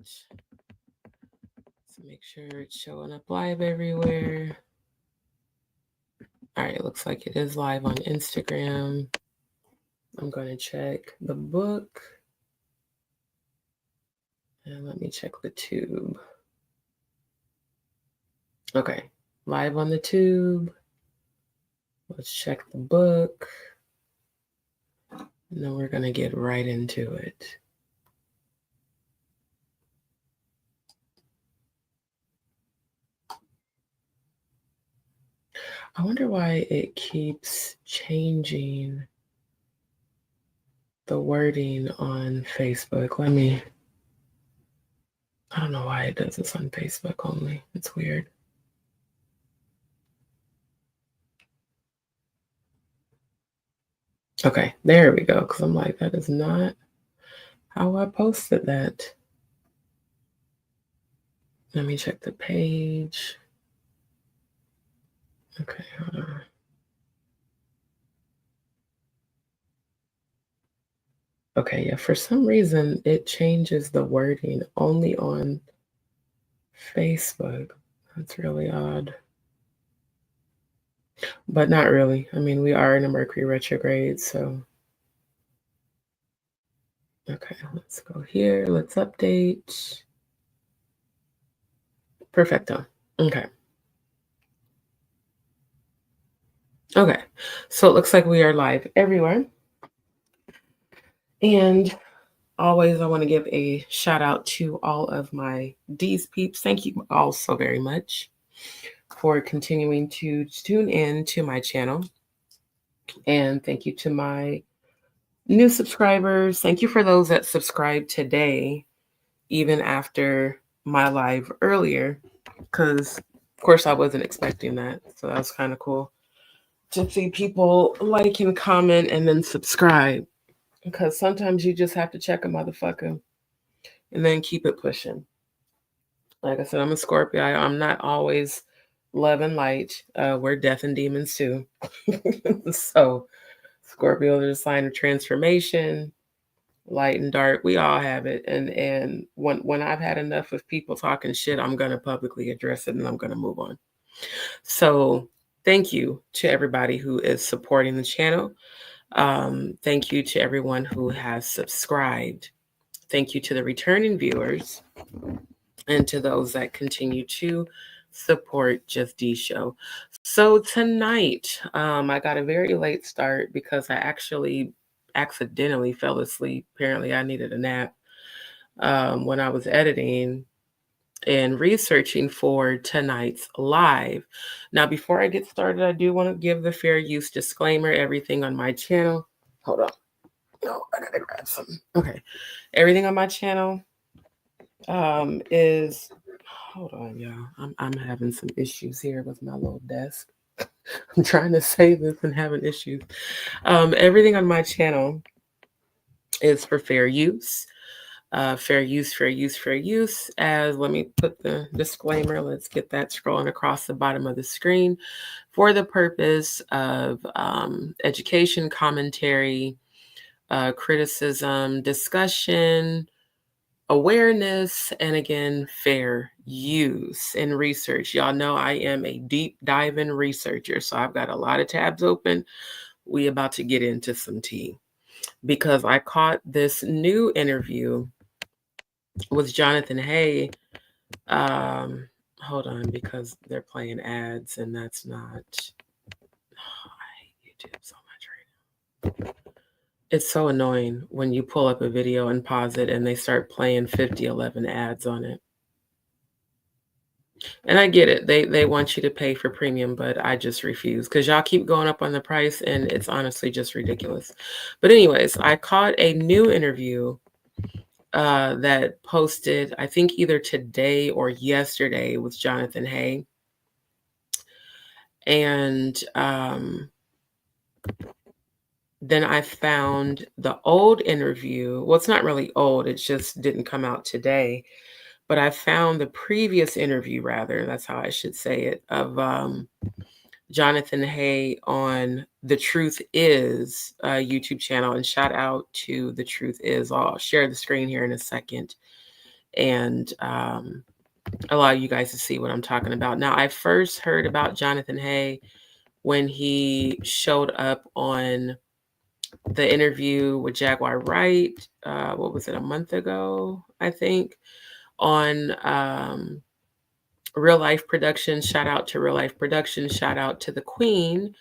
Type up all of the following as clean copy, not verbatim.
Let's make sure it's showing up live everywhere. All right, it looks like it is live on Instagram. I'm going to check the book. And let me check the tube. Okay, live on the tube. Let's check the book. And then we're going to get right into it. I wonder why it keeps changing the wording on Facebook. I don't know why it does this on Facebook only. It's weird. Okay, there we go. Because I'm like, that is not how I posted that. Let me check the page. Okay, hold on. Okay, yeah, for some reason it changes the wording only on Facebook. That's really odd. But not really. I mean, we are in a Mercury retrograde, so. Okay, let's go here. Let's update. Perfecto. Okay. Okay, so it looks like we are live everywhere. And always, I want to give a shout out to all of my DzPeepz. Thank you all so very much for continuing to tune in to my channel. And thank you to my new subscribers. Thank you for those that subscribed today, even after my live earlier, because, of course, I wasn't expecting that. So that was kind of cool to see people like and comment and then subscribe, because sometimes you just have to check a motherfucker and then keep it pushing. Like I said, I'm a Scorpio. I'm not always love and light. We're death and demons too. So Scorpio is a sign of transformation, light and dark. We all have it. And when I've had enough of people talking shit, I'm gonna publicly address it and I'm gonna move on. So thank you to everybody who is supporting the channel. Thank you to everyone who has subscribed. Thank you to the returning viewers and to those that continue to support Just D Show. So tonight, I got a very late start because I actually accidentally fell asleep. Apparently, I needed a nap when I was editing and researching for tonight's live. Now, before I get started, I do want to give the fair use disclaimer. Everything on my channel. Hold on. No, I gotta grab something. Okay. Everything on my channel is, hold on, y'all. I'm having some issues here with my little desk. I'm trying to say this and having issues. Everything on my channel is for fair use. Fair use, fair use, fair use. As let me put the disclaimer. Let's get that scrolling across the bottom of the screen. For the purpose of education, commentary, criticism, discussion, awareness, and again, fair use and research. Y'all know I am a deep diving researcher, so I've got a lot of tabs open. We about to get into some tea because I caught this new interview with Jonathan Hay. Hold on, because they're playing ads and that's not. Oh, I hate YouTube so much right now. It's so annoying when you pull up a video and pause it and they start playing 50-11 ads on it. And I get it. They want you to pay for premium, but I just refuse because y'all keep going up on the price and it's honestly just ridiculous. But anyways, I caught a new interview that posted, I think either today or yesterday, with Jonathan Hay. And then I found the old interview. Well, it's not really old. It just didn't come out today. But I found the previous interview, rather, that's how I should say it, of Jonathan Hay on The Truth Is YouTube channel. And shout out to The Truth Is. I'll share the screen here in a second. and allow you guys to see what I'm talking about. Now, I first heard about Jonathan Hay when he showed up on the interview with Jaguar Wright. What was it, a month ago, I think, on Real Life Productions. Shout out to Real Life Productions. Shout out to the Queen,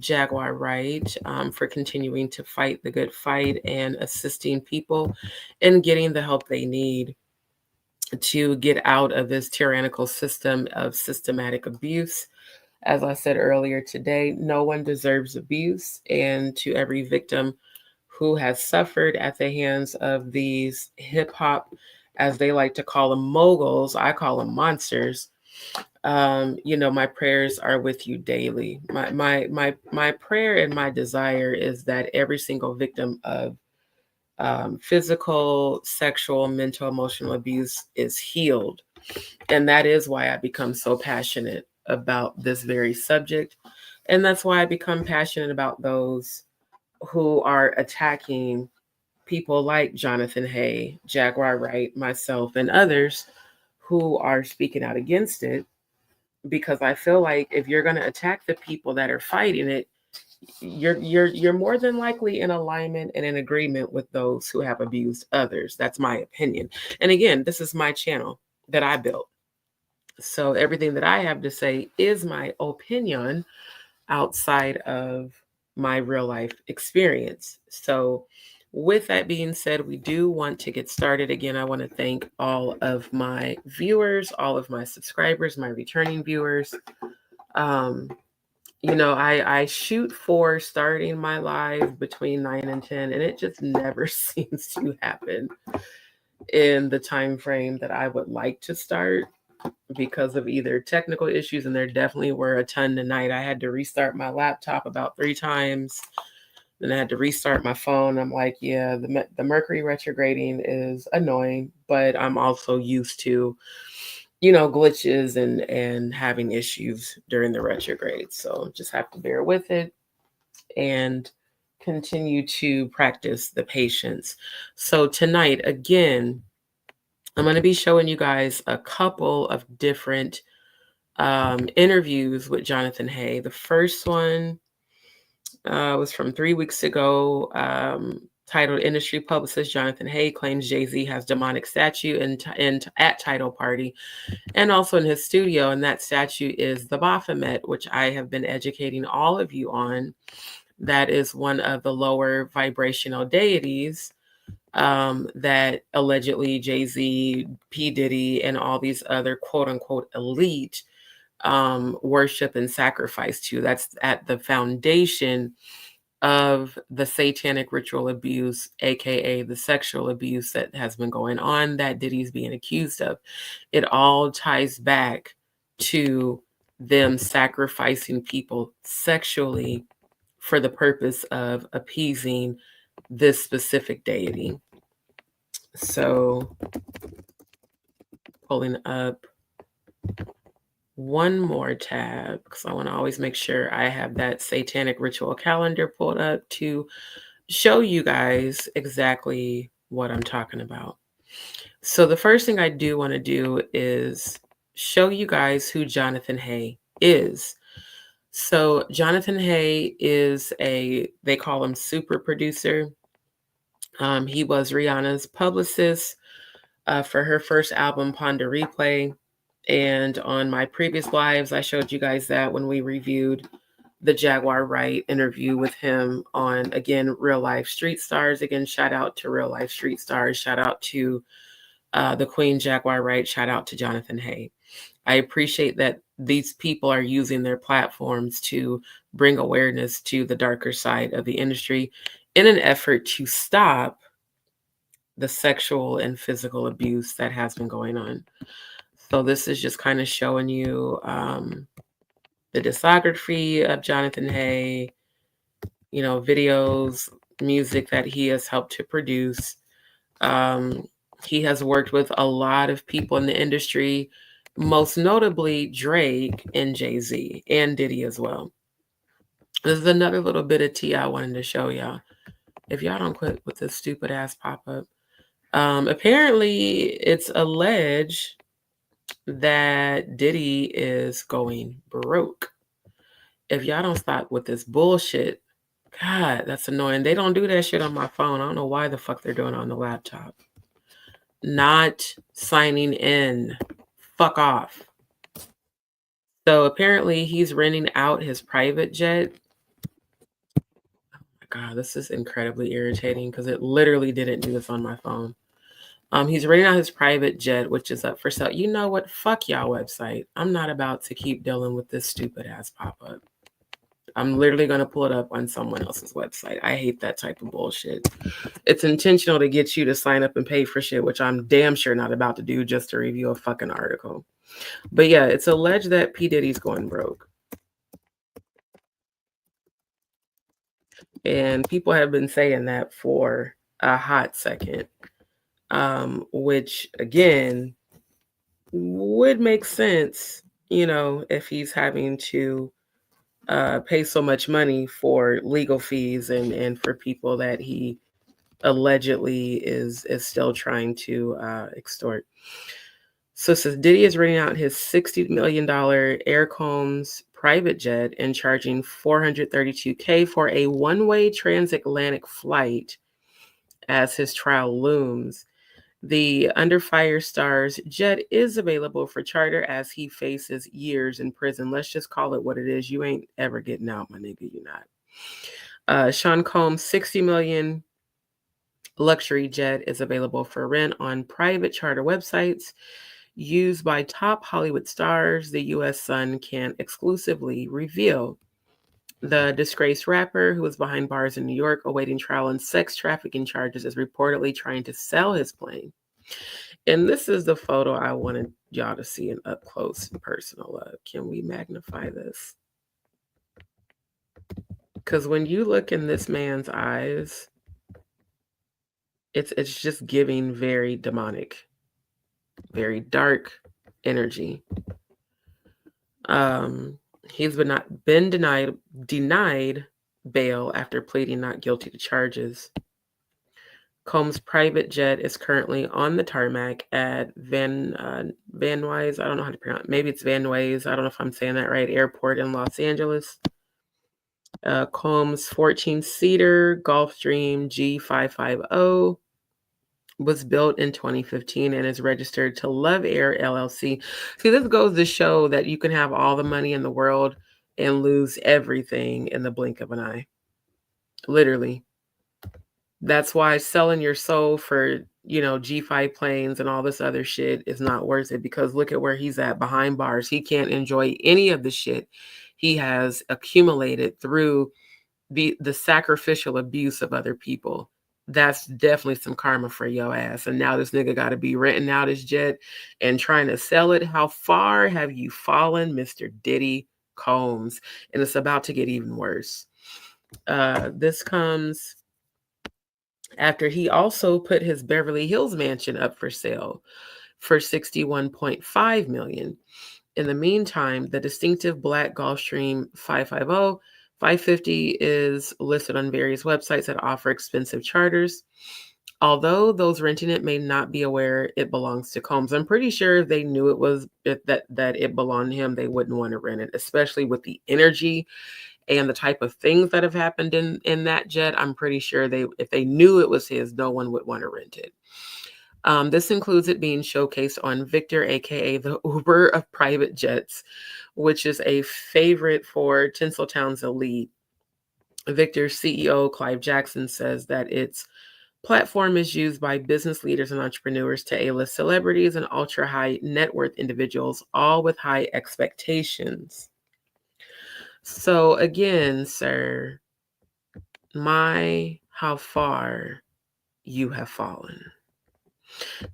Jaguar Wright, for continuing to fight the good fight and assisting people in getting the help they need to get out of this tyrannical system of systematic abuse. As I said earlier today, no one deserves abuse, and to every victim who has suffered at the hands of these hip hop, as they like to call them, moguls, I call them monsters. My prayers are with you daily. My prayer and my desire is that every single victim of physical, sexual, mental, emotional abuse is healed. And that is why I become so passionate about this very subject. And that's why I become passionate about those who are attacking people like Jonathan Hay, Jaguar Wright, myself, and others who are speaking out against it. Because I feel like if you're going to attack the people that are fighting it, you're more than likely in alignment and in agreement with those who have abused others. That's my opinion. And again, this is my channel that I built. So everything that I have to say is my opinion outside of my real life experience. So with that being said, we do want to get started. Again, I want to thank all of my viewers, all of my subscribers, my returning viewers. I shoot for starting my live between 9 and 10, and it just never seems to happen in the time frame that I would like to start because of either technical issues, and there definitely were a ton tonight. I had to restart my laptop about 3 times. Then I had to restart my phone. I'm like, yeah, the Mercury retrograding is annoying, but I'm also used to glitches and having issues during the retrograde. So just have to bear with it and continue to practice the patience. So tonight, again, I'm going to be showing you guys a couple of different interviews with Jonathan Hay. The first one was from 3 weeks ago, titled "Industry Publicist Jonathan Hay Claims Jay-Z Has Demonic Statue at Title Party," and also in his studio. And that statue is the BAPHOMET, which I have been educating all of you on. That is one of the lower vibrational deities that allegedly Jay-Z, P. Diddy, and all these other quote unquote elite worship and sacrifice to. That's at the foundation of the satanic ritual abuse, aka the sexual abuse that has been going on that Diddy's being accused of. It all ties back to them sacrificing people sexually for the purpose of appeasing this specific deity. So pulling up one more tab because I want to always make sure I have that satanic ritual calendar pulled up to show you guys exactly what I'm talking about. So the first thing I do want to do is show you guys who Jonathan Hay is. So Jonathan Hay is they call him Super Producer. He was Rihanna's publicist for her first album, Ponder Replay. And on my previous lives, I showed you guys that when we reviewed the Jaguar Wright interview with him on, again, Real Life Street Stars. Again, shout out to Real Life Street Stars. Shout out to the Queen Jaguar Wright. Shout out to Jonathan Hay. I appreciate that these people are using their platforms to bring awareness to the darker side of the industry in an effort to stop the sexual and physical abuse that has been going on. So this is just kind of showing you the discography of Jonathan Hay, videos, music that he has helped to produce. He has worked with a lot of people in the industry, most notably Drake and Jay-Z and Diddy as well. This is another little bit of tea I wanted to show y'all. If y'all don't quit with this stupid ass pop-up, Apparently, it's alleged that Diddy is going broke. If y'all don't stop with this bullshit, God, that's annoying. They don't do that shit on my phone. I don't know why the fuck they're doing it on the laptop. Not signing in. Fuck off. So apparently he's renting out his private jet. Oh my God, this is incredibly irritating because it literally didn't do this on my phone. He's renting out his private jet, which is up for sale. You know what? Fuck y'all website. I'm not about to keep dealing with this stupid ass pop-up. I'm literally going to pull it up on someone else's website. I hate that type of bullshit. It's intentional to get you to sign up and pay for shit, which I'm damn sure not about to do just to review a fucking article. But yeah, it's alleged that P. Diddy's going broke. And people have been saying that for a hot second, which again would make sense, you know, if he's having to pay so much money for legal fees and for people that he allegedly is still trying to extort. So it says Diddy is renting out his $60 million Air Combs private jet and charging $432K for a one-way transatlantic flight as his trial looms. The Under Fire Star's jet is available for charter as he faces years in prison. Let's just call it what it is. You ain't ever getting out, my nigga. You not. Sean Combs' $60 million luxury jet is available for rent on private charter websites used by top Hollywood stars. The U.S. Sun can exclusively reveal the disgraced rapper who was behind bars in New York awaiting trial on sex trafficking charges is reportedly trying to sell his plane. And this is the photo I wanted y'all to see an up close and personal look. Can we magnify this? Because when you look in this man's eyes, it's just giving very demonic, very dark energy. He's been denied bail after pleading not guilty to charges. Combs' private jet is currently on the tarmac at Van Nuys. I don't know how to pronounce. Maybe it's Van Nuys. I don't know if I'm saying that right. Airport in Los Angeles. Combs' 14-seater Gulfstream G550 was built in 2015 and is registered to Love Air LLC. See, this goes to show that you can have all the money in the world and lose everything in the blink of an eye. Literally. That's why selling your soul for, you know, G5 planes and all this other shit is not worth it, because look at where he's at behind bars. He can't enjoy any of the shit he has accumulated through the sacrificial abuse of other people. That's definitely some karma for your ass. And now this nigga got to be renting out his jet and trying to sell it. How far have you fallen, Mr. Diddy Combs? And it's about to get even worse. This comes after he also put his Beverly Hills mansion up for sale for $61.5 million. In the meantime, the distinctive black Gulfstream 550 is listed on various websites that offer expensive charters. Although those renting it may not be aware it belongs to Combs. I'm pretty sure if they knew that it belonged to him, they wouldn't want to rent it, especially with the energy and the type of things that have happened in that jet. I'm pretty sure if they knew it was his, no one would want to rent it. This includes it being showcased on Victor, aka the Uber of private jets, which is a favorite for Tinseltown's elite. Victor's CEO, Clive Jackson, says that its platform is used by business leaders and entrepreneurs to A-list celebrities and ultra-high net worth individuals, all with high expectations. So again, sir, how far you have fallen.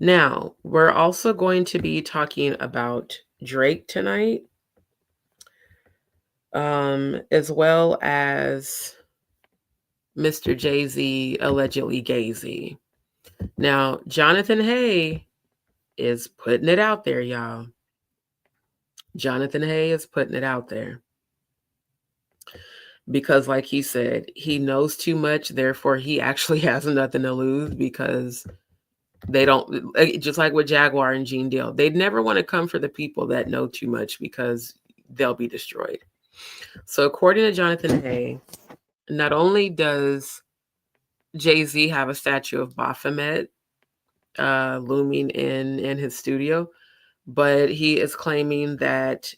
Now, we're also going to be talking about Drake tonight, as well as Mr. Jay-Z, allegedly Gay-Z. Now, Jonathan Hay is putting it out there, y'all. Jonathan Hay is putting it out there. Because like he said, he knows too much, therefore he actually has nothing to lose, because They don't, just like with Jaguar and Gene Deal, they'd never want to come for the people that know too much because they'll be destroyed. So according to Jonathan Hay, not only does Jay-Z have a statue of Baphomet looming in his studio, but he is claiming that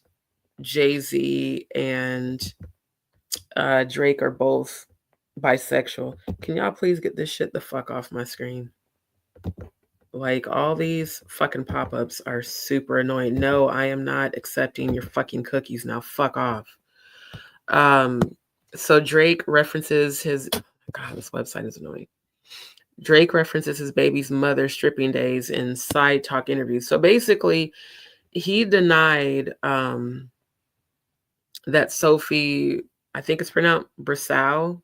Jay-Z and Drake are both bisexual. Can y'all please get this shit the fuck off my screen? Like, all these fucking pop-ups are super annoying. No, I am not accepting your fucking cookies now. Fuck off. So Drake references his, God, this website is annoying. Drake references his baby's mother stripping days in side talk interviews. So basically, he denied that Sophie, I think it's pronounced Brasau,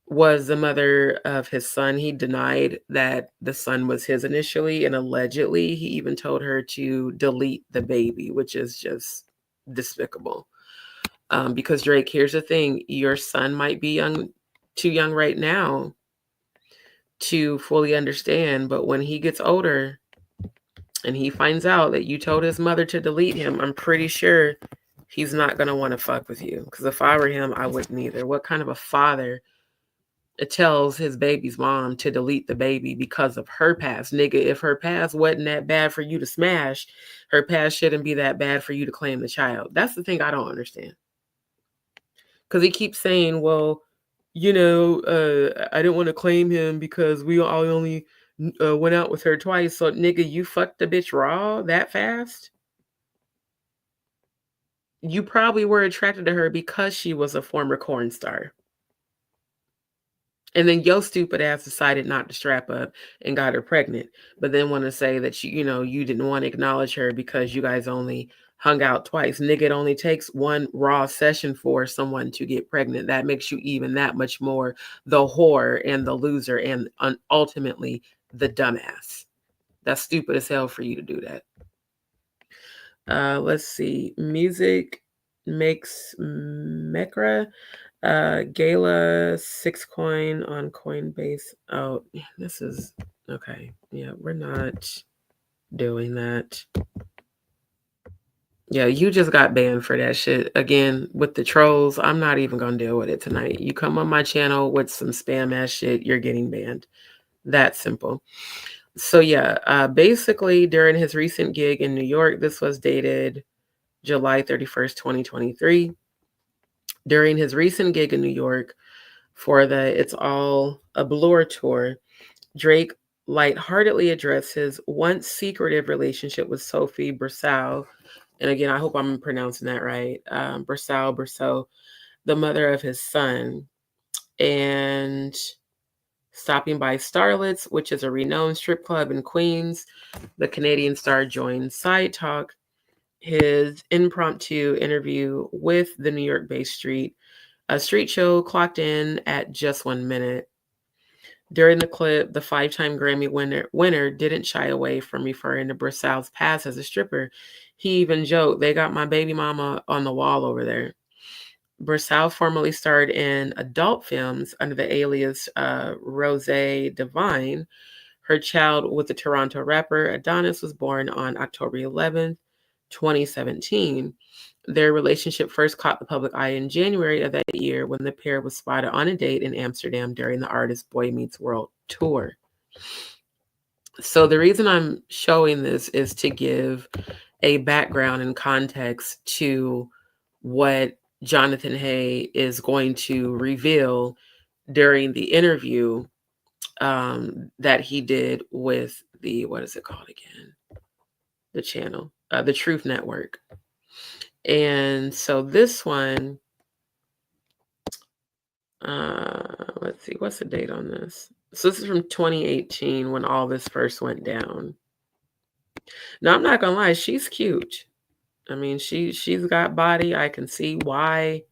was the mother of his son. He denied that the son was his initially, and allegedly he even told her to delete the baby, which is just despicable. Because Drake, here's the thing, your son might be too young right now to fully understand, but when he gets older and he finds out that you told his mother to delete him, I'm pretty sure he's not going to want to fuck with you. Because if I were him, I wouldn't either. What kind of a father tells his baby's mom to delete the baby because of her past? Nigga, if her past wasn't that bad for you to smash, her past shouldn't be that bad for you to claim the child. That's the thing I don't understand. Because he keeps saying, well, you know, I didn't want to claim him because I only went out with her twice. So, nigga, you fucked the bitch raw that fast? You probably were attracted to her because she was a former corn star. And then your stupid ass decided not to strap up and got her pregnant. But then want to say that you didn't want to acknowledge her because you guys only hung out twice. Nigga, it only takes one raw session for someone to get pregnant. That makes you even that much more the whore and the loser and ultimately the dumbass. That's stupid as hell for you to do that. Let's see. Music makes Mekra. Gala 6 coin on Coinbase. Oh, this is okay. Yeah, we're not doing that. Yeah, you just got banned for that shit. Again, with the trolls, I'm not even going to deal with it tonight. You come on my channel with some spam ass shit, you're getting banned. That simple. So yeah, basically during his recent gig in New York, this was dated July 31st, 2023. During his recent gig in New York for the It's All a Blur tour, Drake lightheartedly addressed his once secretive relationship with Sophie Brasau. And again, I hope I'm pronouncing that right. Brasau, the mother of his son. And stopping by Starlets, which is a renowned strip club in Queens, the Canadian star joined Side Talk, his impromptu interview with the New York-based street show clocked in at just 1 minute. During the clip, the 5-time Grammy winner didn't shy away from referring to Brasau's past as a stripper. He even joked, "They got my baby mama on the wall over there." Brasau formerly starred in adult films under the alias Rose Divine. Her child with the Toronto rapper Adonis was born on October 11th, 2017. Their relationship first caught the public eye in January of that year when the pair was spotted on a date in Amsterdam during the artist's Boy Meets World tour. So the reason I'm showing this is to give a background and context to what Jonathan Hay is going to reveal during the interview that he did with the, what is it called again? The channel, the Truth Network. And so this one, let's see, what's the date on this? So this is from 2018 when all this first went down. Now, I'm not gonna lie, she's cute. I mean, she's got body. I can see why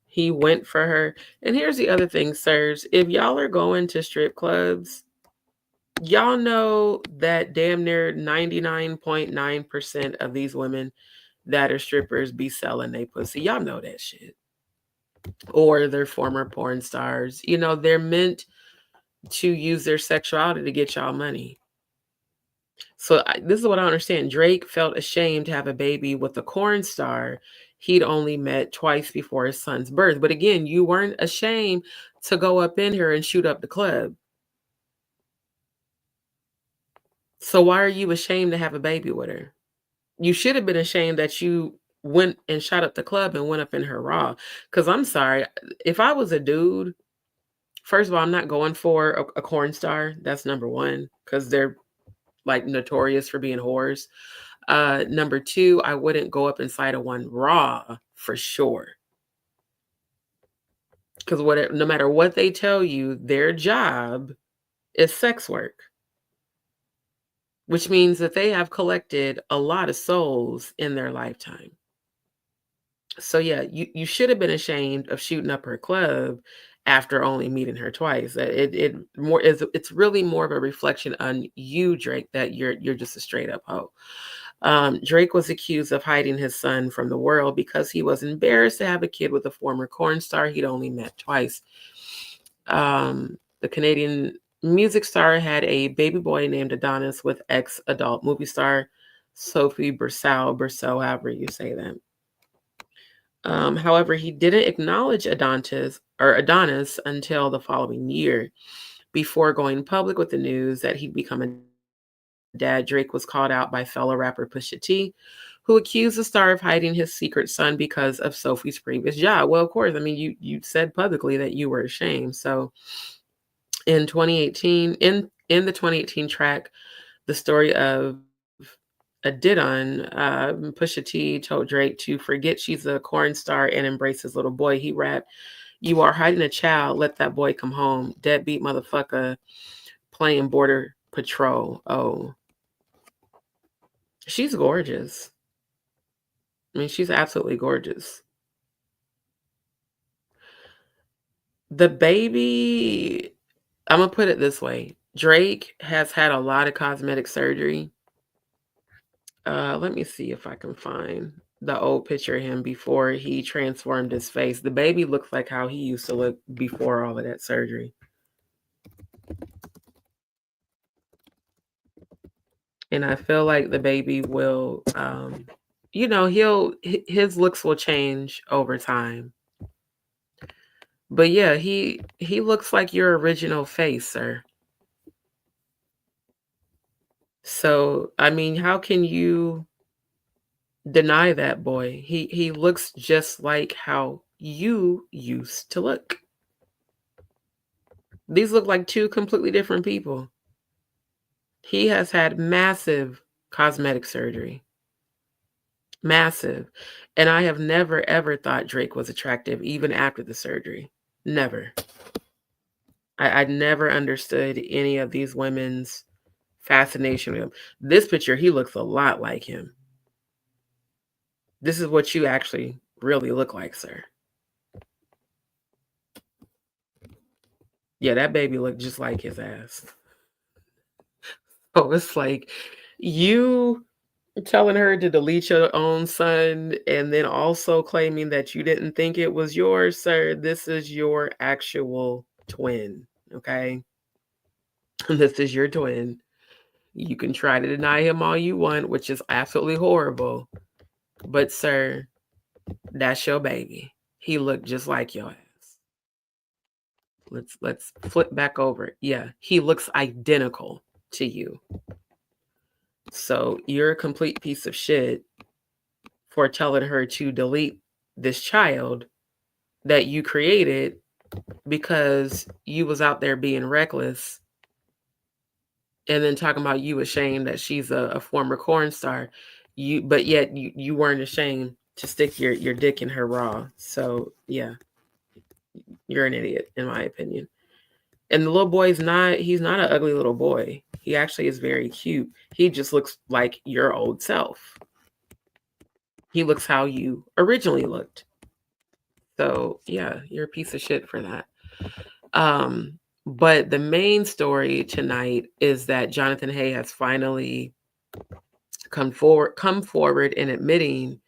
he went for her. And here's the other thing, sirs. If y'all are going to strip clubs, y'all know that damn near 99.9% of these women that are strippers be selling they pussy. Y'all know that shit. Or they're former porn stars. You know, they're meant to use their sexuality to get y'all money. So this is what I understand. Drake felt ashamed to have a baby with a corn star he'd only met twice before his son's birth. But again, you weren't ashamed to go up in here and shoot up the club. So why are you ashamed to have a baby with her? You should have been ashamed that you went and shot up the club and went up in her raw. Because I'm sorry, if I was a dude, first of all, I'm not going for a corn star. That's number one, because they're like notorious for being whores. Number two, I wouldn't go up inside of one raw for sure. Because no matter what they tell you, their job is sex work, which means that they have collected a lot of souls in their lifetime. So yeah, you should have been ashamed of shooting up her club after only meeting her twice. It's really more of a reflection on you, Drake, that you're just a straight up hoe. Drake was accused of hiding his son from the world because he was embarrassed to have a kid with a former porn star he'd only met twice. The Canadian music star had a baby boy named Adonis with ex-adult movie star Sophie Berceau, however you say that. However, he didn't acknowledge Adonis until the following year. Before going public with the news that he'd become a dad, Drake was called out by fellow rapper Pusha T, who accused the star of hiding his secret son because of Sophie's previous job. Well, of course, I mean, you said publicly that you were ashamed. So in 2018, in the 2018 track, The Story of a Didon, Pusha T told Drake to forget she's a corn star and embrace his little boy. He rapped, "You are hiding a child, let that boy come home. Deadbeat motherfucker playing border patrol." Oh, she's gorgeous. I mean, she's absolutely gorgeous. The baby, I'm going to put it this way. Drake has had a lot of cosmetic surgery. Let me see if I can find the old picture of him before he transformed his face. The baby looks like how he used to look before all of that surgery. And I feel like the baby will, his looks will change over time. But yeah, he looks like your original face, sir. So, I mean, how can you deny that boy? He looks just like how you used to look. These look like two completely different people. He has had massive cosmetic surgery. Massive. And I have never, ever thought Drake was attractive, even after the surgery. Never. I never understood any of these women's fascination with him. This picture, he looks a lot like him. This is what you actually really look like, sir. Yeah, that baby looked just like his ass. Oh, it's like you telling her to delete your own son and then also claiming that you didn't think it was yours, sir. This is your actual twin, okay? This is your twin. You can try to deny him all you want, which is absolutely horrible. But, sir, that's your baby. He looked just like your ass. Let's flip back over. Yeah, he looks identical to you. So you're a complete piece of shit for telling her to delete this child that you created because you was out there being reckless, and then talking about you ashamed that she's a former corn star. But yet you weren't ashamed to stick your dick in her raw. So yeah, you're an idiot in my opinion. And the little boy's he's not an ugly little boy. He actually is very cute. He just looks like your old self. He looks how you originally looked. So yeah, you're a piece of shit for that. But the main story tonight is that Jonathan Hay has finally come forward in admitting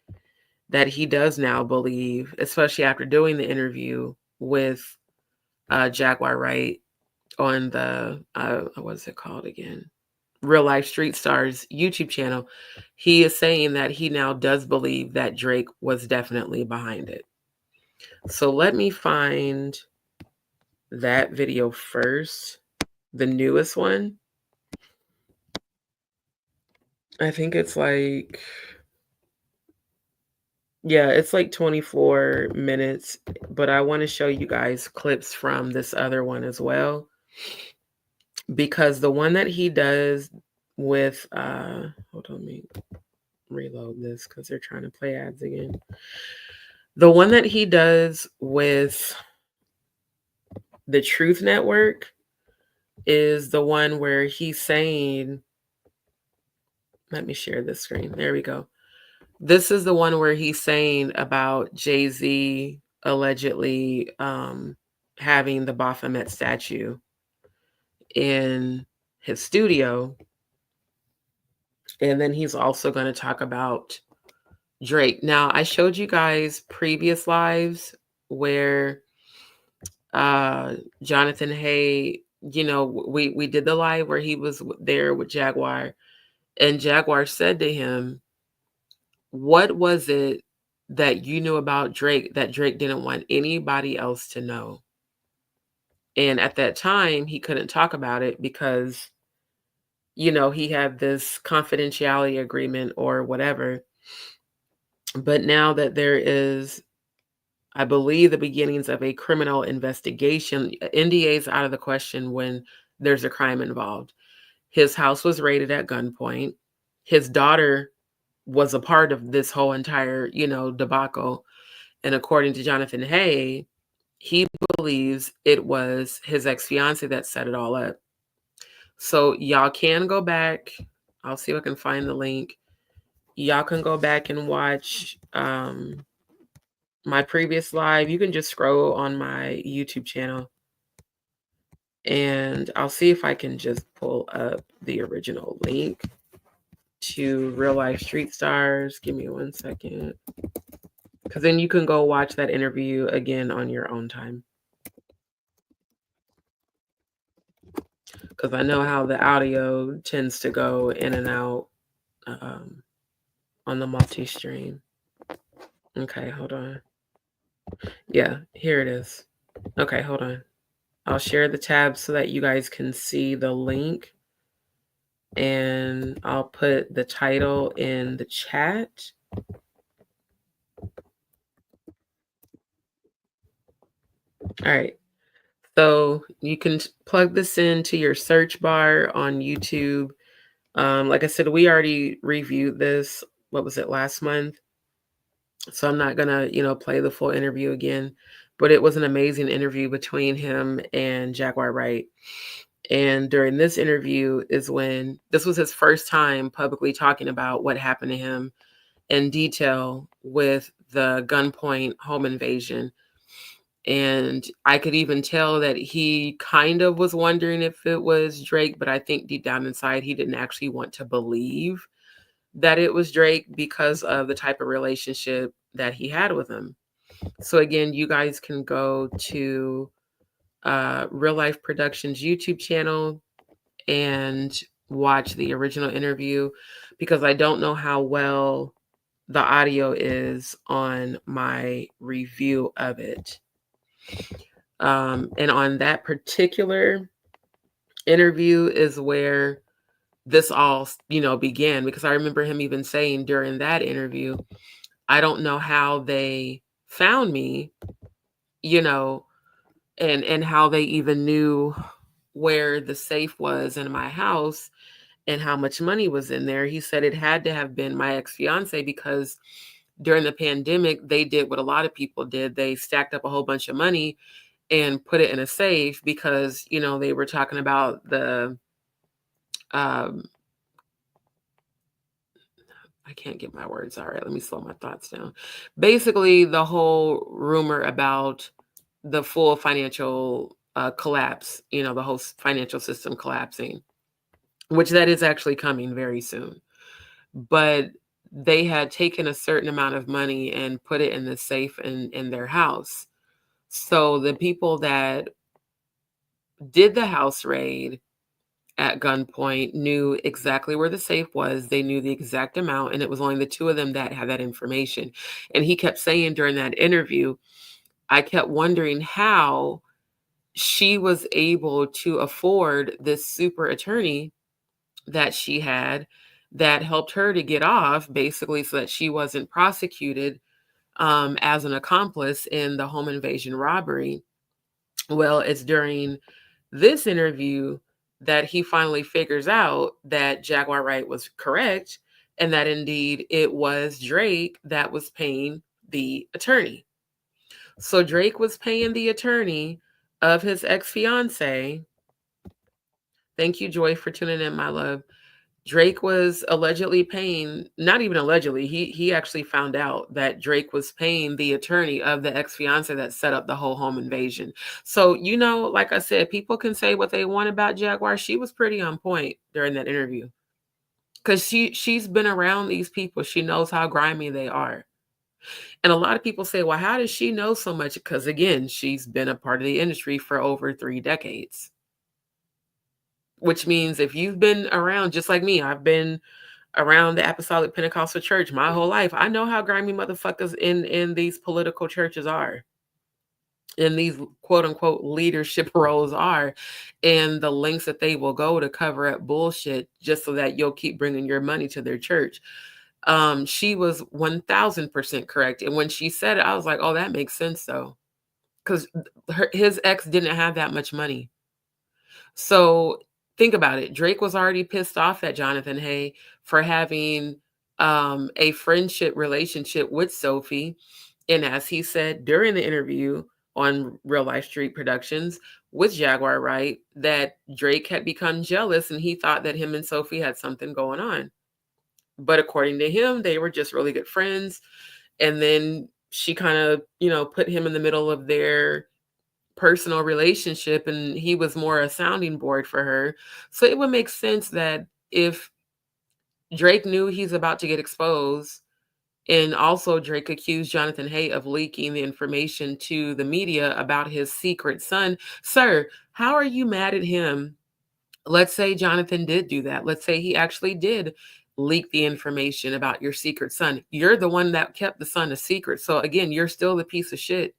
that he does now believe, especially after doing the interview with Jaguar Wright on the what's it called again? Real Life Street Stars YouTube channel, he is saying that he now does believe that Drake was definitely behind it. So let me find that video first, the newest one. I think it's like, yeah, it's like 24 minutes, but I want to show you guys clips from this other one as well, because the one that he does with, hold on, let me reload this because they're trying to play ads again. The one that he does with the Truth Network is the one where he's saying, let me share this screen. There we go. This is the one where he's saying about Jay-Z allegedly having the BAPHOMET statue in his studio. And then he's also going to talk about Drake. Now, I showed you guys previous lives where Jonathan Hay, we did the live where he was there with Jaguar, and Jaguar said to him, what was it that you knew about Drake that Drake didn't want anybody else to know? And at that time, he couldn't talk about it because, he had this confidentiality agreement or whatever. But now that there is, I believe, the beginnings of a criminal investigation, NDA is out of the question when there's a crime involved. His house was raided at gunpoint. His daughter was a part of this whole entire, debacle. And according to Jonathan Hay, he believes it was his ex-fiance that set it all up. So y'all can go back. I'll see if I can find the link. Y'all can go back and watch my previous live. You can just scroll on my YouTube channel, and I'll see if I can just pull up the original link to Real Life Street Stars. Give me 1 second. Because then you can go watch that interview again on your own time. Because I know how the audio tends to go in and out on the multi-stream. Okay, hold on. Yeah, here it is. Okay, hold on. I'll share the tab so that you guys can see the link. And I'll put the title in the chat. All right. So you can plug this into your search bar on YouTube. Like I said, we already reviewed this. What was it, last month? So I'm not gonna, play the full interview again. But it was an amazing interview between him and Jaguar Wright. And during this interview is when this was his first time publicly talking about what happened to him in detail with the Gunpoint home invasion. And I could even tell that he kind of was wondering if it was Drake, but I think deep down inside, he didn't actually want to believe that it was Drake because of the type of relationship that he had with him. So again, you guys can go to Real Life Productions YouTube channel and watch the original interview, because I don't know how well the audio is on my review of it. And on that particular interview is where this all, began, because I remember him even saying during that interview, I don't know how they found me, and how they even knew where the safe was in my house and how much money was in there. He said it had to have been my ex-fiance, because during the pandemic, they did what a lot of people did. They stacked up a whole bunch of money and put it in a safe because, they were talking about the, I can't get my words. All right, let me slow my thoughts down. Basically, the whole rumor about the full financial collapse, the whole financial system collapsing, which that is actually coming very soon. But they had taken a certain amount of money and put it in the safe in their house. So the people that did the house raid at Gunpoint, knew exactly where the safe was. They knew the exact amount, and it was only the two of them that had that information. And he kept saying during that interview, I kept wondering how she was able to afford this super attorney that she had that helped her to get off, basically, so that she wasn't prosecuted as an accomplice in the home invasion robbery. Well, it's during this interview that he finally figures out that Jaguar Wright was correct and that indeed it was Drake that was paying the attorney. So Drake was paying the attorney of his ex-fiance. Thank you, Joy, for tuning in, my love. Drake was allegedly paying, not even allegedly, he actually found out that Drake was paying the attorney of the ex-fiance that set up the whole home invasion. So, like I said, people can say what they want about Jaguar. She was pretty on point during that interview because she's been around these people. She knows how grimy they are. And a lot of people say, well, how does she know so much? Because again, she's been a part of the industry for over 3 decades. Which means if you've been around, just like me, I've been around the Apostolic Pentecostal Church my whole life. I know how grimy motherfuckers in these political churches are, in these quote unquote leadership roles are, and the lengths that they will go to cover up bullshit just so that you'll keep bringing your money to their church. She was 1000% correct. And when she said it, I was like, oh, that makes sense though. Because his ex didn't have that much money. So think about it. Drake was already pissed off at Jonathan Hay for having a friendship relationship with Sophie. And as he said during the interview on Real Life Street Productions with Jaguar Wright, that Drake had become jealous and he thought that him and Sophie had something going on. But according to him, they were just really good friends. And then she kind of, put him in the middle of their personal relationship, and he was more a sounding board for her. So it would make sense that if Drake knew he's about to get exposed, and also Drake accused Jonathan Hay of leaking the information to the media about his secret son. Sir, how are you mad at him? Let's say Jonathan did do that. Let's say he actually did leak the information about your secret son. You're the one that kept the son a secret. So again, you're still the piece of shit.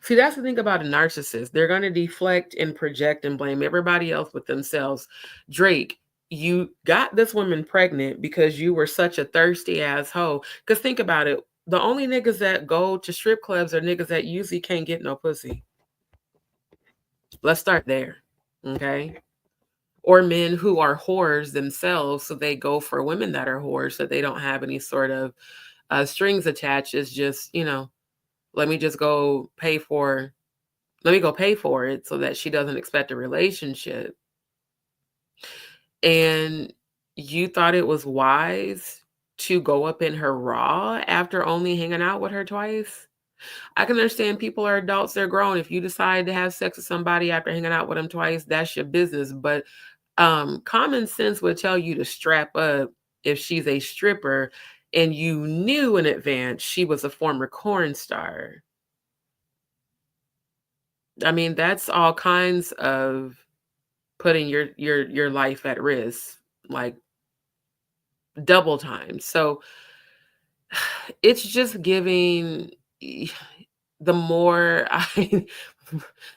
See, that's the thing about a narcissist. They're going to deflect and project and blame everybody else but themselves. Drake, you got this woman pregnant because you were such a thirsty ass hoe. Because think about it. The only niggas that go to strip clubs are niggas that usually can't get no pussy. Let's start there. Okay. Or men who are whores themselves. So they go for women that are whores so they don't have any sort of strings attached. It's just, let me go pay for it so that she doesn't expect a relationship. And you thought it was wise to go up in her raw after only hanging out with her twice? I can understand people are adults, they're grown. If you decide to have sex with somebody after hanging out with them twice, that's your business. But common sense would tell you to strap up if she's a stripper and you knew in advance she was a former porn star. I mean, that's all kinds of putting your life at risk, like double time. So it's just giving the more I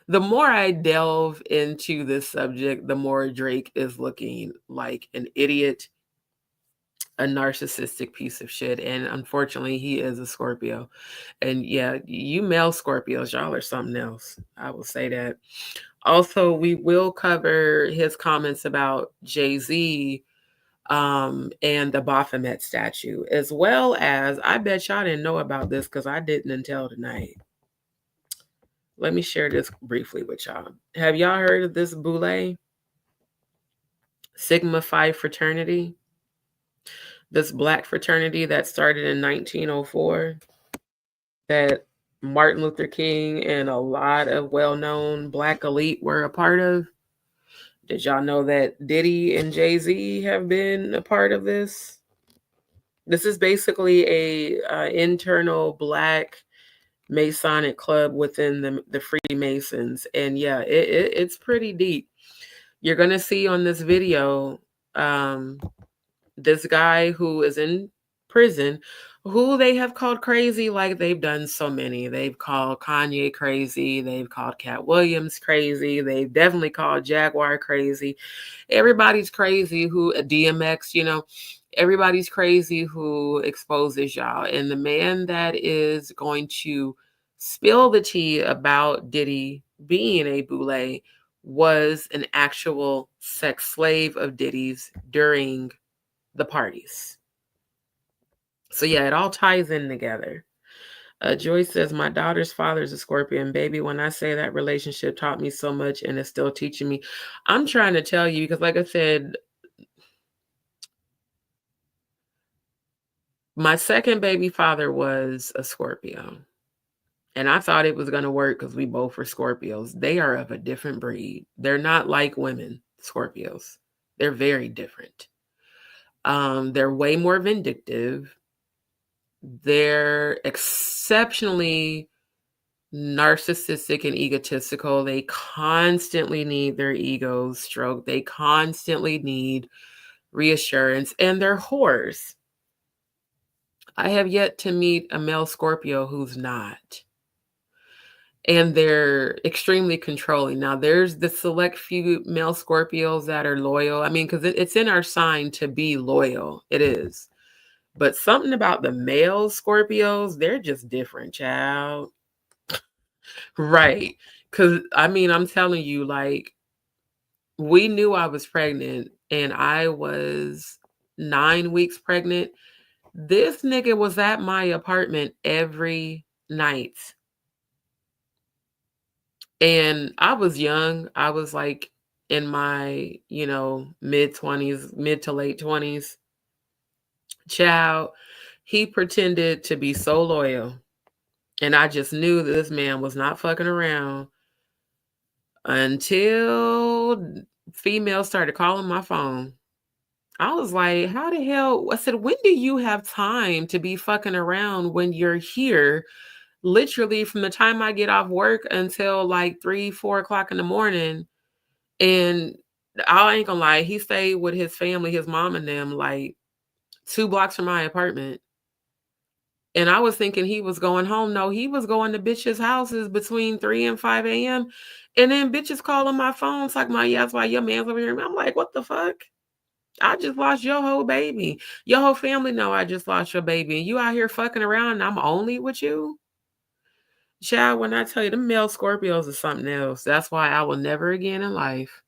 the more I delve into this subject, the more Drake is looking like an idiot, a narcissistic piece of shit. And unfortunately, he is a Scorpio. And yeah, you male Scorpios, y'all are something else. I will say that. Also, we will cover his comments about Jay-Z and the Baphomet statue, as well as, I bet y'all didn't know about this because I didn't until tonight. Let me share this briefly with y'all. Have y'all heard of this Boule? Sigma Phi fraternity? This black fraternity that started in 1904 that Martin Luther King and a lot of well-known black elite were a part of. Did y'all know that Diddy and Jay-Z have been a part of this? This is basically a internal black Masonic club within the Freemasons. And yeah, it's pretty deep. You're going to see on this video this guy who is in prison, who they have called crazy like they've done so many. They've called Kanye crazy. They've called Cat Williams crazy. They've definitely called Jaguar crazy. Everybody's crazy who, DMX, everybody's crazy who exposes y'all. And the man that is going to spill the tea about Diddy being a boule was an actual sex slave of Diddy's during the parties. So yeah, it all ties in together. Joyce says, my daughter's father is a Scorpion. Baby, when I say that relationship taught me so much and it's still teaching me, I'm trying to tell you, because like I said, my second baby father was a Scorpio. And I thought it was going to work because we both were Scorpios. They are of a different breed. They're not like women, Scorpios. They're very different. They're way more vindictive. They're exceptionally narcissistic and egotistical. They constantly need their egos stroked. They constantly need reassurance, and they're whores. I have yet to meet a male Scorpio who's not. And they're extremely controlling. Now, there's the select few male Scorpios that are loyal. I mean, because it's in our sign to be loyal. It is. But something about the male Scorpios, they're just different, child. Right. Because, I mean, I'm telling you, like, we knew I was pregnant and I was 9 weeks pregnant. This nigga was at my apartment every night. And I was young. I was like in my, mid-20s, mid to late 20s. Child, he pretended to be so loyal. And I just knew that this man was not fucking around until females started calling my phone. I was like, how the hell? I said, when do you have time to be fucking around when you're here? Literally from the time I get off work until like 3, 4 o'clock in the morning. And I ain't gonna lie, he stayed with his family, his mom and them, like 2 blocks from my apartment. And I was thinking he was going home. No, he was going to bitches' houses between 3 and 5 a.m. And then bitches calling my phone, talking about, yeah, that's why your man's over here. I'm like, what the fuck? I just lost your whole baby. Your whole family know I just lost your baby. And you out here fucking around and I'm only with you? Child, when I tell you, the male Scorpios is something else. That's why I will never again in life.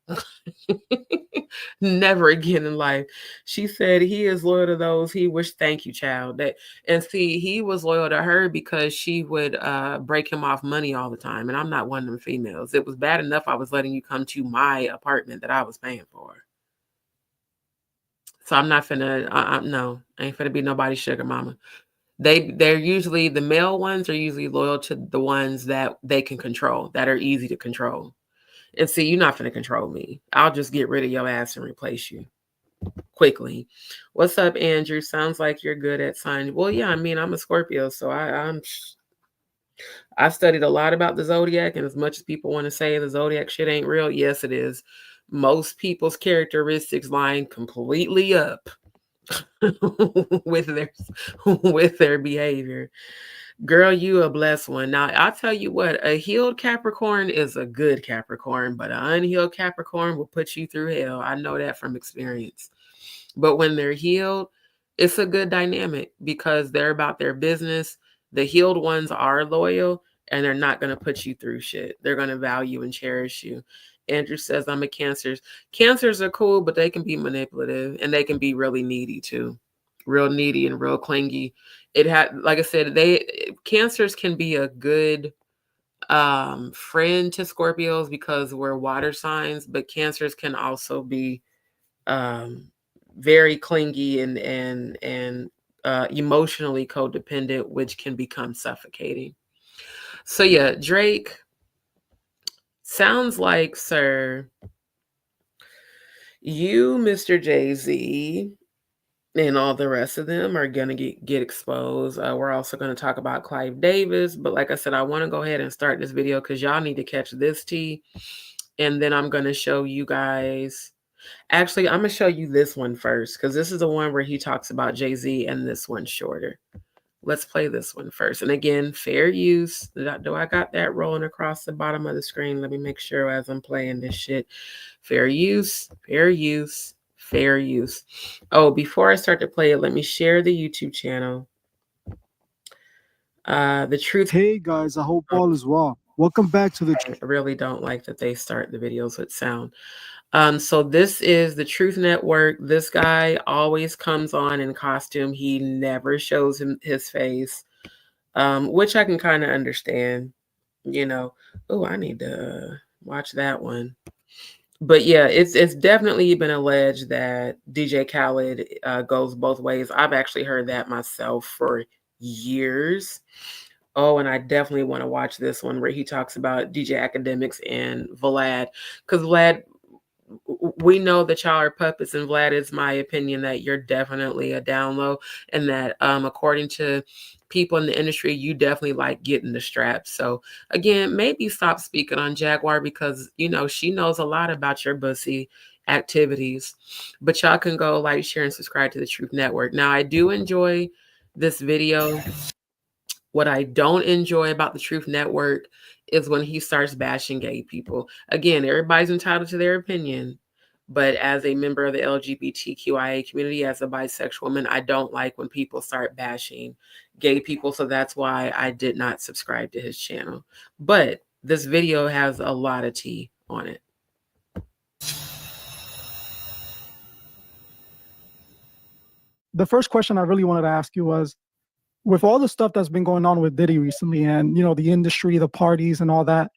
Never again in life. She said he is loyal to those he wished. Thank you, child. And see, he was loyal to her because she would break him off money all the time. And I'm not one of them females. It was bad enough I was letting you come to my apartment that I was paying for. So I'm not finna, no, I ain't finna be nobody's sugar mama. They're usually, the male ones are usually loyal to the ones that they can control, that are easy to control. And see, you're not finna control me. I'll just get rid of your ass and replace you quickly. What's up, Andrew? Sounds like you're good at signs. Well, yeah, I mean, I'm a Scorpio, so I studied a lot about the zodiac, and as much as people want to say the zodiac shit ain't real, yes, it is. Most people's characteristics line completely up with their behavior. Girl, you a blessed one. Now, I'll tell you what, a healed Capricorn is a good Capricorn, but an unhealed Capricorn will put you through hell. I know that from experience. But when they're healed, it's a good dynamic because they're about their business. The healed ones are loyal and they're not going to put you through shit. They're going to value and cherish you. Andrew says, I'm a Cancer. Cancers are cool, but they can be manipulative and they can be really needy too. Real needy and real clingy. Like I said, Cancers can be a good friend to Scorpios because we're water signs, but Cancers can also be very clingy and emotionally codependent, which can become suffocating. So yeah, Drake, sounds like, sir, you, Mr. Jay-Z, and all the rest of them are going to get exposed. We're also going to talk about Clive Davis. But like I said, I want to go ahead and start this video because y'all need to catch this tea. And then I'm going to show you guys. Actually, I'm going to show you this one first because this is the one where he talks about Jay-Z, and this one's shorter. Let's play this one first. And again, fair use. Do I got that rolling across the bottom of the screen? Let me make sure as I'm playing this shit. Fair use, fair use, fair use. Oh, before I start to play it, let me share the YouTube channel. The truth. Hey guys, I hope all is well. Welcome back to the. I really don't like that they start the videos with sound. So this is the Truth Network. This guy always comes on in costume. He never shows his face, which I can kind of understand, you know. Oh, I need to watch that one. But yeah, it's definitely been alleged that DJ Khaled goes both ways. I've actually heard that myself for years. Oh, and I definitely want to watch this one where he talks about DJ Academics and Vlad, because Vlad, we know that y'all are puppets, and Vlad, is my opinion that you're definitely a downlow, and that according to people in the industry, you definitely like getting the straps. So again, maybe stop speaking on Jaguar because she knows a lot about your bussy activities. But y'all can go like, share, and subscribe to the Truth Network. Now, I do enjoy this video. What I don't enjoy about the Truth Network is when he starts bashing gay people. Again, everybody's entitled to their opinion, but as a member of the LGBTQIA community, as a bisexual woman, I don't like when people start bashing gay people. So that's why I did not subscribe to his channel. But this video has a lot of tea on it. The first question I really wanted to ask you was, with all the stuff that's been going on with Diddy recently and, the industry, the parties and all that,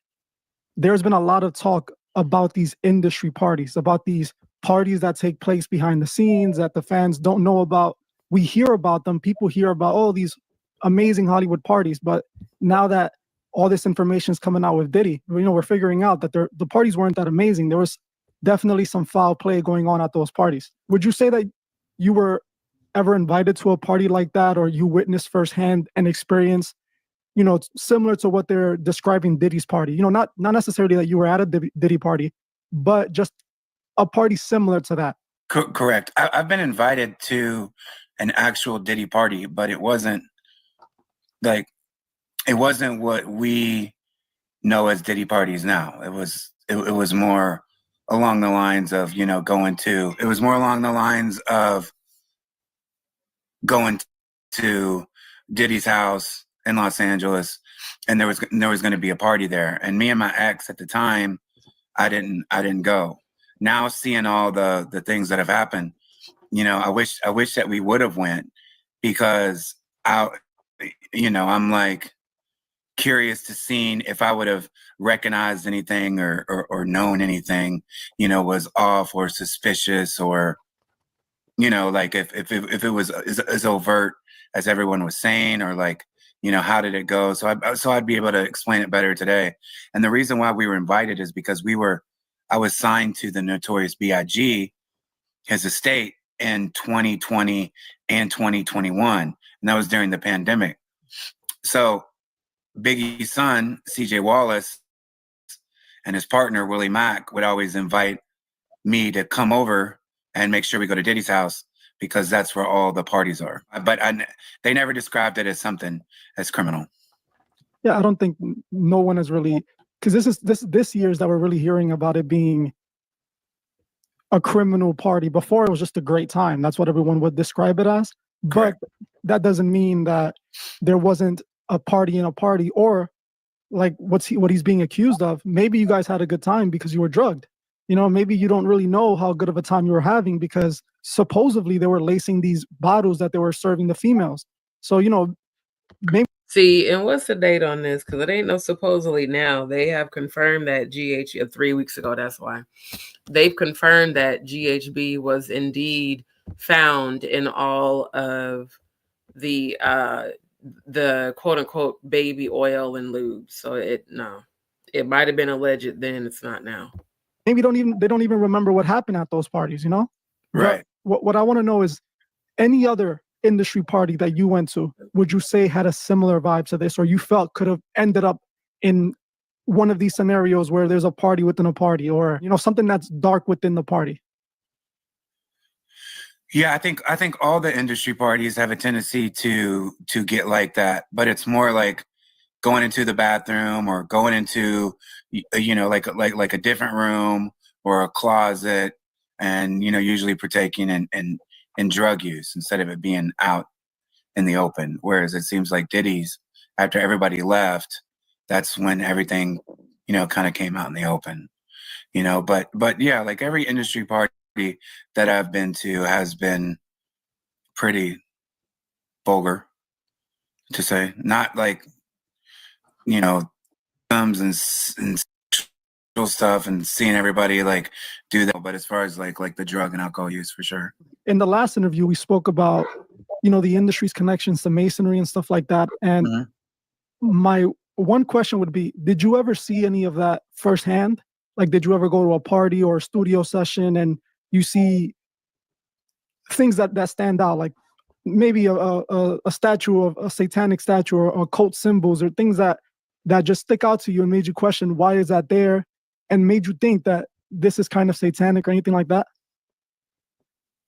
there's been a lot of talk about these industry parties, about these parties that take place behind the scenes that the fans don't know about. We hear about them. People hear about, these amazing Hollywood parties. But now that all this information is coming out with Diddy, we're figuring out that the parties weren't that amazing. There was definitely some foul play going on at those parties. Would you say that you were ever invited to a party like that, or you witnessed firsthand an experience, similar to what they're describing Diddy's party? Not necessarily that you were at a Diddy party, but just a party similar to that. Correct. I've been invited to an actual Diddy party, but it wasn't what we know as Diddy parties now. It was more along the lines of, it was more along the lines of going to Diddy's house in Los Angeles, and there was going to be a party there. And me and my ex at the time, I didn't go. Now seeing all the things that have happened, I wish that we would have went, because I'm like curious to see if I would have recognized anything or known anything, was off or suspicious, or like if it was as overt as everyone was saying, or like, how did it go? So I'd be able to explain it better today. And the reason why we were invited is because I was signed to the Notorious B.I.G., his estate, in 2020 and 2021. And that was during the pandemic. So Biggie's son, CJ Wallace, and his partner, Willie Mack, would always invite me to come over and make sure we go to Diddy's house, because that's where all the parties are. But they never described it as something as criminal. Yeah, I don't think no one has really, because this year's that we're really hearing about it being a criminal party. Before, it was just a great time. That's what everyone would describe it as. Correct. But that doesn't mean that there wasn't a party in a party, or like what he's being accused of. Maybe you guys had a good time because you were drugged. Maybe you don't really know how good of a time you were having, because supposedly they were lacing these bottles that they were serving the females. So, maybe. See, and what's the date on this? Because it ain't no supposedly now. They have confirmed that 3 weeks ago, that's why. They've confirmed that GHB was indeed found in all of the quote unquote baby oil and lube. So it might have been alleged then, it's not now. Maybe they don't even remember what happened at those parties, Right. But what I want to know is, any other industry party that you went to, would you say had a similar vibe to this, or you felt could have ended up in one of these scenarios where there's a party within a party, or something that's dark within the party? Yeah, I think all the industry parties have a tendency to get like that, but it's more like going into the bathroom or going into like a different room or a closet, and usually partaking in drug use instead of it being out in the open. Whereas it seems like Diddy's, after everybody left, that's when everything kind of came out in the open. But yeah, like every industry party that I've been to has been pretty vulgar, to say. Not like thumbs and sexual stuff and seeing everybody like do that, but as far as like the drug and alcohol use, for sure. In the last interview, we spoke about the industry's connections to masonry and stuff like that, and my one question would be, did you ever see any of that firsthand? Like, did you ever go to a party or a studio session and you see things that stand out, like maybe a statue of a satanic statue or occult symbols, or things that just stick out to you and made you question why is that there, and made you think that this is kind of satanic or anything like that?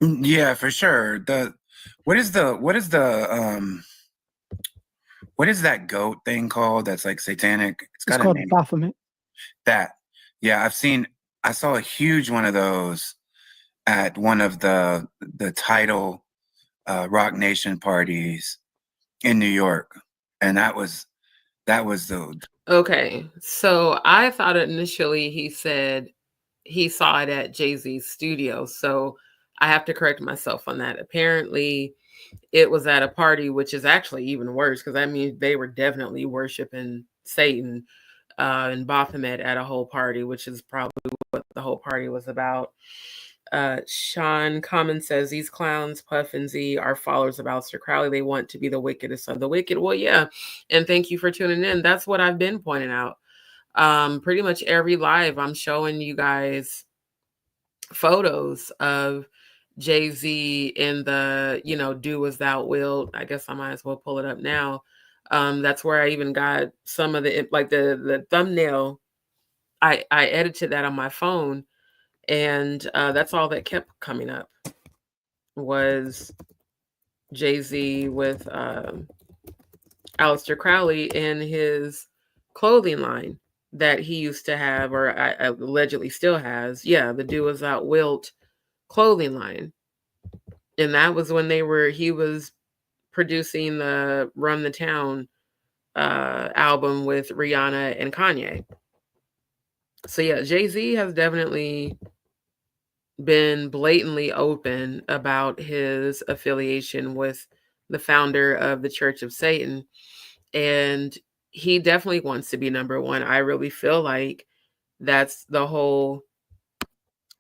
Yeah, for sure. What is that goat thing called that's like satanic? It's called BAPHOMET. That. Yeah, I saw a huge one of those at one of the Tidal Rock Nation parties in New York. And that was the... Okay, so I thought initially he said he saw it at Jay-Z's studio. So I have to correct myself on that. Apparently it was at a party, which is actually even worse, because that means they were definitely worshiping Satan and Baphomet at a whole party, which is probably what the whole party was about. Sean Common says, these clowns, Puff and Z, are followers of Aleister Crowley. They want to be the wickedest of the wicked. Well, yeah. And thank you for tuning in. That's what I've been pointing out. Pretty much every live, I'm showing you guys photos of Jay-Z in the, do as thou wilt. I guess I might as well pull it up now. That's where I even got some of the thumbnail. I edited that on my phone, and that's all that kept coming up was Jay-Z with Aleister Crowley in his clothing line that he used to have, or allegedly still has. Yeah, the Do As Thou Wilt clothing line. And that was when he was producing the Run the Town album with Rihanna and Kanye. So yeah, Jay-Z has definitely been blatantly open about his affiliation with the founder of the Church of Satan. And he definitely wants to be number one. I really feel like that's the whole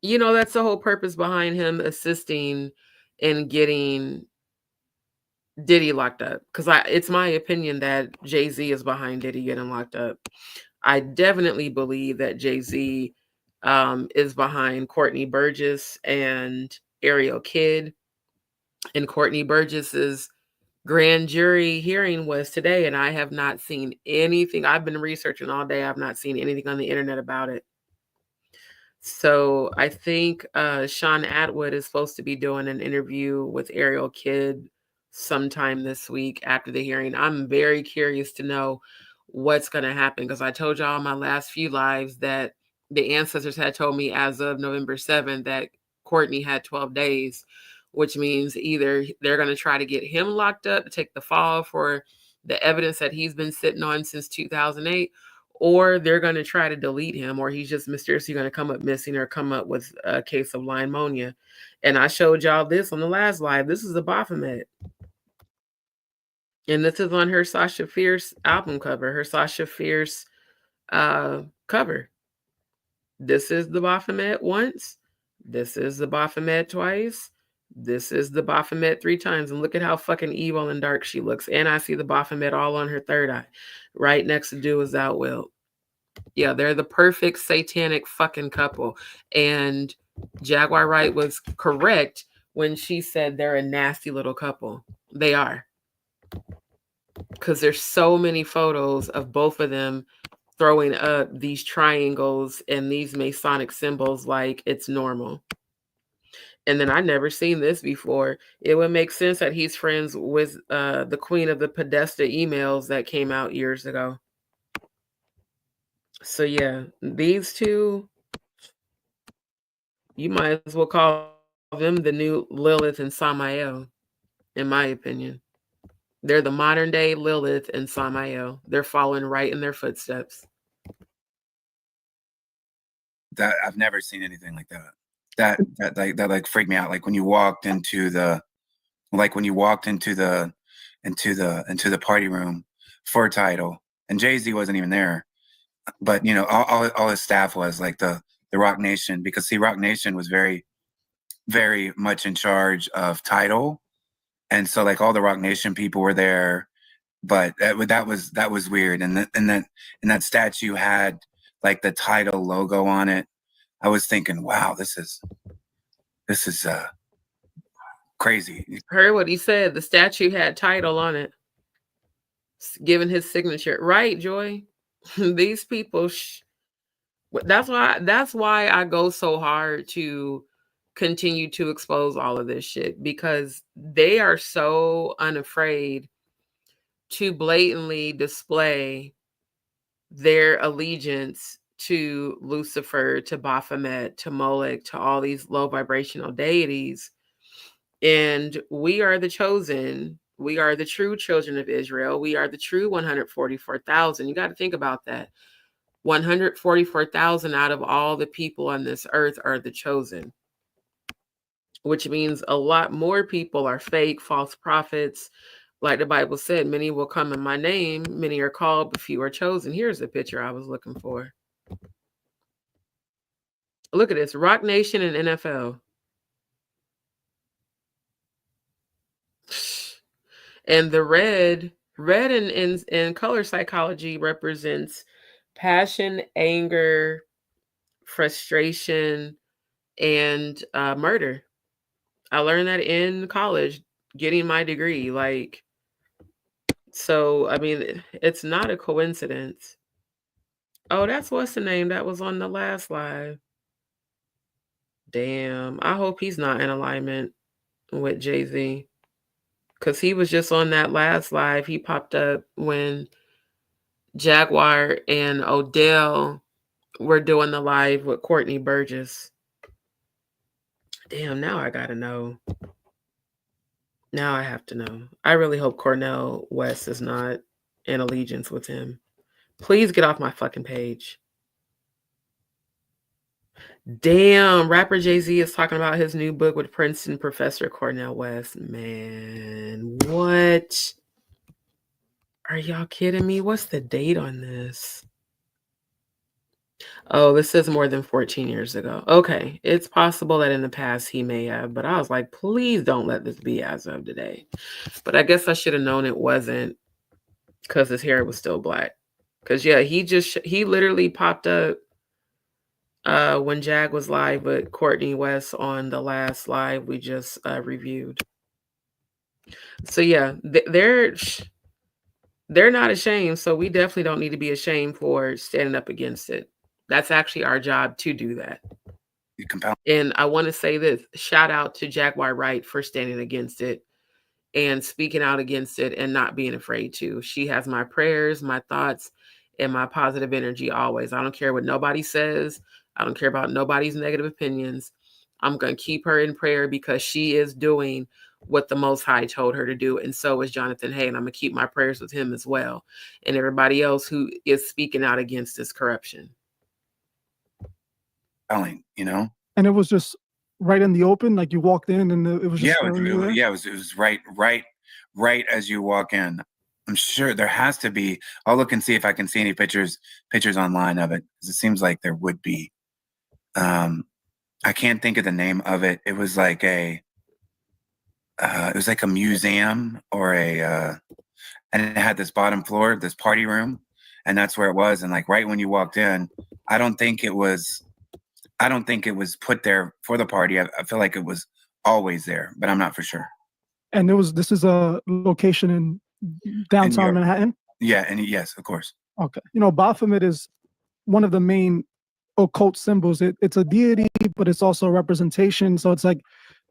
purpose behind him assisting in getting Diddy locked up. Because it's my opinion that Jay-Z is behind Diddy getting locked up. I definitely believe that Jay-Z is behind Courtney Burgess and Ariel Kidd. And Courtney Burgess's grand jury hearing was today, and I have not seen anything. I've been researching all day. I've not seen anything on the internet about it. So I think Sean Atwood is supposed to be doing an interview with Ariel Kidd sometime this week after the hearing. I'm very curious to know what's going to happen, because I told y'all in my last few lives that the ancestors had told me as of November 7th that Courtney had 12 days, which means either they're going to try to get him locked up to take the fall for the evidence that he's been sitting on since 2008, or they're going to try to delete him, or he's just mysteriously going to come up missing or come up with a case of pneumonia. And I showed y'all this on the last live. This is the Baphomet. And this is on her Sasha Fierce album cover, her Sasha Fierce cover. This is the Baphomet once. This is the Baphomet twice. This is the Baphomet 3 times. And look at how fucking evil and dark she looks. And I see the Baphomet all on her third eye, right next to Do As Thou Wilt. Yeah, they're the perfect satanic fucking couple. And Jaguar Wright was correct when she said they're a nasty little couple. They are. Because there's so many photos of both of them throwing up these triangles and these Masonic symbols like it's normal. And then I never seen this before. It would make sense that he's friends with the queen of the Podesta emails that came out years ago. So yeah, these two, you might as well call them the new Lilith and Samael, in my opinion. They're the modern day Lilith and Samael. They're following right in their footsteps. That I've never seen anything like that. That freaked me out. Like when you walked into the party room for Tidal, and Jay-Z wasn't even there, but you know, all his staff was, like the Rock Nation, because see, Rock Nation was very, very much in charge of Tidal, and so like all the Rock Nation people were there. But that was weird, and that statue had like the Tidal logo on it. I was thinking, wow, this is crazy. Heard what he said. The statue had Tidal on it, given his signature. Right, Joy? These people, that's why I go so hard to continue to expose all of this shit, because they are so unafraid to blatantly display their allegiance to Lucifer, to Baphomet, to Moloch, to all these low vibrational deities. And we are the chosen. We are the true children of Israel. We are the true 144,000. You got to think about that. 144,000 out of all the people on this earth are the chosen, which means a lot more people are fake, false prophets. Like the Bible said, many will come in my name, many are called, but few are chosen. Here's the picture I was looking for. Look at this, Rock Nation and NFL. And the red in color psychology represents passion, anger, frustration, and murder. I learned that in college, getting my degree. Like, so, I mean, it's not a coincidence. Oh, that's what's the name that was on the last live. Damn, I hope he's not in alignment with Jay-Z, because he was just on that last live. He popped up when Jaguar and Odell were doing the live with Courtney Burgess. Damn, now I gotta know. Now I have to know. I really hope Cornel West is not in allegiance with him. Please get off my fucking page. Damn, rapper Jay-Z is talking about his new book with Princeton professor Cornel West. Man, what? Are y'all kidding me? What's the date on this? Oh, this says more than 14 years ago. Okay, it's possible that in the past he may have, but I was like, please don't let this be as of today. But I guess I should have known it wasn't, because his hair was still black. Because yeah, he literally popped up when Jag was live with Courtney West on the last live we just reviewed. So yeah, they're not ashamed. So we definitely don't need to be ashamed for standing up against it. That's actually our job to do that. And I want to say this, shout out to Jaguar Wright for standing against it and speaking out against it and not being afraid to. She has my prayers, my thoughts, and my positive energy always. I don't care what nobody says. I don't care about nobody's negative opinions. I'm going to keep her in prayer, because she is doing what the Most High told her to do. And so is Jonathan Hay. And I'm going to keep my prayers with him as well. And everybody else who is speaking out against this corruption. You know? And it was just right in the open, like you walked in and it was just it was right as you walk in. I'm sure there has to be. I'll look and see if I can see any pictures online of it, because it seems like there would be. I can't think of the name of it. It was like a museum or and it had this bottom floor, this party room, and that's where it was. And like right when you walked in, I don't think it was put there for the party. I feel like it was always there, but I'm not for sure. And this is a location in downtown Manhattan? Yeah, and yes, of course. Okay. You know, Baphomet is one of the main occult symbols. It's a deity, but it's also a representation. So it's like,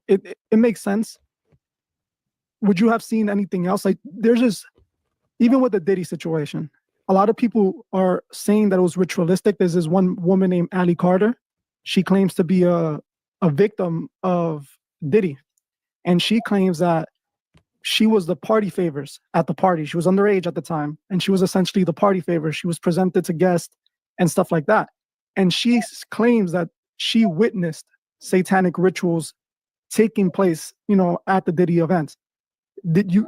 it makes sense. Would you have seen anything else? Like, there's just, even with the Diddy situation, a lot of people are saying that it was ritualistic. There's this one woman named Allie Carter. She claims to be a victim of Diddy. And she claims that she was the party favors at the party. She was underage at the time, and she was essentially the party favor. She was presented to guests and stuff like that. And she claims that she witnessed satanic rituals taking place, you know, at the Diddy events.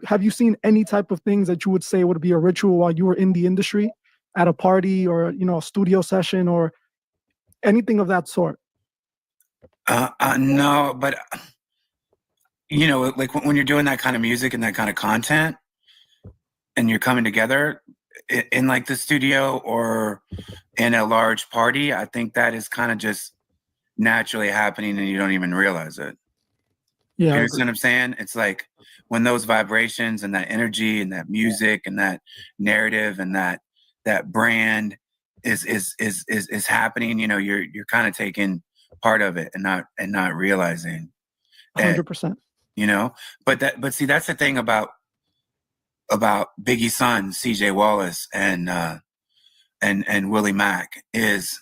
Have you seen any type of things that you would say would be a ritual while you were in the industry, at a party or, you know, a studio session or anything of that sort? No, but you know, like when you're doing that kind of music and that kind of content, and you're coming together in like the studio or in a large party, I think that is kind of just naturally happening and you don't even realize it. Yeah, you understand what I'm saying? It's like when those vibrations and that energy and that music and that narrative and that brand is happening, you know, you're kind of taking part of it and not realizing. 100%. You know, but see, that's the thing about Biggie's son, CJ Wallace, and Willie Mack, is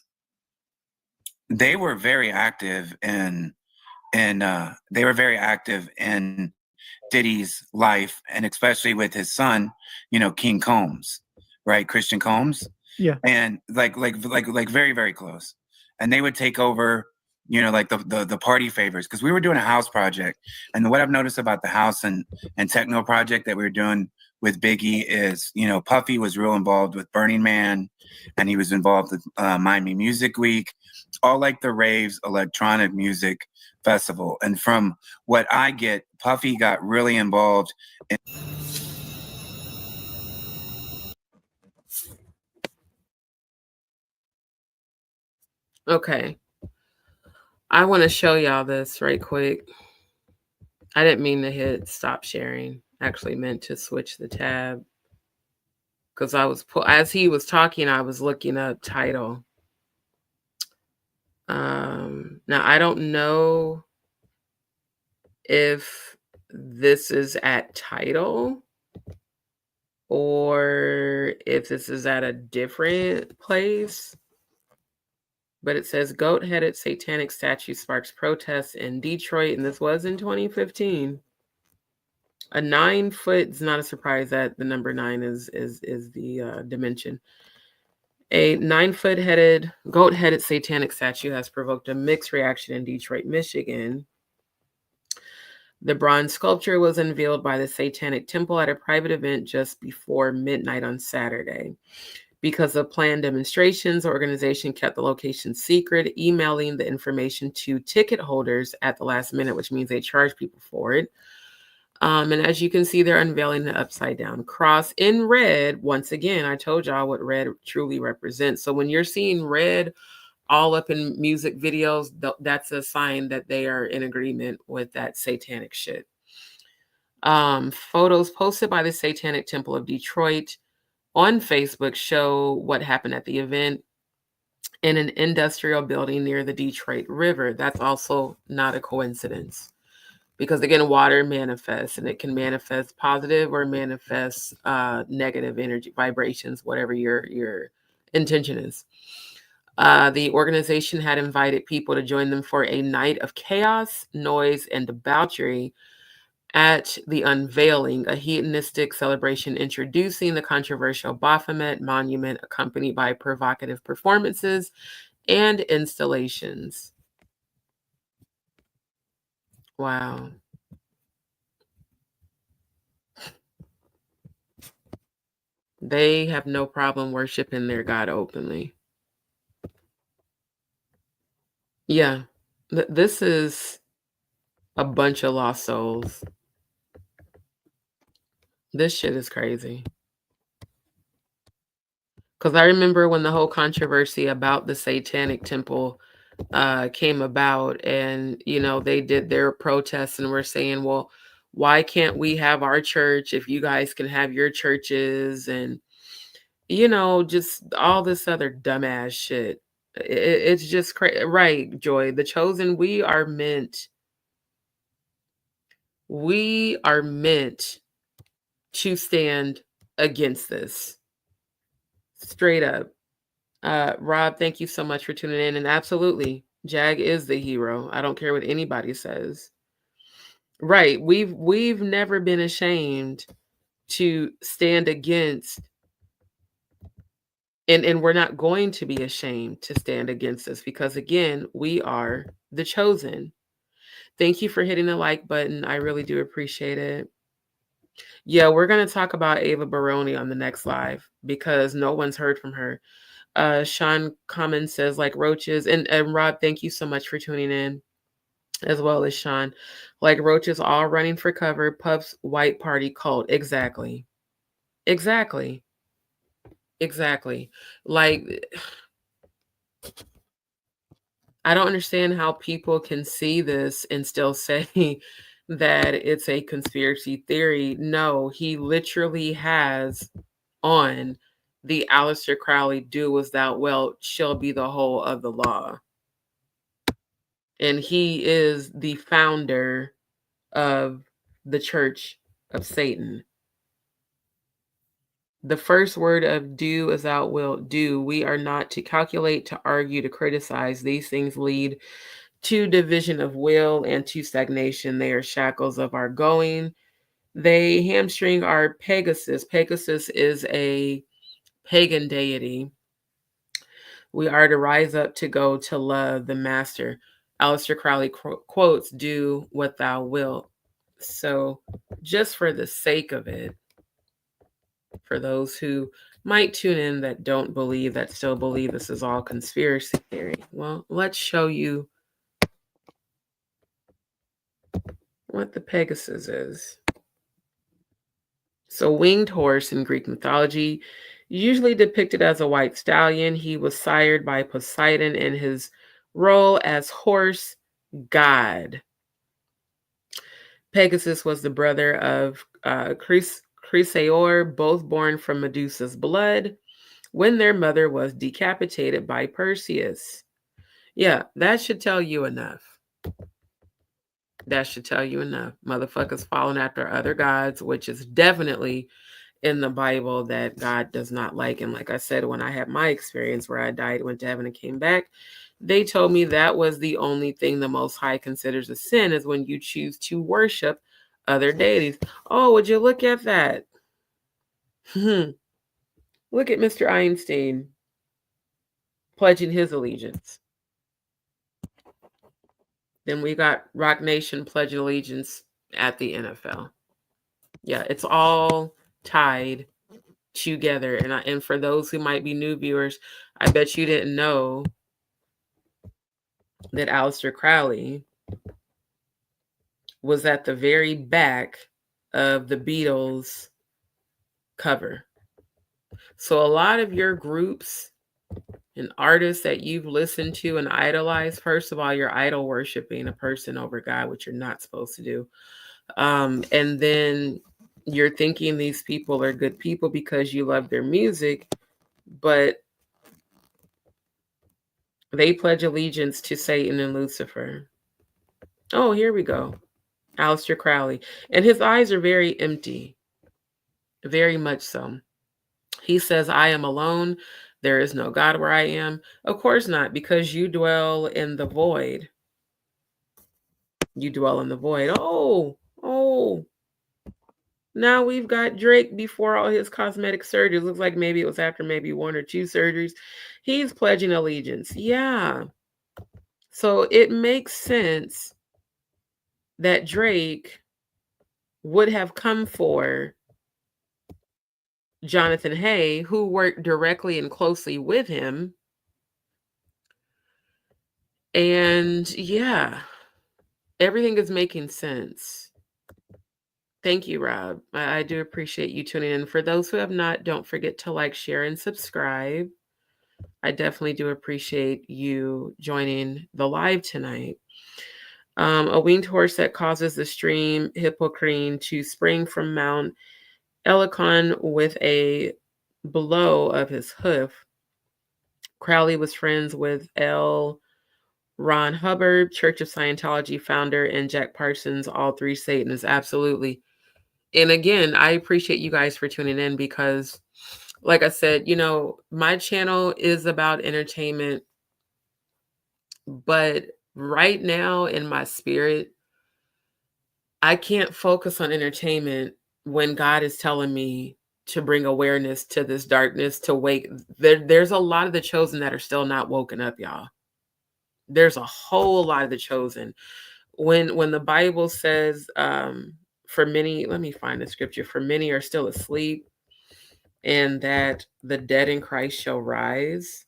they were very active in Diddy's life, and especially with his son, you know, King Combs, right? Christian Combs. Yeah. And like very, very close. And they would take over, you know, like the party favors, because we were doing a house project. And what I've noticed about the house and techno project that we were doing with Biggie is, you know, Puffy was real involved with Burning Man, and he was involved with Miami Music Week, all like the raves, electronic music festival. And from what I get, Puffy got really involved in Okay. I want to show y'all this right quick. I didn't mean to hit stop sharing. Actually meant to switch the tab. Because as he was talking, I was looking up title. Now, I don't know if this is at title or if this is at a different place. But it says goat-headed satanic statue sparks protests in Detroit, and this was in 2015. A 9-foot, it's not a surprise that the number 9 is the dimension. A 9-foot goat-headed satanic statue has provoked a mixed reaction in Detroit, Michigan. The bronze sculpture was unveiled by the Satanic Temple at a private event just before midnight on Saturday. Because of planned demonstrations, the organization kept the location secret, emailing the information to ticket holders at the last minute, which means they charge people for it. And as you can see, they're unveiling the upside down cross in red. Once again, I told y'all what red truly represents. So when you're seeing red all up in music videos, that's a sign that they are in agreement with that satanic shit. Photos posted by the Satanic Temple of Detroit on Facebook show what happened at the event in an industrial building near the Detroit River. That's also not a coincidence, because again, water manifests, and it can manifest positive or manifest negative energy vibrations, whatever your intention is. The organization had invited people to join them for a night of chaos, noise, and debauchery at the unveiling, a hedonistic celebration introducing the controversial Baphomet monument, accompanied by provocative performances and installations. Wow. They have no problem worshiping their God openly. Yeah, this is a bunch of lost souls. This shit is crazy. Because I remember when the whole controversy about the Satanic Temple came about, and they did their protests and were saying, well, why can't we have our church if you guys can have your churches, and just all this other dumbass shit. It's just crazy, right? Joy, the chosen, we are meant to stand against this, straight up. Rob, thank you so much for tuning in. And absolutely, Jag is the hero. I don't care what anybody says. Right. We've never been ashamed to stand against, and we're not going to be ashamed to stand against this, because again, we are the chosen. Thank you for hitting the like button. I really do appreciate it. Yeah, we're going to talk about Ava Baroni on the next live because no one's heard from her. Sean Common says, like roaches, and Rob, thank you so much for tuning in, as well as Sean. Like roaches, all running for cover. Puff's white party cult. Exactly. Like, I don't understand how people can see this and still say that it's a conspiracy theory. No, he literally has on the Aleister Crowley "Do as thou wilt shall be the whole of the law." And he is the founder of the Church of Satan. The first word of "do as thou wilt do." We are not to calculate, to argue, to criticize. These things lead to division of will and to stagnation. They are shackles of our going. They hamstring our Pegasus. Pegasus is a pagan deity. We are to rise up to go to love the master. Aleister Crowley quotes, "Do what thou wilt." So just for the sake of it, for those who might tune in that don't believe, that still believe this is all conspiracy theory, well, let's show you what the Pegasus is. So winged horse in Greek mythology, usually depicted as a white stallion. He was sired by Poseidon in his role as horse god. Pegasus was the brother of Chrysaor, both born from Medusa's blood, when their mother was decapitated by Perseus. Yeah, that should tell you enough. That should tell you enough. Motherfuckers following after other gods, which is definitely in the Bible that God does not like. And like I said, when I had my experience where I died, went to heaven, and came back, they told me that was the only thing the Most High considers a sin, is when you choose to worship other deities. Oh, would you look at that? Look at Mr. Einstein pledging his allegiance. Then we got Rock Nation pledging allegiance at the NFL. Yeah, it's all tied together. And for those who might be new viewers, I bet you didn't know that Aleister Crowley was at the very back of the Beatles cover. So a lot of your groups and artists that you've listened to and idolized, first of all, you're idol worshiping a person over God, which you're not supposed to do. And then you're thinking these people are good people because you love their music, but they pledge allegiance to Satan and Lucifer. Oh, here we go. Aleister Crowley. And his eyes are very empty. Very much so. He says, "I am alone. There is no God where I am." Of course not, because you dwell in the void. You dwell in the void. Oh. Now we've got Drake before all his cosmetic surgeries. Looks like maybe it was after maybe 1 or 2 surgeries. He's pledging allegiance. Yeah. So it makes sense that Drake would have come for Jonathan Hay, who worked directly and closely with him. And yeah, everything is making sense. Thank you, Rob. I do appreciate you tuning in. For those who have not, don't forget to like, share, and subscribe. I definitely do appreciate you joining the live tonight. A winged horse that causes the stream Hippocrene to spring from Mount Helicon with a blow of his hoof. Crowley was friends with L. Ron Hubbard, Church of Scientology founder, and Jack Parsons, all three Satanists. Absolutely. And again, I appreciate you guys for tuning in because, like I said, my channel is about entertainment, but right now in my spirit, I can't focus on entertainment when God is telling me to bring awareness to this darkness, to wake. There's a lot of the chosen that are still not woken up, y'all. There's a whole lot of the chosen. When the Bible says, for many, let me find the scripture, for many are still asleep, and that the dead in Christ shall rise.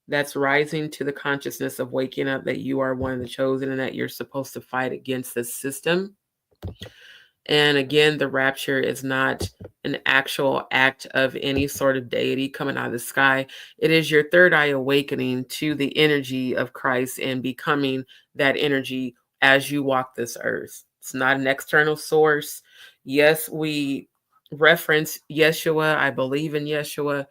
That's rising to the consciousness of waking up that you are one of the chosen and that you're supposed to fight against this system. And again, the rapture is not an actual act of any sort of deity coming out of the sky. It is your third eye awakening to the energy of Christ and becoming that energy as you walk this earth. It's not an external source. Yes, we reference Yeshua. I believe in Yeshua,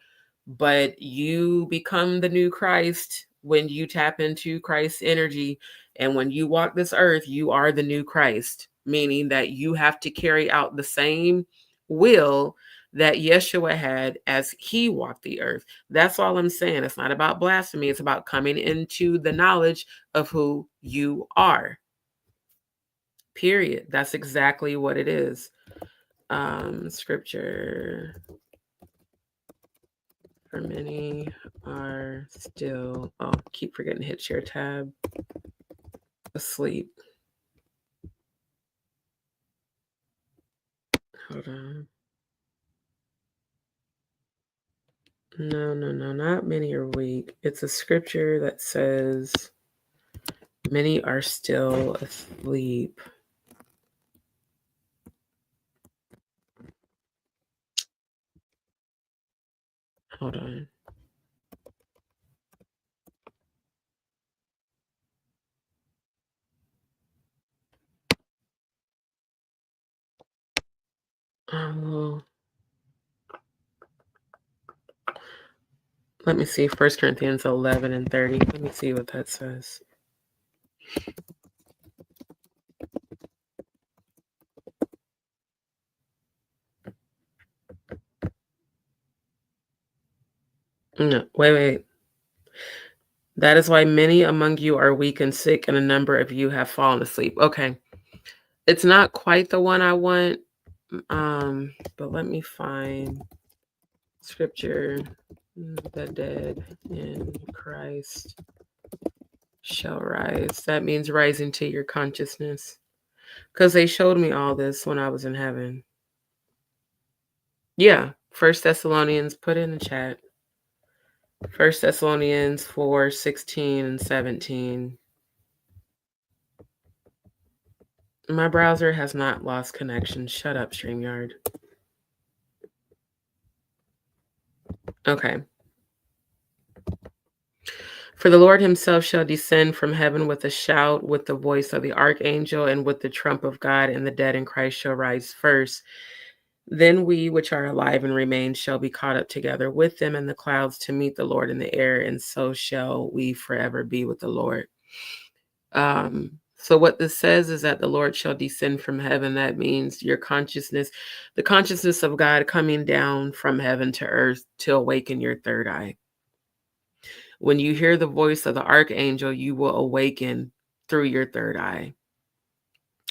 but you become the new Christ when you tap into Christ's energy. And when you walk this earth, you are the new Christ, meaning that you have to carry out the same will that Yeshua had as he walked the earth. That's all I'm saying. It's not about blasphemy. It's about coming into the knowledge of who you are. Period. That's exactly what it is. Scripture. For many are still, keep forgetting to hit share tab, asleep. Hold on. No, not many are weak. It's a scripture that says many are still asleep. Hold on. Let me see. 1 Corinthians 11 and 30. Let me see what that says. No, wait. That is why many among you are weak and sick, and a number of you have fallen asleep. Okay. It's not quite the one I want. But let me find scripture. The dead in Christ shall rise. That means rising to your consciousness. Because they showed me all this when I was in heaven. Yeah. 1 Thessalonians, put it in the chat. 1 Thessalonians 4:16 and 17. My browser has not lost connection. Shut up, StreamYard. Okay. For the Lord himself shall descend from heaven with a shout, with the voice of the archangel, and with the trump of God, and the dead in Christ shall rise first. Then we which are alive and remain shall be caught up together with them in the clouds to meet the Lord in the air, and so shall we forever be with the Lord. So what this says is that the Lord shall descend from heaven. That means your consciousness, the consciousness of God coming down from heaven to earth to awaken your third eye. When you hear the voice of the archangel, you will awaken through your third eye.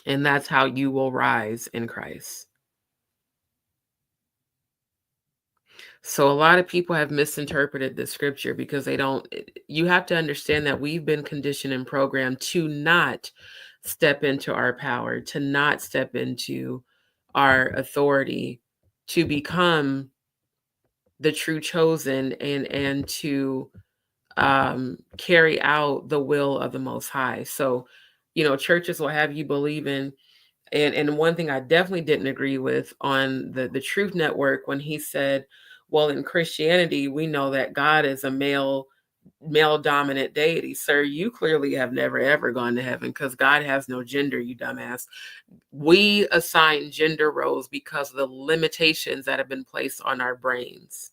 And that's how you will rise in Christ. So a lot of people have misinterpreted the scripture because you have to understand that we've been conditioned and programmed to not step into our power, to not step into our authority, to become the true chosen and to carry out the will of the Most High. So, churches will have you believe in, and one thing I definitely didn't agree with on the Truth Network when he said, Well, in Christianity, we know that God is a male dominant deity. Sir, you clearly have never ever gone to heaven, because God has no gender, you dumbass. We assign gender roles because of the limitations that have been placed on our brains.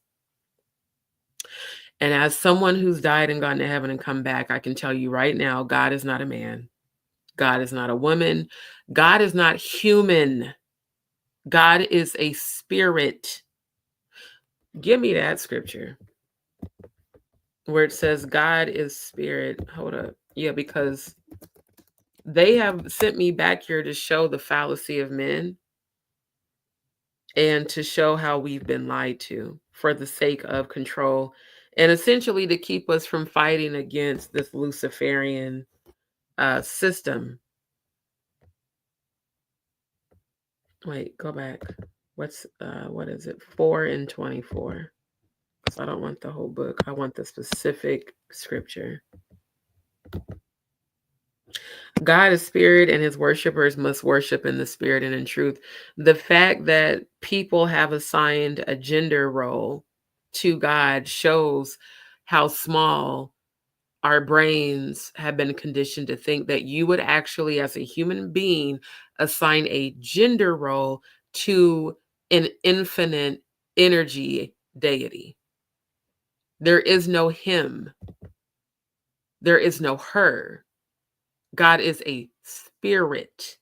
And as someone who's died and gone to heaven and come back, I can tell you right now, God is not a man. God is not a woman. God is not human. God is a spirit. Give me that scripture where it says God is spirit. Hold up. Yeah, because they have sent me back here to show the fallacy of men and to show how we've been lied to for the sake of control, and essentially to keep us from fighting against this Luciferian system. Wait, go back. What is it? 4 and 24. So I don't want the whole book. I want the specific scripture. God is spirit, and his worshipers must worship in the spirit and in truth. The fact that people have assigned a gender role to God shows how small our brains have been conditioned to think that you would actually, as a human being, assign a gender role to an infinite energy deity. There is no him. There is no her. God is a spirit.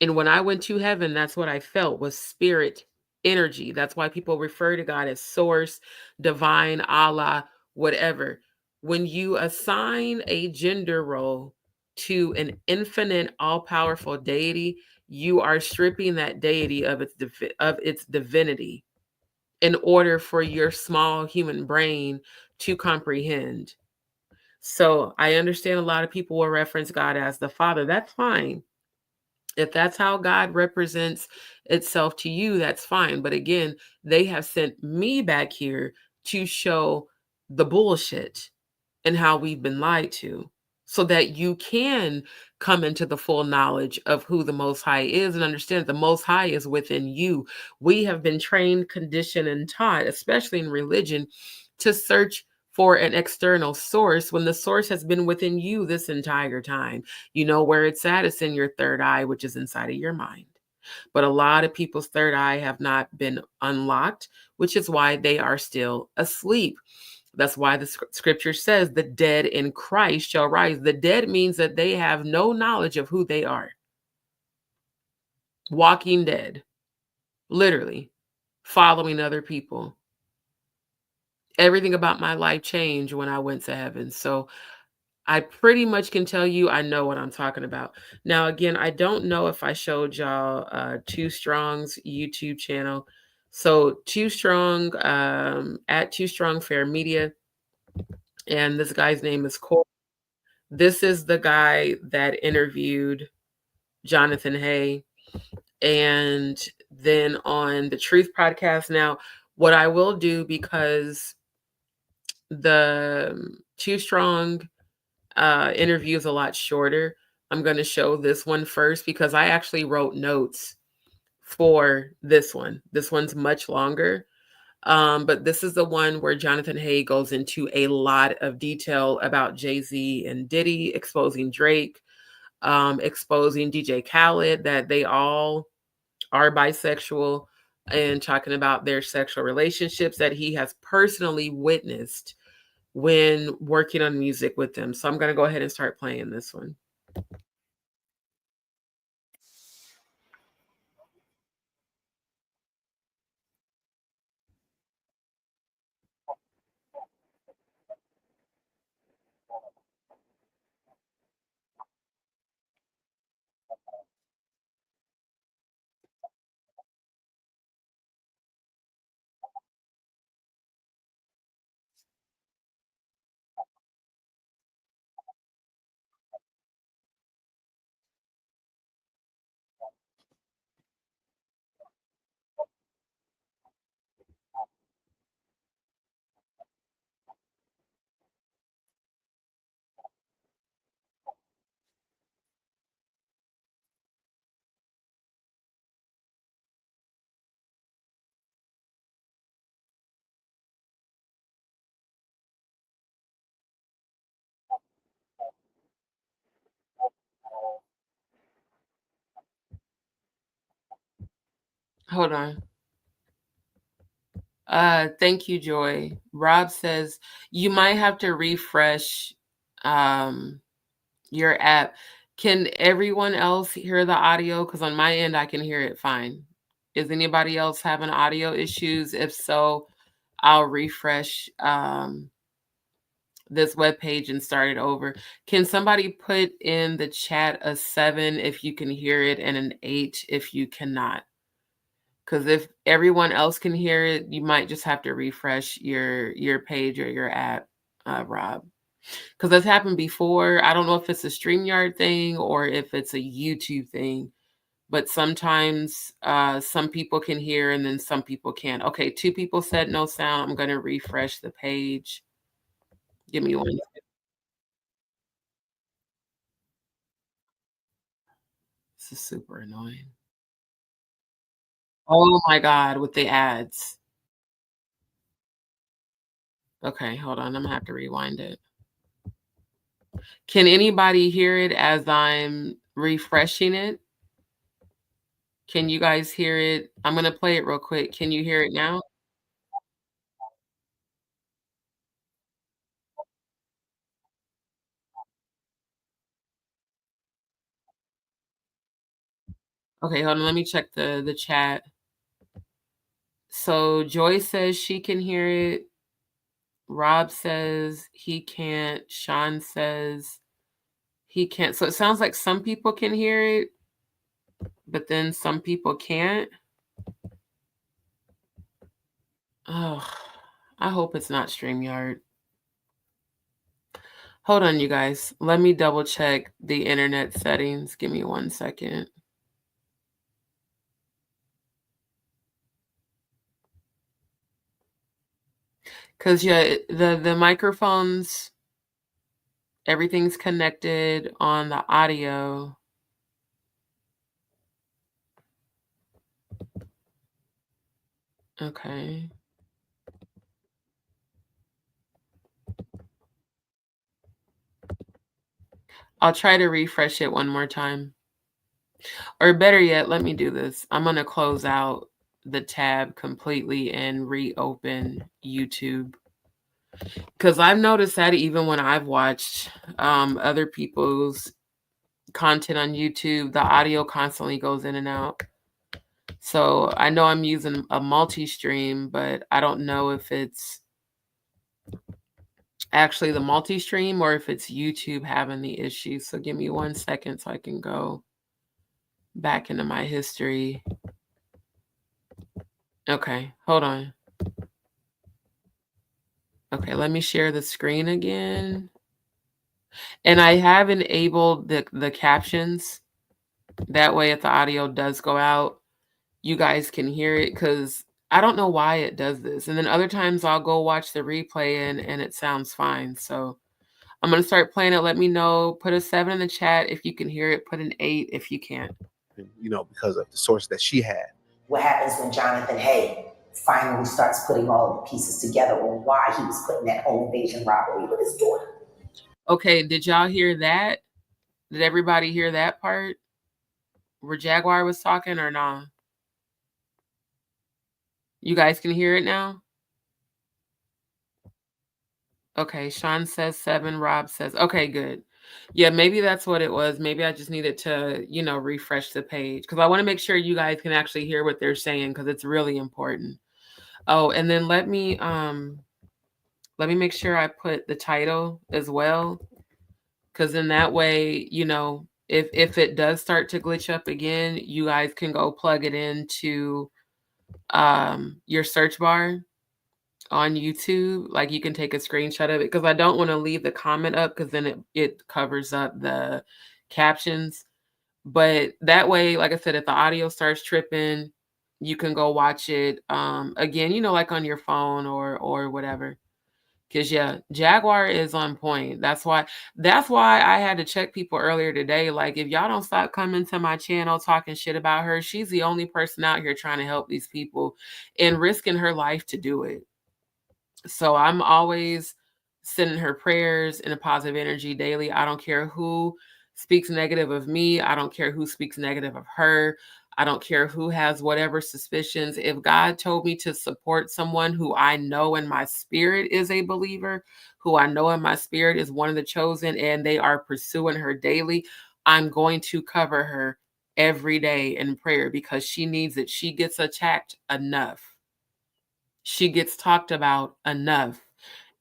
And when I went to heaven, that's what I felt, was spirit energy. That's why people refer to God as source, divine, Allah, whatever. When you assign a gender role to an infinite, all-powerful deity, you are stripping that deity of its divinity in order for your small human brain to comprehend. So I understand a lot of people will reference God as the Father. That's fine. If that's how God represents itself to you, that's fine. But again, they have sent me back here to show the bullshit and how we've been lied to, so that you can come into the full knowledge of who the Most High is and understand the Most High is within you. We have been trained, conditioned, and taught, especially in religion, to search for an external source when the source has been within you this entire time. You know where it's at? It's in your third eye, which is inside of your mind. But a lot of people's third eye have not been unlocked, which is why they are still asleep. That's why the scripture says the dead in Christ shall rise. The dead means that they have no knowledge of who they are. Walking dead, literally, following other people. Everything about my life changed when I went to heaven. So I pretty much can tell you I know what I'm talking about. Now, again, I don't know if I showed y'all Too Strong's YouTube channel. So Too Strong, at Too Strong Fair Media, and this guy's name is Cole. This is the guy that interviewed Jonathan Hay. And then on the Truth podcast, now, what I will do, because the Too Strong interview is a lot shorter, I'm going to show this one first because I actually wrote notes for this one. This one's much longer. But this is the one where Jonathan Hay goes into a lot of detail about Jay-Z and Diddy, exposing Drake, exposing DJ Khaled, that they all are bisexual, and talking about their sexual relationships that he has personally witnessed when working on music with them. So I'm going to go ahead and start playing this one. Hold on. Thank you, Joy. Rob says you might have to refresh your app. Can everyone else hear the audio? Because on my end, I can hear it fine. Is anybody else having audio issues? If so, I'll refresh this webpage and start it over. Can somebody put in the chat a 7 if you can hear it and an 8 if you cannot? Because if everyone else can hear it, you might just have to refresh your page or your app, Rob. Because that's happened before. I don't know if it's a StreamYard thing or if it's a YouTube thing, but sometimes some people can hear and then some people can't. Okay, 2 people said no sound. I'm going to refresh the page. Give me one. This is super annoying. Oh my God, with the ads. Okay, hold on. I'm gonna have to rewind it. Can anybody hear it as I'm refreshing it? Can you guys hear it? I'm gonna play it real quick. Can you hear it now? Okay, hold on. Let me check the chat. So Joy says she can hear it. Rob says he can't. Sean says he can't. So it sounds like some people can hear it, but then some people can't. Oh, I hope it's not StreamYard. Hold on, you guys. Let me double check the internet settings. Give me 1 second. Because yeah, the microphones, everything's connected on the audio. Okay. I'll try to refresh it one more time. Or better yet, let me do this. I'm going to close out the tab completely and reopen YouTube. Because I've noticed that even when I've watched other people's content on YouTube, the audio constantly goes in and out. So I know I'm using a multi-stream, but I don't know if it's actually the multi-stream or if it's YouTube having the issue. So give me 1 second so I can go back into my history. Okay, hold on. Okay, let me share the screen again. And I have enabled the captions. That way, if the audio does go out, you guys can hear it, because I don't know why it does this. And then other times I'll go watch the replay and it sounds fine. So I'm going to start playing it. Let me know. Put a 7 in the chat if you can hear it. Put an 8 if you can't. You know, because of the source that she had. What happens when Jonathan Hay finally starts putting all the pieces together on why he was putting that home invasion robbery with his daughter? Okay, did y'all hear that? Did everybody hear that part? Where Jaguar was talking or not? You guys can hear it now? Okay, Sean says 7, Rob says, okay, good. Yeah, maybe that's what it was. Maybe I just needed to, refresh the page, because I want to make sure you guys can actually hear what they're saying, because it's really important. Oh, and then let me make sure I put the title as well, because in that way, if it does start to glitch up again, you guys can go plug it into your search bar on YouTube. Like, you can take a screenshot of it, because I don't want to leave the comment up, because then it covers up the captions. But that way, like I said, if the audio starts tripping, you can go watch it again, like on your phone or whatever. Because yeah, Jaguar is on point. That's why I had to check people earlier today. Like, if y'all don't stop coming to my channel talking shit about her, she's the only person out here trying to help these people and risking her life to do it. So I'm always sending her prayers and a positive energy daily. I don't care who speaks negative of me. I don't care who speaks negative of her. I don't care who has whatever suspicions. If God told me to support someone who I know in my spirit is a believer, who I know in my spirit is one of the chosen, and they are pursuing her daily, I'm going to cover her every day in prayer because she needs it. She gets attacked enough. She gets talked about enough.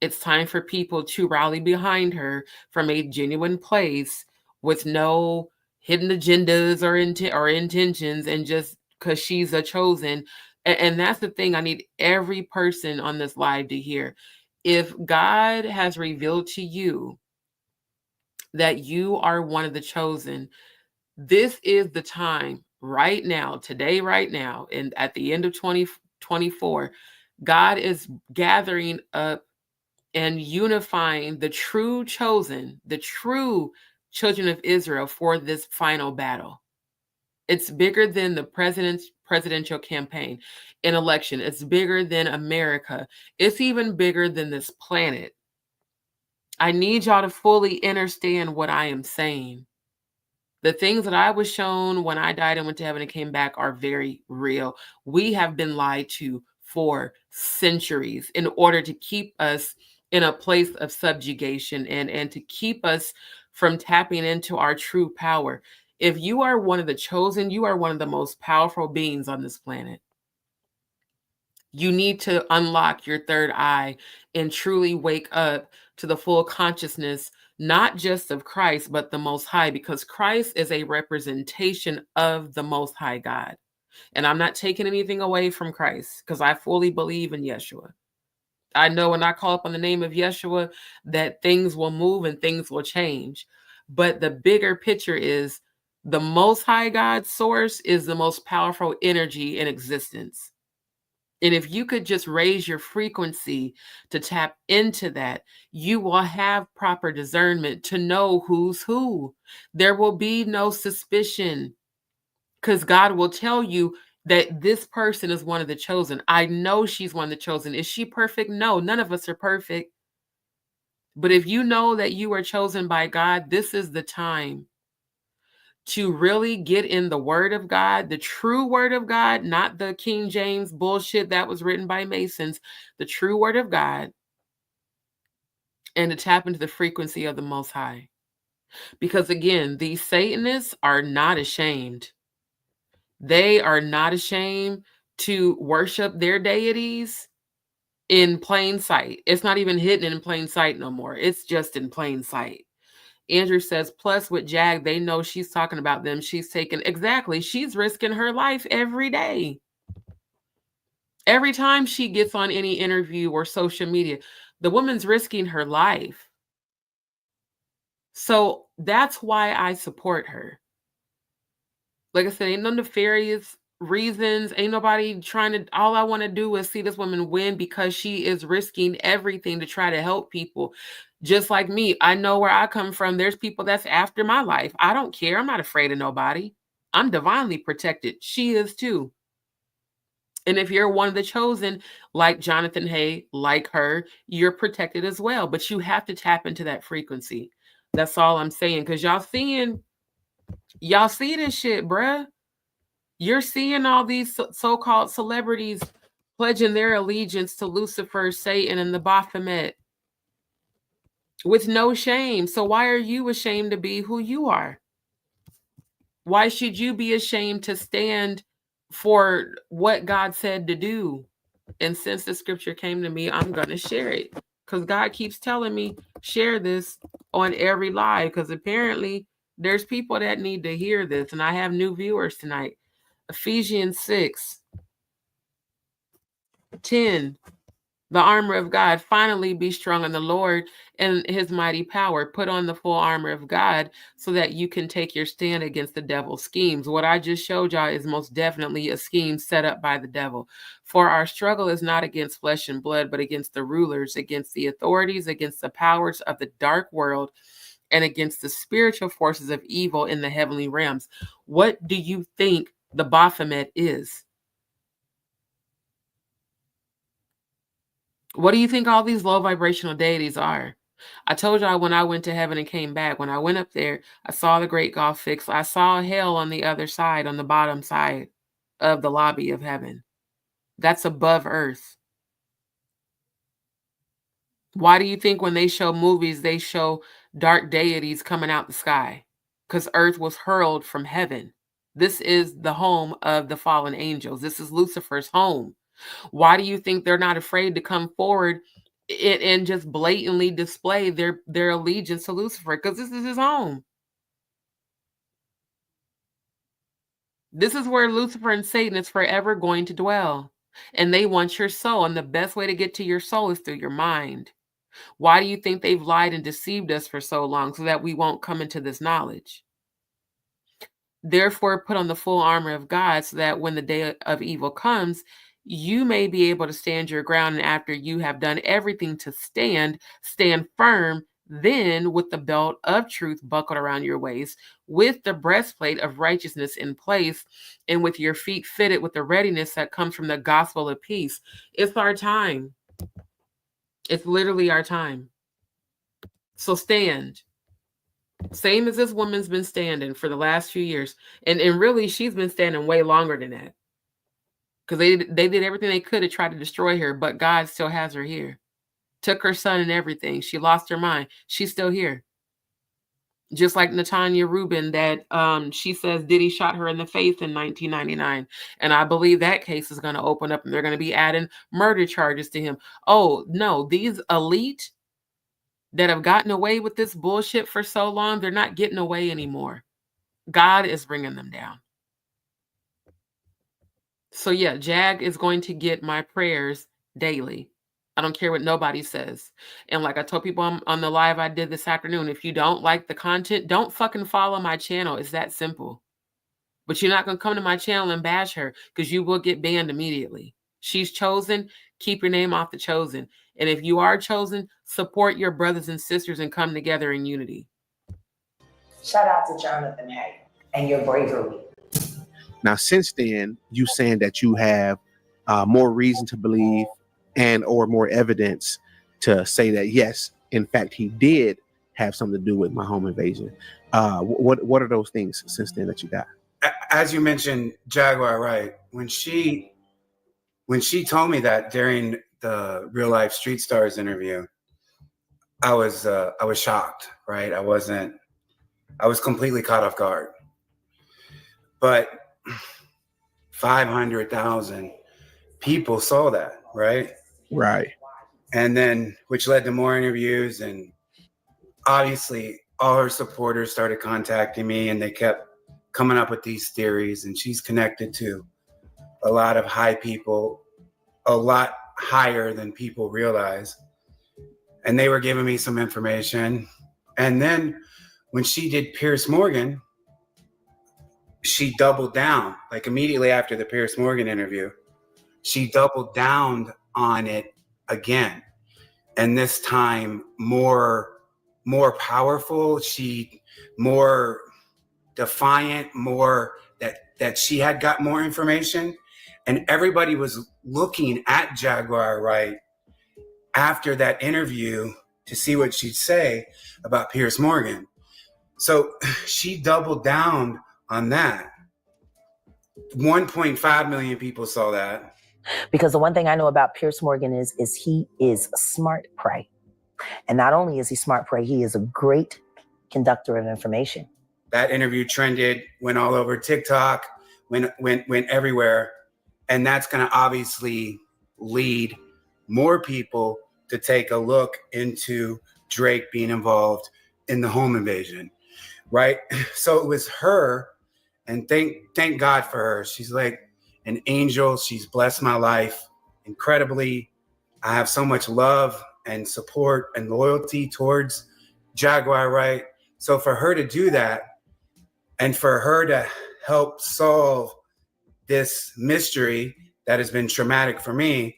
It's time for people to rally behind her from a genuine place with no hidden agendas or intentions, and just because she's a chosen. And that's the thing I need every person on this live to hear. If God has revealed to you that you are one of the chosen, this is the time right now, today, right now, and at the end of 2024, God is gathering up and unifying the true chosen, the true children of Israel for this final battle. It's bigger than the presidential campaign, an election. It's bigger than America. It's even bigger than this planet. I need y'all to fully understand what I am saying. The things that I was shown when I died and went to heaven and came back are very real. We have been lied to for centuries in order to keep us in a place of subjugation and to keep us from tapping into our true power. If you are one of the chosen, you are one of the most powerful beings on this planet. You need to unlock your third eye and truly wake up to the full consciousness, not just of Christ, but the Most High, because Christ is a representation of the Most High God. And I'm not taking anything away from Christ because I fully believe in Yeshua. I know when I call up on the name of Yeshua that things will move and things will change. But the bigger picture is the Most High God source is the most powerful energy in existence. And if you could just raise your frequency to tap into that, you will have proper discernment to know who's who. There will be no suspicion because God will tell you that this person is one of the chosen. I know she's one of the chosen. Is she perfect? No, none of us are perfect. But if you know that you are chosen by God, this is the time to really get in the word of God, the true word of God, not the King James bullshit that was written by Masons, the true word of God, and to tap into the frequency of the Most High. Because again, these Satanists are not ashamed. They are not ashamed to worship their deities in plain sight. It's not even hidden in plain sight no more. It's just in plain sight. Andrew says, plus with Jag, they know she's talking about them. She's taking, exactly. She's risking her life every day. Every time she gets on any interview or social media, the woman's risking her life. So that's why I support her. Like I said, ain't no nefarious reasons. Ain't nobody trying to, all I want to do is see this woman win because she is risking everything to try to help people. Just like me, I know where I come from. There's people that's after my life. I don't care. I'm not afraid of nobody. I'm divinely protected. She is too. And if you're one of the chosen, like Jonathan Hay, like her, you're protected as well. But you have to tap into that frequency. That's all I'm saying. Because y'all see this shit, bruh. You're seeing all these so-called celebrities pledging their allegiance to Lucifer, Satan, and the Baphomet with no shame. So why are you ashamed to be who you are? Why should you be ashamed to stand for what God said to do? And since the scripture came to me, I'm going to share it because God keeps telling me, share this on every live because apparently there's people that need to hear this. And I have new viewers tonight. Ephesians 6:10. The armor of God, finally be strong in the Lord and his mighty power. Put on the full armor of God so that you can take your stand against the devil's schemes. What I just showed y'all is most definitely a scheme set up by the devil. For our struggle is not against flesh and blood, but against the rulers, against the authorities, against the powers of the dark world, and against the spiritual forces of evil in the heavenly realms. What do you think the Baphomet is? What do you think all these low vibrational deities are? I told y'all when I went to heaven and came back, when I went up there, I saw the Great Gulf Fix. I saw hell on the other side, on the bottom side of the lobby of heaven. That's above earth. Why do you think when they show movies, they show dark deities coming out the sky? Because earth was hurled from heaven. This is the home of the fallen angels. This is Lucifer's home. Why do you think they're not afraid to come forward and just blatantly display their allegiance to Lucifer? Because this is his home. This is where Lucifer and Satan is forever going to dwell. And they want your soul. And the best way to get to your soul is through your mind. Why do you think they've lied and deceived us for so long? So that we won't come into this knowledge. Therefore, put on the full armor of God so that when the day of evil comes, you may be able to stand your ground. And after you have done everything to stand firm. Then with the belt of truth buckled around your waist, with the breastplate of righteousness in place, and with your feet fitted with the readiness that comes from the gospel of peace. It's our time. It's literally our time. So stand. Same as this woman's been standing for the last few years. And really, she's been standing way longer than that. Because they did everything they could to try to destroy her, but God still has her here. Took her son and everything. She lost her mind. She's still here. Just like Natanya Rubin, that she says Diddy shot her in the face in 1999. And I believe that case is going to open up and they're going to be adding murder charges to him. Oh, no, these elite that have gotten away with this bullshit for so long, they're not getting away anymore. God is bringing them down. So yeah, Jag is going to get my prayers daily. I don't care what nobody says. And like I told people on the live I did this afternoon, if you don't like the content, don't fucking follow my channel. It's that simple. But you're not going to come to my channel and bash her because you will get banned immediately. She's chosen. Keep your name off the chosen. And if you are chosen, support your brothers and sisters and come together in unity. Shout out to Jonathan Hay and your bravery. Now, since then, you saying that you have more reason to believe and or more evidence to say that, yes, in fact, he did have something to do with my home invasion. What are those things since then that you got? As you mentioned, Jaguar, right? When she told me that during the Real Life Street Stars interview, I was shocked, right? I was completely caught off guard. But 500,000 people saw that, right? Right. And then, which led to more interviews, and obviously all her supporters started contacting me and they kept coming up with these theories, and she's connected to a lot of high people, a lot higher than people realize. And they were giving me some information. And then when she did Piers Morgan, she doubled down, like immediately after the Piers Morgan interview, she doubled down on it again. And this time more powerful, she more defiant, more that she had got more information. And everybody was looking at Jaguar Wright after that interview to see what she'd say about Piers Morgan. So she doubled down on that. 1.5 million people saw that. Because the one thing I know about Piers Morgan is he is smart prey. And not only is he smart prey, he is a great conductor of information. That interview trended, went all over TikTok, went everywhere. And that's going to obviously lead more people to take a look into Drake being involved in the home invasion, right? So it was her, and thank God for her. She's like an angel. She's blessed my life incredibly. I have so much love and support and loyalty towards Jaguar Wright. So for her to do that, and for her to help solve this mystery that has been traumatic for me,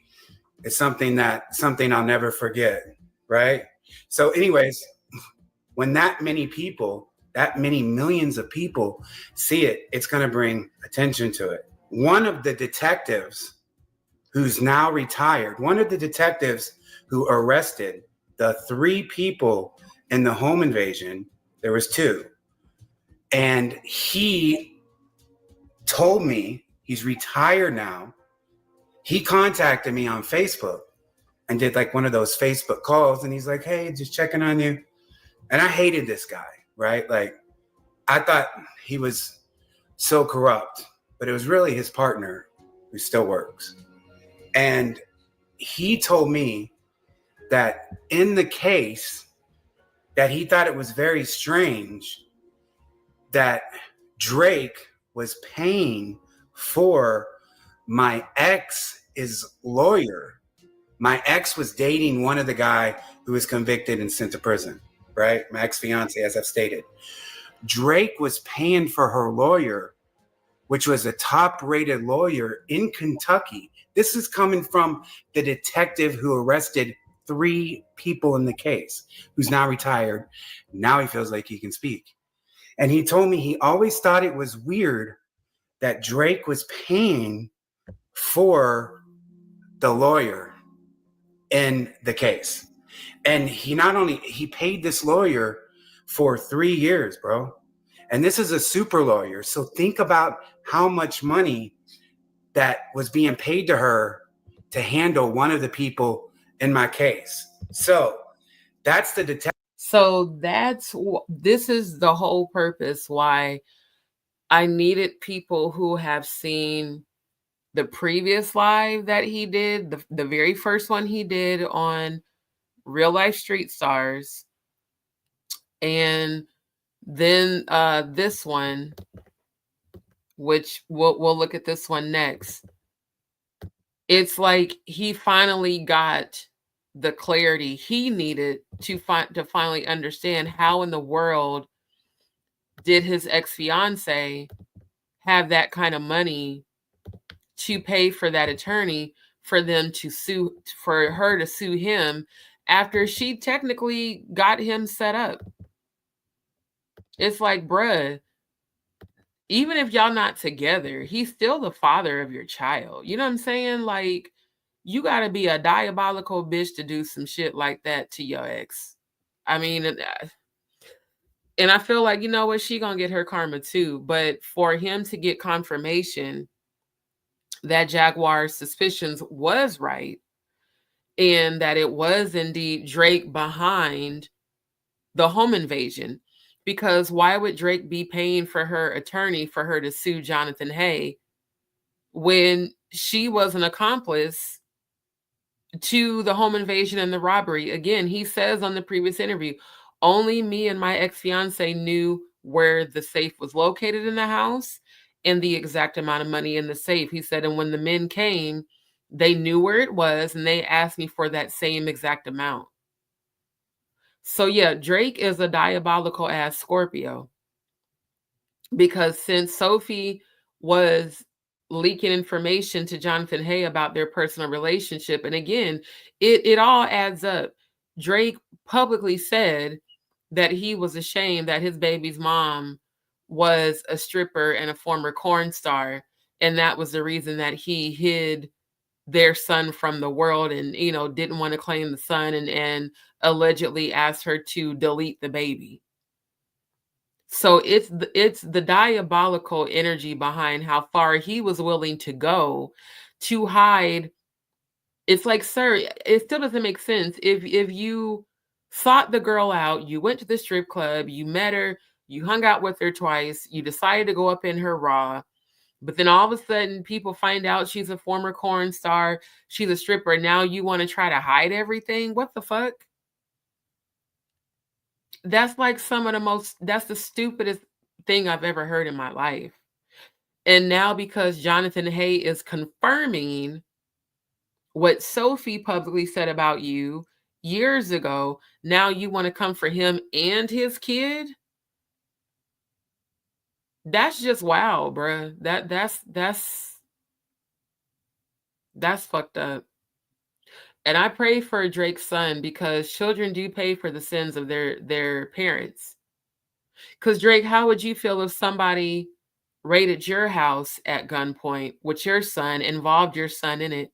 is something I'll never forget, right? So anyways, when that many people, that many millions of people see it, it's going to bring attention to it. One of the detectives who's now retired, one of the detectives who arrested the 3 people in the home invasion, there was 2. And he told me, he's retired now. He contacted me on Facebook and did like one of those Facebook calls. And he's like, hey, just checking on you. And I hated this guy, right? Like, I thought he was so corrupt, but it was really his partner who still works. And he told me that in the case, that he thought it was very strange that Drake was paying for my ex's lawyer. My ex was dating one of the guy who was convicted and sent to prison, right? My ex-fiance, as I've stated. Drake was paying for her lawyer, which was a top-rated lawyer in Kentucky. This is coming from the detective who arrested 3 people in the case, who's now retired. Now he feels like he can speak. And he told me he always thought it was weird that Drake was paying for the lawyer in the case. And he paid this lawyer for 3 years, bro. And this is a super lawyer. So think about how much money that was being paid to her to handle one of the people in my case. So that's the detective. So this is the whole purpose why I needed people who have seen the previous live that he did, the very first one he did on Real Life Street Stars, and then this one, which we'll look at this one next. It's like he finally got the clarity he needed to finally understand how in the world did his ex-fiance have that kind of money to pay for that attorney for her to sue him after she technically got him set up. It's like, bruh, even if y'all not together, he's still the father of your child. You know what I'm saying? Like, you got to be a diabolical bitch to do some shit like that to your ex. I mean, and I feel like, you know what, she gonna get her karma too. But for him to get confirmation that Jaguar's suspicions was right and that it was indeed Drake behind the home invasion, because why would Drake be paying for her attorney for her to sue Jonathan Hay when she was an accomplice to the home invasion and the robbery? Again, he says on the previous interview, only me and my ex-fiance knew where the safe was located in the house and the exact amount of money in the safe. He said, and when the men came, they knew where it was and they asked me for that same exact amount. So yeah, Drake is a diabolical ass Scorpio, because since Sophie was leaking information to Jonathan Hay about their personal relationship, and again, it all adds up. Drake publicly said that he was ashamed that his baby's mom was a stripper and a former porn star, and that was the reason that he hid their son from the world and, you know, didn't want to claim the son, and allegedly asked her to delete the baby. So it's the diabolical energy behind how far he was willing to go to hide. It's like, sir, it still doesn't make sense. If you sought the girl out, you went to the strip club, you met her, you hung out with her twice, you decided to go up in her raw, but then all of a sudden people find out she's a former porn star, she's a stripper, now you want to try to hide everything? What the fuck? That's like that's the stupidest thing I've ever heard in my life. And now because Jonathan Hay is confirming what Sophie publicly said about you years ago, now you want to come for him and his kid? That's just wow, bruh. That's fucked up. And I pray for Drake's son, because children do pay for the sins of their parents. Because Drake, how would you feel if somebody raided your house at gunpoint with your son, involved your son in it,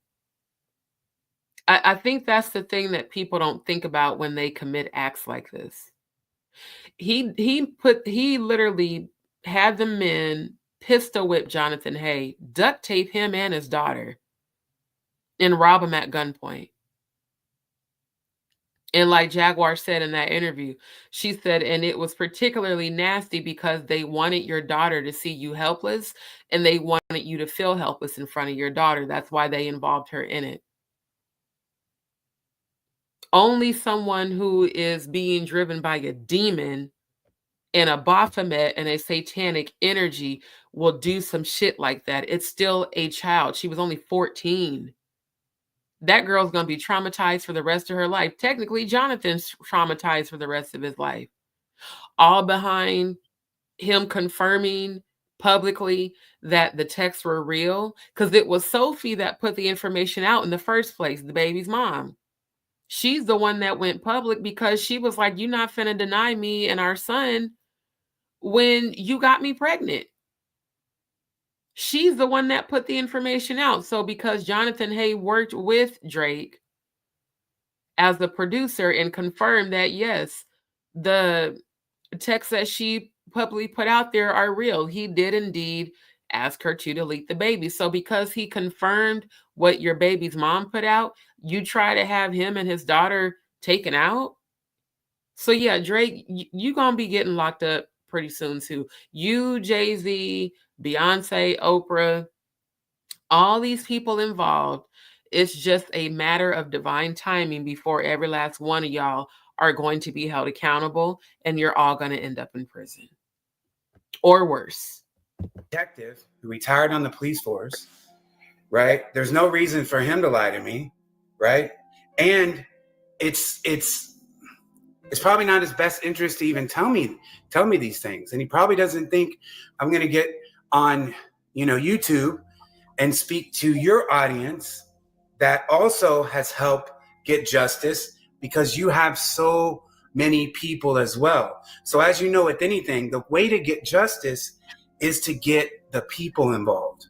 I think that's the thing that people don't think about when they commit acts like this. He literally had the men pistol whip Jonathan Hay, duct tape him and his daughter, and rob him at gunpoint. And like Jaguar said in that interview, she said, and it was particularly nasty because they wanted your daughter to see you helpless, and they wanted you to feel helpless in front of your daughter. That's why they involved her in it. Only someone who is being driven by a demon and a BAPHOMET and a satanic energy will do some shit like that. It's still a child. She was only 14. That girl's going to be traumatized for the rest of her life. Technically, Jonathan's traumatized for the rest of his life. All behind him confirming publicly that the texts were real, because it was Sophie that put the information out in the first place, the baby's mom. She's the one that went public because she was like, you're not finna deny me and our son when you got me pregnant. She's the one that put the information out. So because Jonathan Hay worked with Drake as the producer and confirmed that, yes, the texts that she publicly put out there are real, he did indeed ask her to delete the baby. So because he confirmed what your baby's mom put out, you try to have him and his daughter taken out. So yeah, Drake, you gonna be getting locked up pretty soon too. You, Jay-Z, Beyonce, Oprah, all these people involved. It's just a matter of divine timing before every last one of y'all are going to be held accountable, and you're all going to end up in prison or worse. Detective who retired on the police force, right? There's no reason for him to lie to me, right? And it's probably not his best interest to even tell me these things, and he probably doesn't think I'm going to get on, YouTube and speak to your audience that also has helped get justice, because you have so many people as well. So as you know, with anything, the way to get justice is to get the people involved,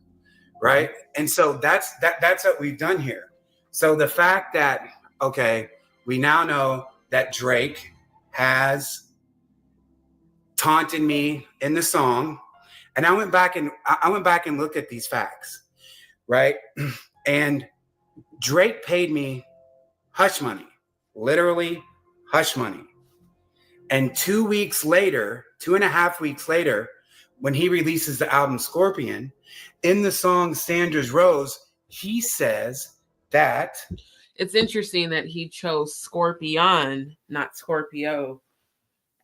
right? And so that's what we've done here. So the fact that, okay, we now know that Drake has taunted me in the song, and I went back and looked at these facts, right? And Drake paid me hush money, literally hush money. And 2.5 weeks later, when he releases the album Scorpion, in the song Sandra's Rose, he says that... It's interesting that he chose Scorpion, not Scorpio,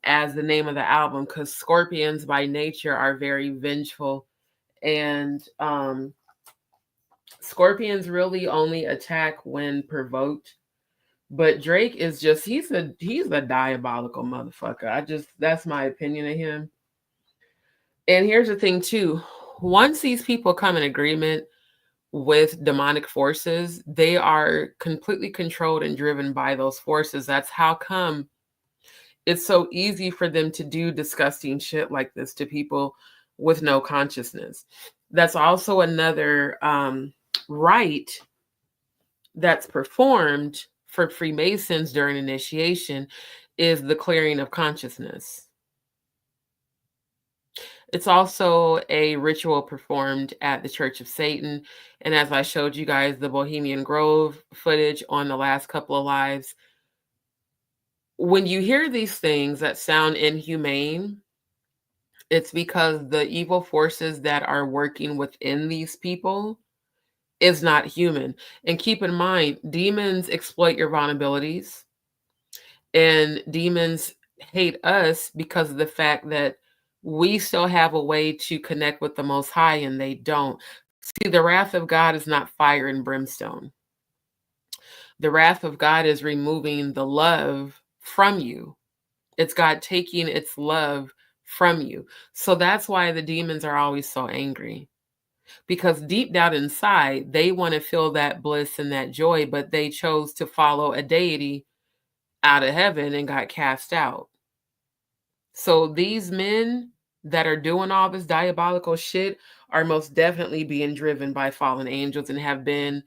as the name of the album, because scorpions by nature are very vengeful, and scorpions really only attack when provoked. But Drake is just, he's a diabolical motherfucker. That's my opinion of him. And here's the thing too, once these people come in agreement with demonic forces, they are completely controlled and driven by those forces. That's how come it's so easy for them to do disgusting shit like this to people with no consciousness. That's also another rite that's performed for Freemasons during initiation, is the clearing of consciousness. It's also a ritual performed at the Church of Satan. And as I showed you guys the Bohemian Grove footage on the last couple of lives, when you hear these things that sound inhumane, it's because the evil forces that are working within these people is not human. And keep in mind, demons exploit your vulnerabilities, and demons hate us because of the fact that we still have a way to connect with the Most High and they don't. See, the wrath of God is not fire and brimstone. The wrath of God is removing the love from you. It's God taking its love from you. So that's why the demons are always so angry, because deep down inside, they want to feel that bliss and that joy, but they chose to follow a deity out of heaven and got cast out. So these men that are doing all this diabolical shit are most definitely being driven by fallen angels and have been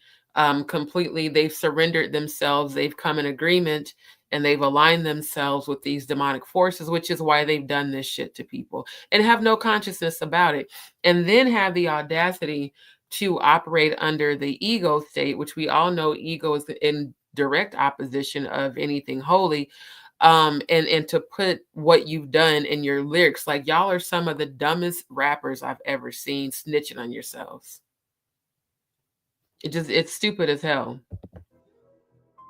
completely. They've surrendered themselves. They've come in agreement and they've aligned themselves with these demonic forces, which is why they've done this shit to people and have no consciousness about it. And then have the audacity to operate under the ego state, which we all know ego is in direct opposition of anything holy. And to put what you've done in your lyrics, like y'all are some of the dumbest rappers I've ever seen snitching on yourselves. It's stupid as hell.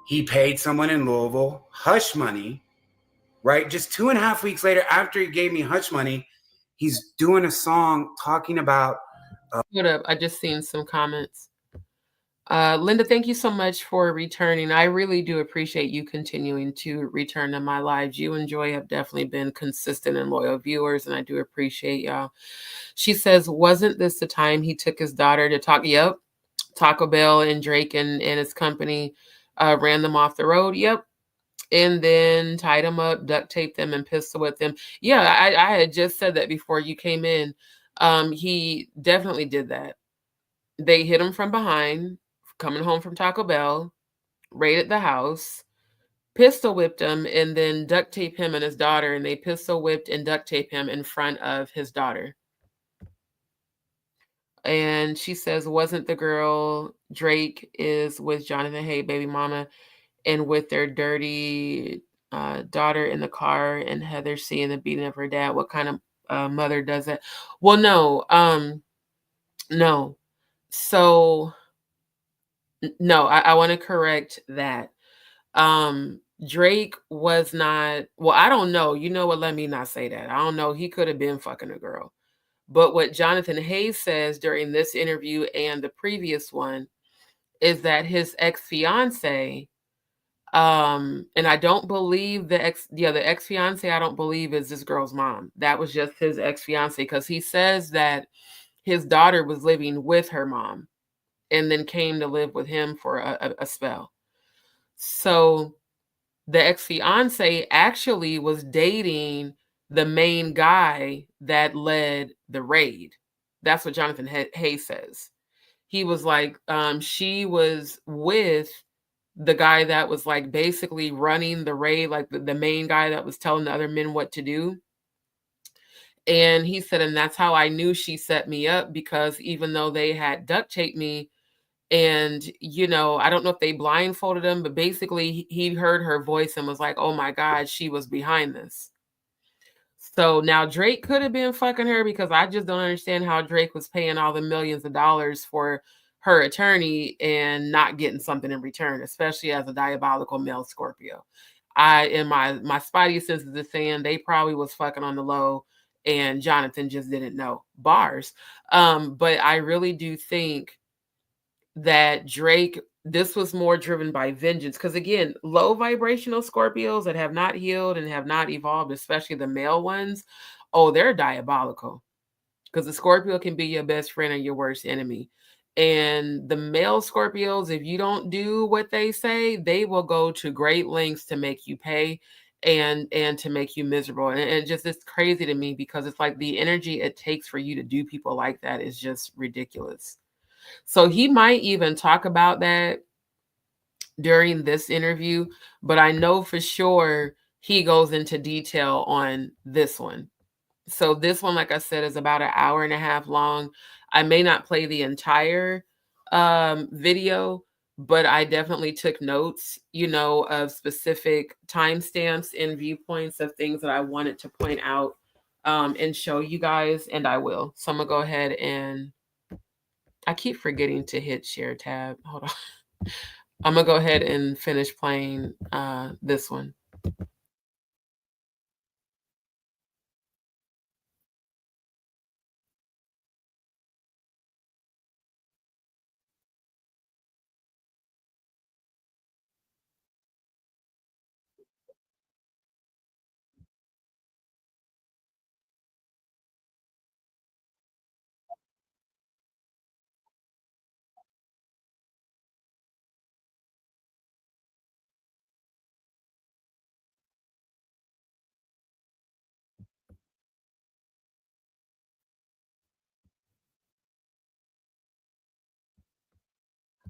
He paid someone in Louisville hush money, right? Just 2.5 weeks later, after he gave me hush money, he's doing a song talking about. Hold up, I just seen some comments. Linda, thank you so much for returning. I really do appreciate you continuing to return to my lives. You and Joy have definitely been consistent and loyal viewers, and I do appreciate y'all. She says, wasn't this the time he took his daughter to talk? Yep. Taco Bell and Drake and his company ran them off the road. Yep. And then tied them up, duct taped them, and pistol whipped them. Yeah, I had just said that before you came in. He definitely did that. They hit him from behind, coming home from Taco Bell, raided the house, pistol whipped him, and then duct taped him and his daughter. And they pistol whipped and duct taped him in front of his daughter. And she says, wasn't the girl Drake is with Jonathan Hay, baby mama, and with their dirty daughter in the car, and Heather seeing the beating of her dad? What kind of mother does that? Well, no. No. So, no, I want to correct that. Drake was not, well, I don't know. You know what? Let me not say that. I don't know. He could have been fucking a girl. But what Jonathan Hayes says during this interview and the previous one is that his ex-fiance, and I don't believe the ex-fiance, I don't believe is this girl's mom. That was just his ex-fiance, because he says that his daughter was living with her mom and then came to live with him for a spell. So the ex-fiance actually was dating the main guy that led the raid. That's what Jonathan Hayes says. He was like, she was with the guy that was like basically running the raid, like the main guy that was telling the other men what to do. And he said, and that's how I knew she set me up, because even though they had duct taped me, and, you know, I don't know if they blindfolded him, but basically he heard her voice and was like, oh my God, she was behind this. So now Drake could have been fucking her, because I just don't understand how Drake was paying all the millions of dollars for her attorney and not getting something in return, especially as a diabolical male Scorpio. In my spidey senses is saying they probably was fucking on the low and Jonathan just didn't know. Bars. But I really do think that Drake, this was more driven by vengeance. Because again, low vibrational Scorpios that have not healed and have not evolved, especially the male ones, oh, they're diabolical. Because the Scorpio can be your best friend and your worst enemy. And the male Scorpios, if you don't do what they say, they will go to great lengths to make you pay and to make you miserable. And it just, it's crazy to me, because it's like the energy it takes for you to do people like that is just ridiculous. So he might even talk about that during this interview, but I know for sure he goes into detail on this one. So this one, like I said, is about an hour and a half long. I may not play the entire video, but I definitely took notes, you know, of specific timestamps and viewpoints of things that I wanted to point out and show you guys, and I will. So I'm gonna go ahead and I keep forgetting to hit share tab. Hold on. I'm gonna go ahead and finish playing this one.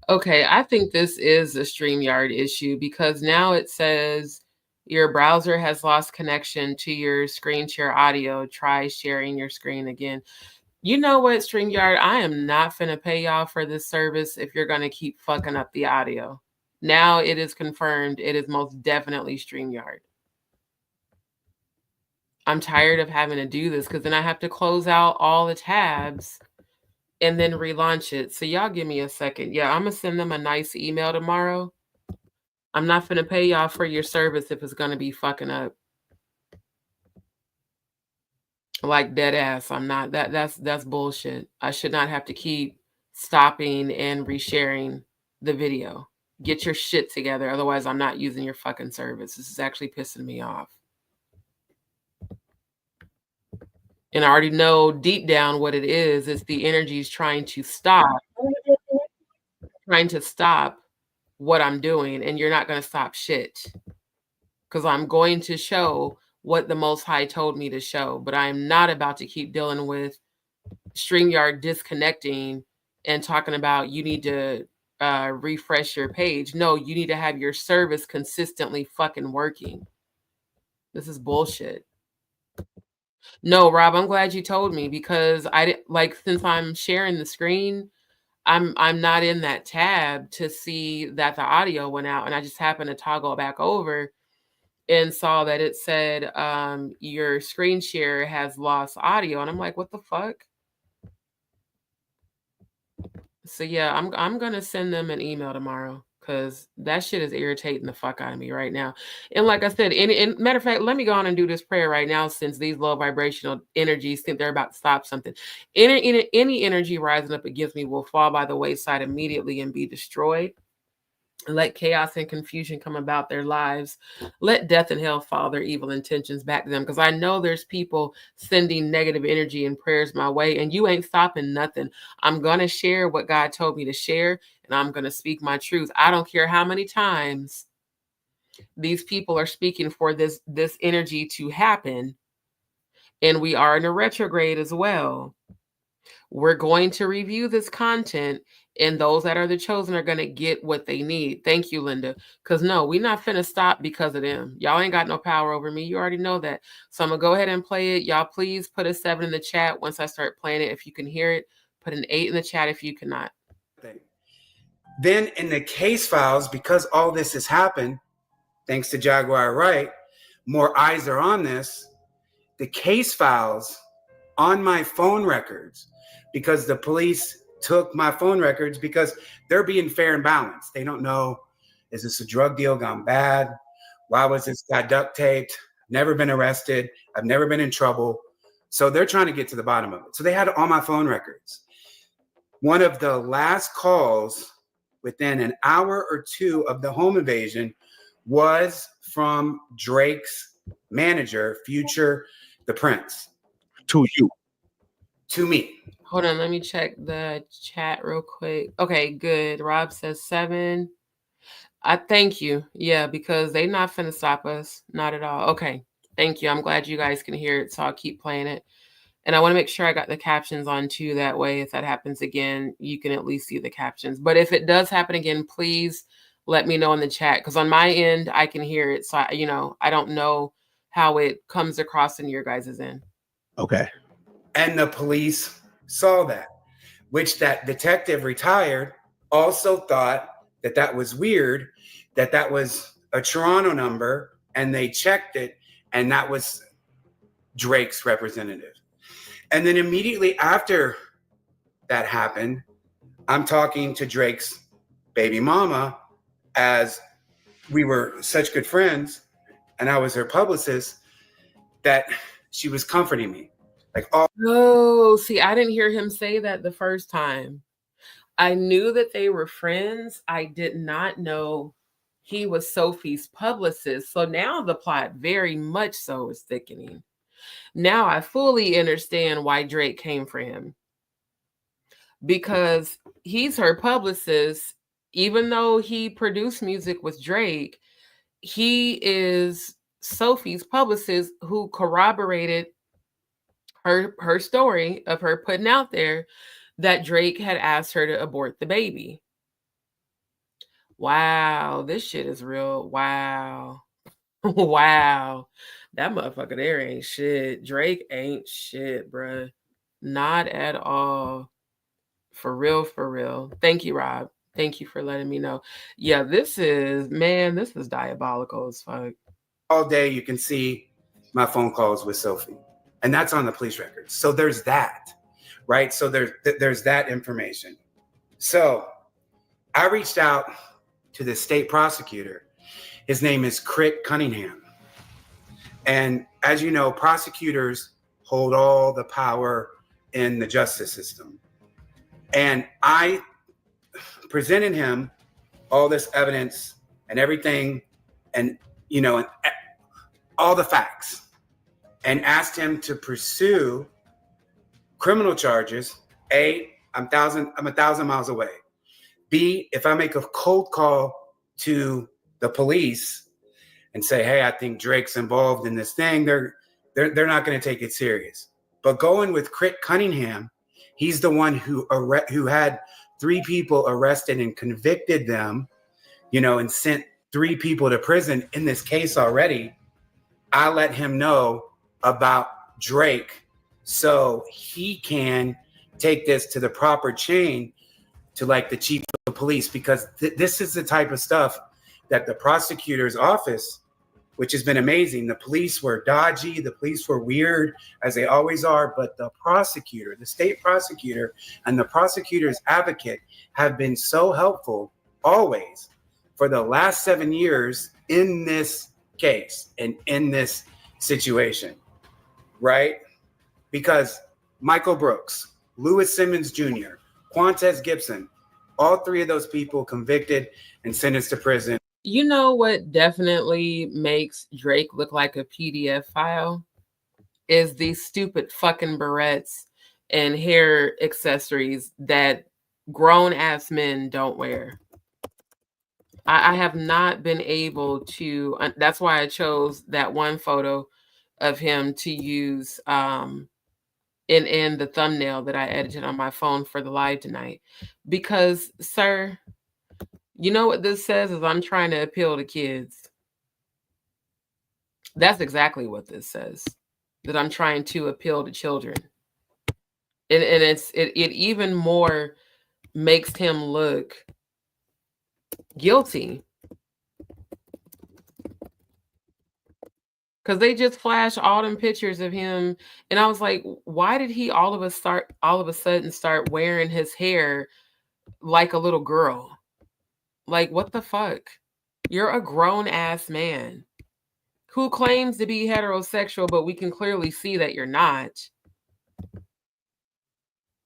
Okay, I think this is a StreamYard issue because now it says your browser has lost connection to your screen share audio. Try sharing your screen again. You know what, StreamYard? I am not finna pay y'all for this service if you're gonna keep fucking up the audio. Now it is confirmed. It is most definitely StreamYard. I'm tired of having to do this because then I have to close out all the tabs and then relaunch it. So y'all give me a second. Yeah, I'm gonna send them a nice email tomorrow. I'm not gonna pay y'all for your service if it's gonna be fucking up. Like dead ass. I'm not that's bullshit. I should not have to keep stopping and resharing the video. Get your shit together. Otherwise, I'm not using your fucking service. This is actually pissing me off. And I already know deep down what it is. It's the energies trying to stop what I'm doing. And you're not going to stop shit. Because I'm going to show what the Most High told me to show. But I'm not about to keep dealing with StreamYard disconnecting and talking about you need to refresh your page. No, you need to have your service consistently fucking working. This is bullshit. No, Rob, I'm glad you told me because since I'm sharing the screen, I'm not in that tab to see that the audio went out, and I just happened to toggle back over and saw that it said your screen share has lost audio, and I'm like, what the fuck? So yeah, I'm gonna send them an email tomorrow because that shit is irritating the fuck out of me right now. And like I said, and matter of fact, let me go on and do this prayer right now since these low vibrational energies think they're about to stop something. Any energy rising up against me will fall by the wayside immediately and be destroyed. Let chaos and confusion come about their lives. Let death and hell follow their evil intentions back to them. Because I know there's people sending negative energy and prayers my way, and you ain't stopping nothing. I'm going to share what God told me to share, and I'm going to speak my truth. I don't care how many times these people are speaking for this energy to happen. And we are in a retrograde as well. We're going to review this content, and those that are the chosen are going to get what they need. Thank you, Linda. Because no, we're not finna stop because of them. Y'all ain't got no power over me. You already know that. So I'm going to go ahead and play it. Y'all please put a 7 in the chat once I start playing it. If you can hear it, put an 8 in the chat if you cannot. Then in the case files, because all this has happened, thanks to Jaguar Wright, more eyes are on this. The case files on my phone records, because the police took my phone records because they're being fair and balanced. They don't know, is this a drug deal gone bad? Why was this guy duct taped? Never been arrested. I've never been in trouble. So they're trying to get to the bottom of it. So they had all my phone records. One of the last calls within an hour or two of the home invasion was from Drake's manager, Future the Prince. To you. To me. Hold on, let me check the chat real quick. Okay, good. Rob says 7. I thank you. Yeah, because they not finna stop us. Not at all. Okay, thank you. I'm glad you guys can hear it, so I'll keep playing it. And I want to make sure I got the captions on too. That way, if that happens again, you can at least see the captions. But if it does happen again, please let me know in the chat. Because on my end, I can hear it. So, I don't know how it comes across in your guys' end. Okay. And the police saw that, which that detective retired also thought that was weird, that was a Toronto number, and they checked it, and that was Drake's representative. And then immediately after that happened, I'm talking to Drake's baby mama, as we were such good friends, and I was her publicist, that she was comforting me. Oh, see, I didn't hear him say that the first time. I knew that they were friends. I did not know he was Sophie's publicist. So now the plot very much so is thickening. Now I fully understand why Drake came for him. Because he's her publicist, even though he produced music with Drake, he is Sophie's publicist who corroborated her story of her putting out there that Drake had asked her to abort the baby. Wow, this shit is real. Wow. Wow. That motherfucker there ain't shit. Drake ain't shit, bruh. Not at all. For real, for real. Thank you, Rob. Thank you for letting me know. Yeah, this is diabolical as fuck. All day you can see my phone calls with Sophie, and that's on the police records. So there's that, right? So there's that information. So I reached out to the state prosecutor. His name is Crick Cunningham. And as you know, prosecutors hold all the power in the justice system. And I presented him all this evidence and everything, and and all the facts, and asked him to pursue criminal charges. A, I'm a thousand miles away. B, if I make a cold call to the police and say, hey, I think Drake's involved in this thing, they're not going to take it serious. But going with Crick Cunningham, he's the one who had 3 people arrested and convicted them, and sent 3 people to prison in this case already. I let him know about Drake so he can take this to the proper chain to like the chief of police, because this is the type of stuff that the prosecutor's office, which has been amazing. The police were dodgy. The police were weird, as they always are. But the prosecutor, the state prosecutor, and the prosecutor's advocate have been so helpful always for the last 7 years in this case and in this situation, right? Because Michael Brooks, Lewis Simmons Jr., Quantez Gibson, all 3 of those people convicted and sentenced to prison. You know what definitely makes Drake look like a PDF file is these stupid fucking barrettes and hair accessories that grown ass men don't wear. I have not been able to, that's why I chose that one photo of him to use in the thumbnail that I edited on my phone for the live tonight. Because, sir, you know what this says is I'm trying to appeal to kids. That's exactly what this says, that I'm trying to appeal to children. And it even more makes him look guilty. Because they just flashed all them pictures of him. And I was like, why did he all of a sudden start wearing his hair like a little girl? Like, what the fuck? You're a grown ass man who claims to be heterosexual, but we can clearly see that you're not.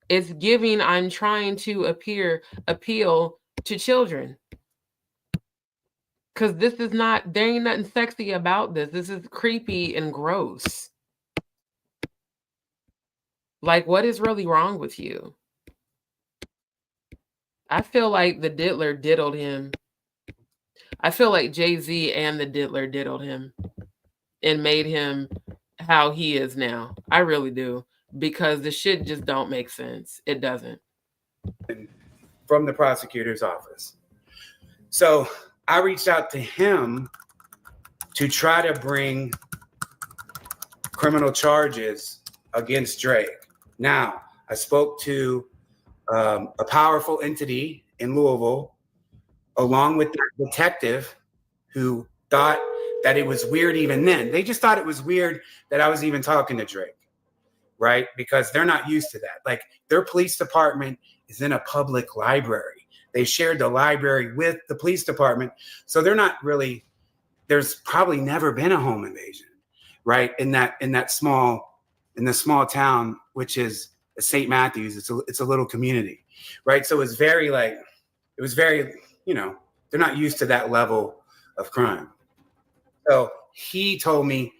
It's giving, I'm trying to appeal to children. Because this is not, there ain't nothing sexy about this. This is creepy and gross. Like, what is really wrong with you? I feel like the diddler diddled him. I feel like Jay-Z and the diddler diddled him and made him how he is now. I really do. Because the shit just don't make sense. It doesn't. From the prosecutor's office. So I reached out to him to try to bring criminal charges against Drake. Now, I spoke to a powerful entity in Louisville, along with the detective who thought that it was weird even then. They just thought it was weird that I was even talking to Drake, right? Because they're not used to that. Like, their police department is in a public library. They shared the library with the police department. So they're not really, there's probably never been a home invasion, right? In the small town, which is St. Matthews. It's a little community, right? So it's very they're not used to that level of crime. So he told me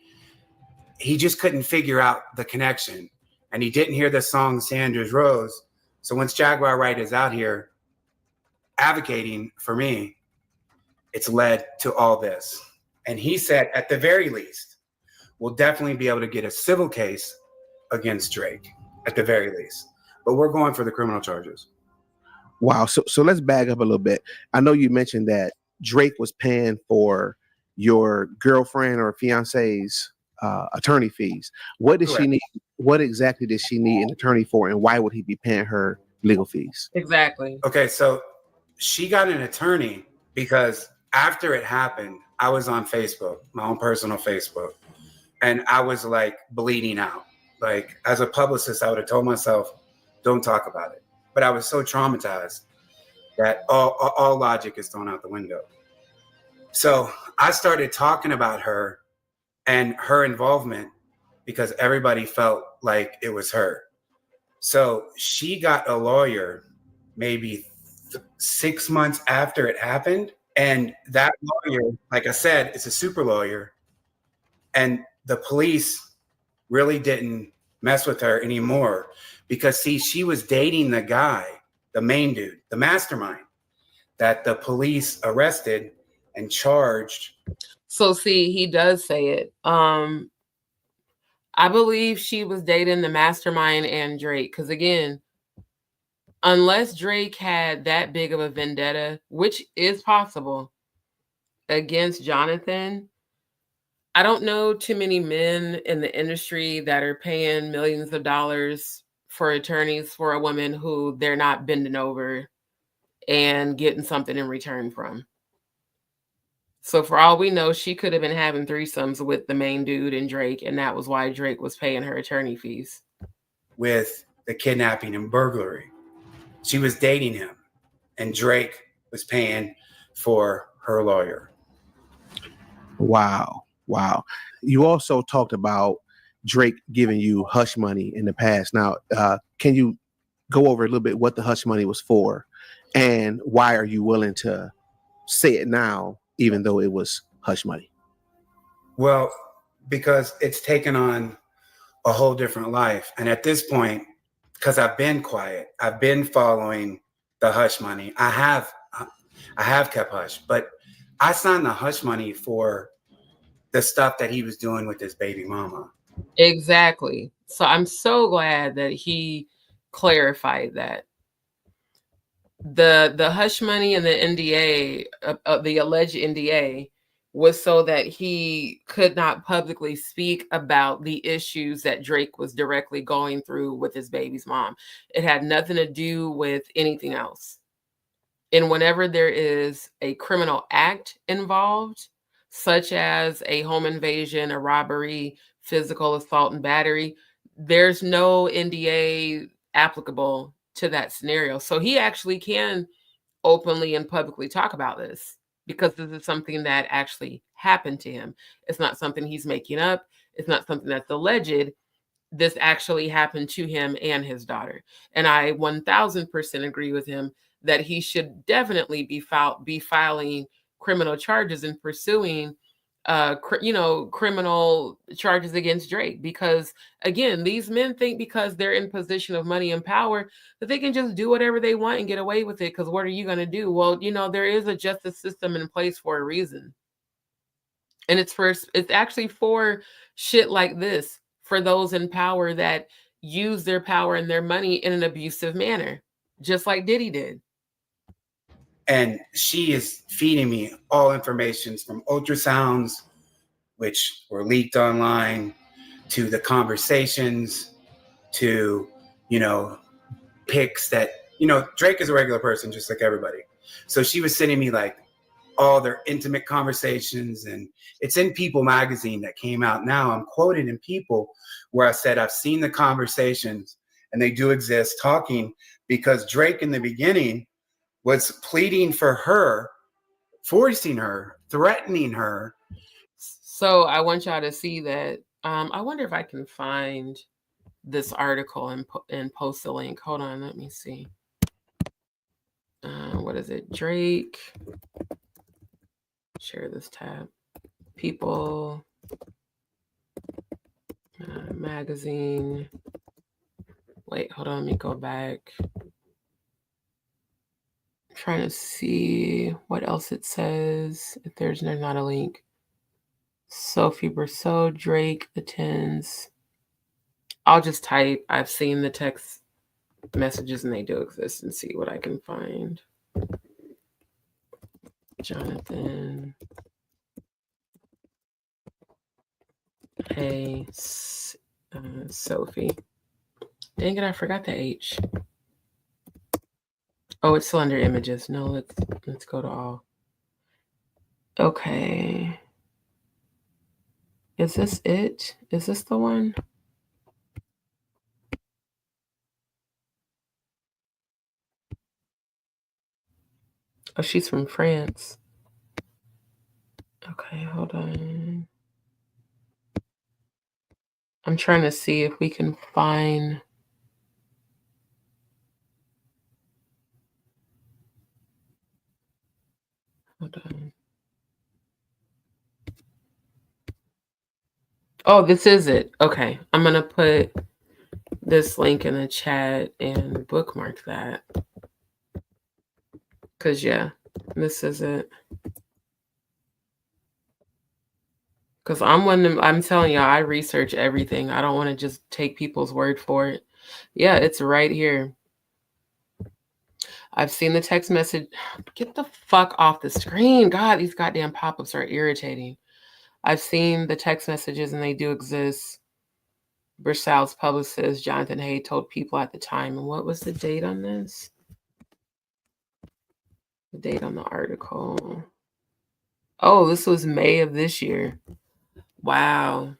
he just couldn't figure out the connection, and he didn't hear the song Sanders Rose. So once Jaguar Wright is out here advocating for me, it's led to all this. And he said, at the very least, we'll definitely be able to get a civil case against Drake, at the very least. But we're going for the criminal charges. Wow. So let's back up a little bit. I know you mentioned that Drake was paying for your girlfriend or fiance's attorney fees. What did she Correct. need? What exactly did she need an attorney for, and why would he be paying her legal fees? Exactly. Okay, so she got an attorney because after it happened, I was on Facebook, my own personal Facebook, and I was like bleeding out. Like, as a publicist, I would have told myself, don't talk about it. But I was so traumatized that all logic is thrown out the window. So I started talking about her and her involvement because everybody felt like it was her. So she got a lawyer maybe 6 months after it happened. And that lawyer, like I said, is a super lawyer. And the police really didn't mess with her anymore because, see, she was dating the guy, the main dude, the mastermind that the police arrested and charged. So see, he does say it. I believe she was dating the mastermind and Drake. Because again, unless Drake had that big of a vendetta, which is possible, against Jonathan, I don't know too many men in the industry that are paying millions of dollars for attorneys for a woman who they're not bending over and getting something in return from. So for all we know, she could have been having threesomes with the main dude and Drake, and that was why Drake was paying her attorney fees. With the kidnapping and burglary. She was dating him, and Drake was paying for her lawyer. Wow. Wow. You also talked about Drake giving you hush money in the past. Now, can you go over a little bit what the hush money was for, and why are you willing to say it now, even though it was hush money? Well, because it's taken on a whole different life. And at this point, because I've been quiet, I've been following the hush money. I have kept hush, but I signed the hush money for the stuff that he was doing with his baby mama. Exactly. So I'm so glad that he clarified that. The hush money and the NDA, the alleged NDA, was so that he could not publicly speak about the issues that Drake was directly going through with his baby's mom. It had nothing to do with anything else. And whenever there is a criminal act involved, such as a home invasion, a robbery, physical assault, and battery, there's no NDA applicable to that scenario. So he actually can openly and publicly talk about this because this is something that actually happened to him. It's not something he's making up. It's not something that's alleged. This actually happened to him and his daughter. And I 1000% agree with him that he should definitely be filing criminal charges and pursuing criminal charges against Drake, because again, these men think because they're in position of money and power that they can just do whatever they want and get away with it. Because what are you going to do? Well, there is a justice system in place for a reason, and it's actually for shit like this, for those in power that use their power and their money in an abusive manner, just like Diddy did. And she is feeding me all information from ultrasounds, which were leaked online, to the conversations, to, pics that, Drake is a regular person, just like everybody. So she was sending me like all their intimate conversations, and it's in People magazine that came out now. I'm quoted in People where I said, I've seen the conversations and they do exist, talking, because Drake in the beginning was pleading for her, forcing her, threatening her. So I want y'all to see that. I wonder if I can find this article and post the link. Hold on, let me see. What is it? Drake. Share this tab. People magazine. Wait, hold on. Let me go back. I'm trying to see what else it says. If there's not a link. Sophie Berceau, Drake attends. I'll just type, I've seen the text messages and they do exist and see what I can find. Jonathan. Hey, Sophie. Dang it, I forgot the H. Oh, it's still under images. No, let's go to all. Okay. Is this it? Is this the one? Oh, she's from France. Okay, hold on. I'm trying to see if we can find. Hold on. Oh, this is it. Okay, I'm gonna put this link in the chat and bookmark that. Cause yeah, this is it. Cause I'm telling y'all, I research everything. I don't want to just take people's word for it. Yeah, it's right here. I've seen the text message. Get the fuck off the screen. God, these goddamn pop-ups are irritating. I've seen the text messages and they do exist. Bristol's publicist, Jonathan Hay, told people at the time. And what was the date on this? The date on the article. Oh, this was May of this year. Wow.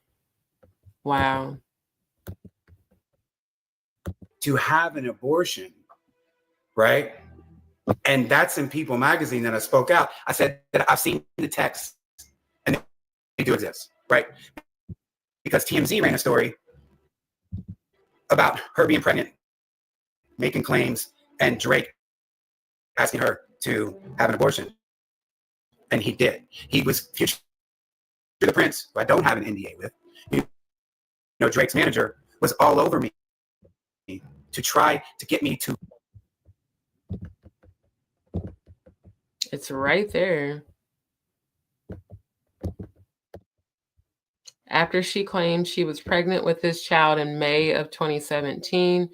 Wow. To have an abortion, right? And that's in People magazine that I spoke out. I said that I've seen the text and they do exist, right? Because TMZ ran a story about her being pregnant, making claims, and Drake asking her to have an abortion. And he did. He was Future the Prince, who I don't have an NDA with. You know, Drake's manager was all over me to try to get me to. It's right there. After she claimed she was pregnant with this child in May of 2017,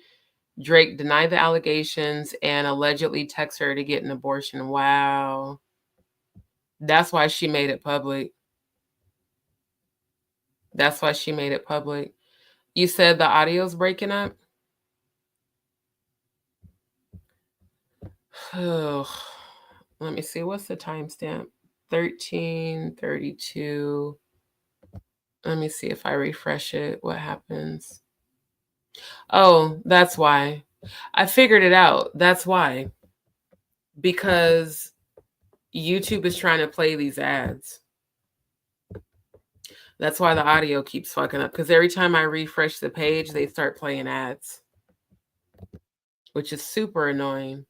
Drake denied the allegations and allegedly texted her to get an abortion. Wow. That's why she made it public. That's why she made it public. You said the audio's breaking up? Oh, let me see. What's the timestamp? 13:32. Let me see if I refresh it. What happens? Oh, that's why. I figured it out. That's why. Because YouTube is trying to play these ads. That's why the audio keeps fucking up. Because every time I refresh the page, they start playing ads, which is super annoying.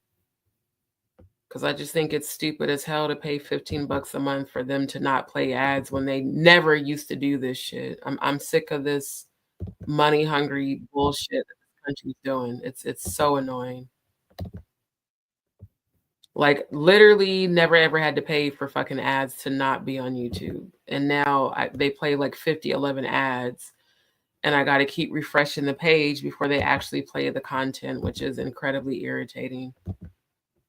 Because I just think it's stupid as hell to pay $15 a month for them to not play ads when they never used to do this shit. I'm sick of this money hungry bullshit that this country's doing. It's so annoying. Like literally never ever had to pay for fucking ads to not be on YouTube. And now they play like 11 ads and I got to keep refreshing the page before they actually play the content, which is incredibly irritating,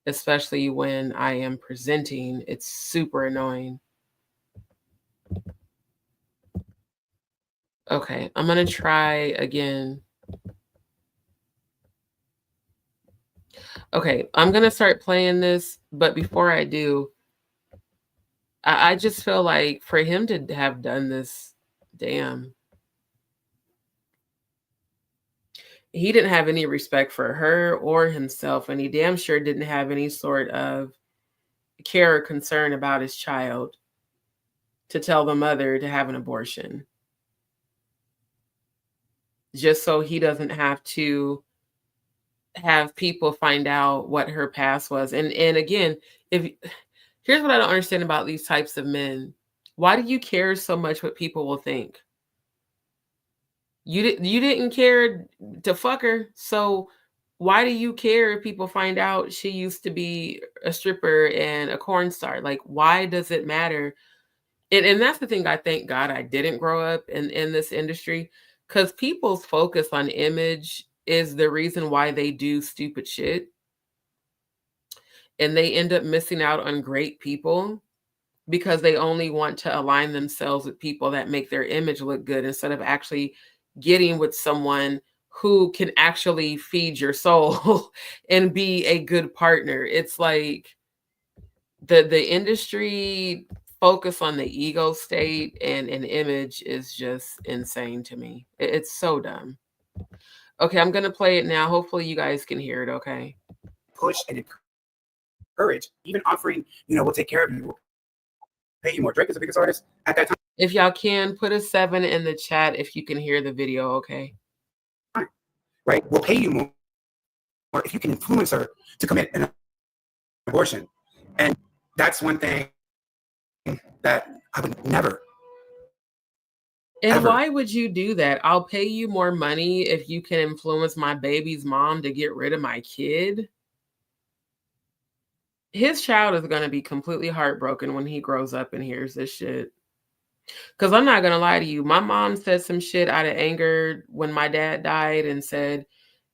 especially when I am presenting. It's super annoying. Okay, I'm going to try again. Okay, I'm going to start playing this, but before I do, I just feel like for him to have done this, damn. He didn't have any respect for her or himself, and he damn sure didn't have any sort of care or concern about his child to tell the mother to have an abortion. Just so he doesn't have to have people find out what her past was. And again, here's what I don't understand about these types of men. Why do you care so much what people will think? You didn't care to fuck her, so why do you care if people find out she used to be a stripper and a porn star? Like, why does it matter? And that's the thing. I thank God I didn't grow up in this industry, because people's focus on image is the reason why they do stupid shit. And they end up missing out on great people because they only want to align themselves with people that make their image look good instead of actually getting with someone who can actually feed your soul and be a good partner. It's like the industry focus on the ego state and an image is just insane to me. It's so dumb. Okay, I'm gonna play it now. Hopefully you guys can hear it. Okay. Push and encourage, even offering, we'll take care of you, we'll pay you more. Drake is the biggest artist at that time. If y'all can, put a 7 in the chat if you can hear the video. Okay. Right, we'll pay you more if you can influence her to commit an abortion. And that's one thing that I would never. And ever. Why would you do that? I'll pay you more money if you can influence my baby's mom to get rid of my kid. His child is going to be completely heartbroken when he grows up and hears this shit. Because I'm not going to lie to you. My mom said some shit out of anger when my dad died and said,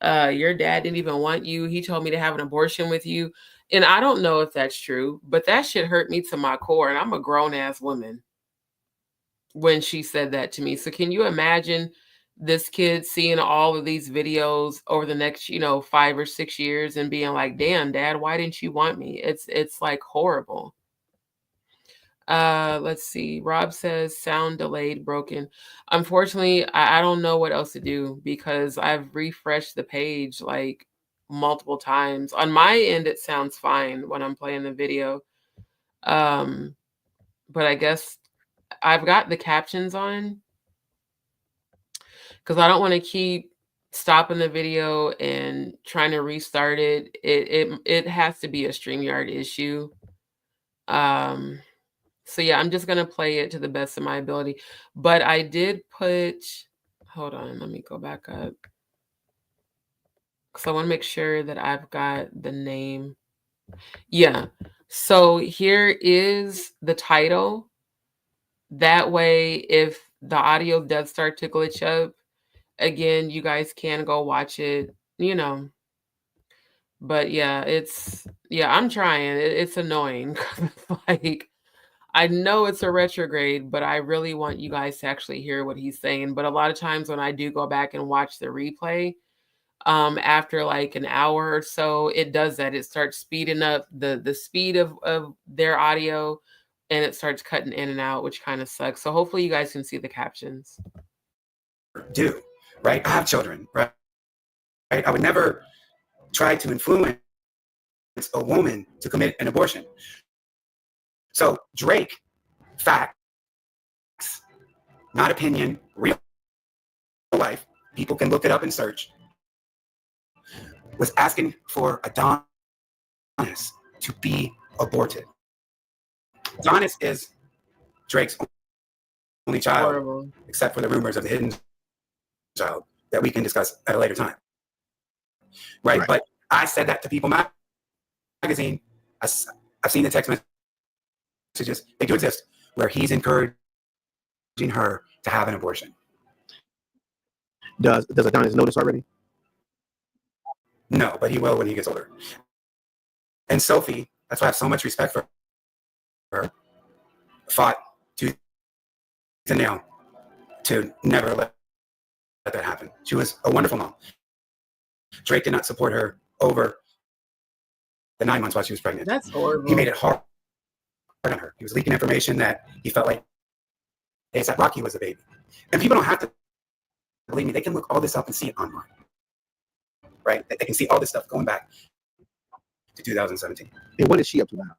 your dad didn't even want you. He told me to have an abortion with you. And I don't know if that's true, but that shit hurt me to my core. And I'm a grown ass woman when she said that to me. So can you imagine this kid seeing all of these videos over the next, 5 or 6 years and being like, damn, Dad, why didn't you want me? It's like horrible. Let's see. Rob says sound delayed, broken. Unfortunately, I don't know what else to do because I've refreshed the page like multiple times. On my end, it sounds fine when I'm playing the video. But I guess I've got the captions on because I don't want to keep stopping the video and trying to restart it. It has to be a StreamYard issue. So yeah, I'm just gonna play it to the best of my ability. But I did put, hold on, let me go back up. Because I want to make sure that I've got the name. Yeah. So here is the title. That way, if the audio does start to glitch up, again, you guys can go watch it, But yeah, I'm trying. It's annoying. Like, I know it's a retrograde, but I really want you guys to actually hear what he's saying. But a lot of times when I do go back and watch the replay, after like an hour or so, it does that. It starts speeding up the speed of their audio, and it starts cutting in and out, which kind of sucks. So hopefully you guys can see the captions. Do, right? I have children, right? I would never try to influence a woman to commit an abortion. So Drake, facts, not opinion, real life, people can look it up and search, was asking for Adonis to be aborted. Adonis is Drake's only child, Horrible. except for the rumors of the hidden child that we can discuss at a later time. Right? But I said that to People magazine. I've seen the text messages, they do exist, where he's encouraging her to have an abortion. Does Adonis know this already? No, but he will when he gets older. And Sophie, that's why I have so much respect for her, fought tooth and nail to never let that happen. She was a wonderful mom. Drake did not support her over the 9 months while she was pregnant. That's horrible. He made it hard on her. He was leaking information that he felt like ASAP Rocky was a baby. And people don't have to believe me. They can look all this up and see it online. Right? They can see all this stuff going back to 2017. And what is she up to now?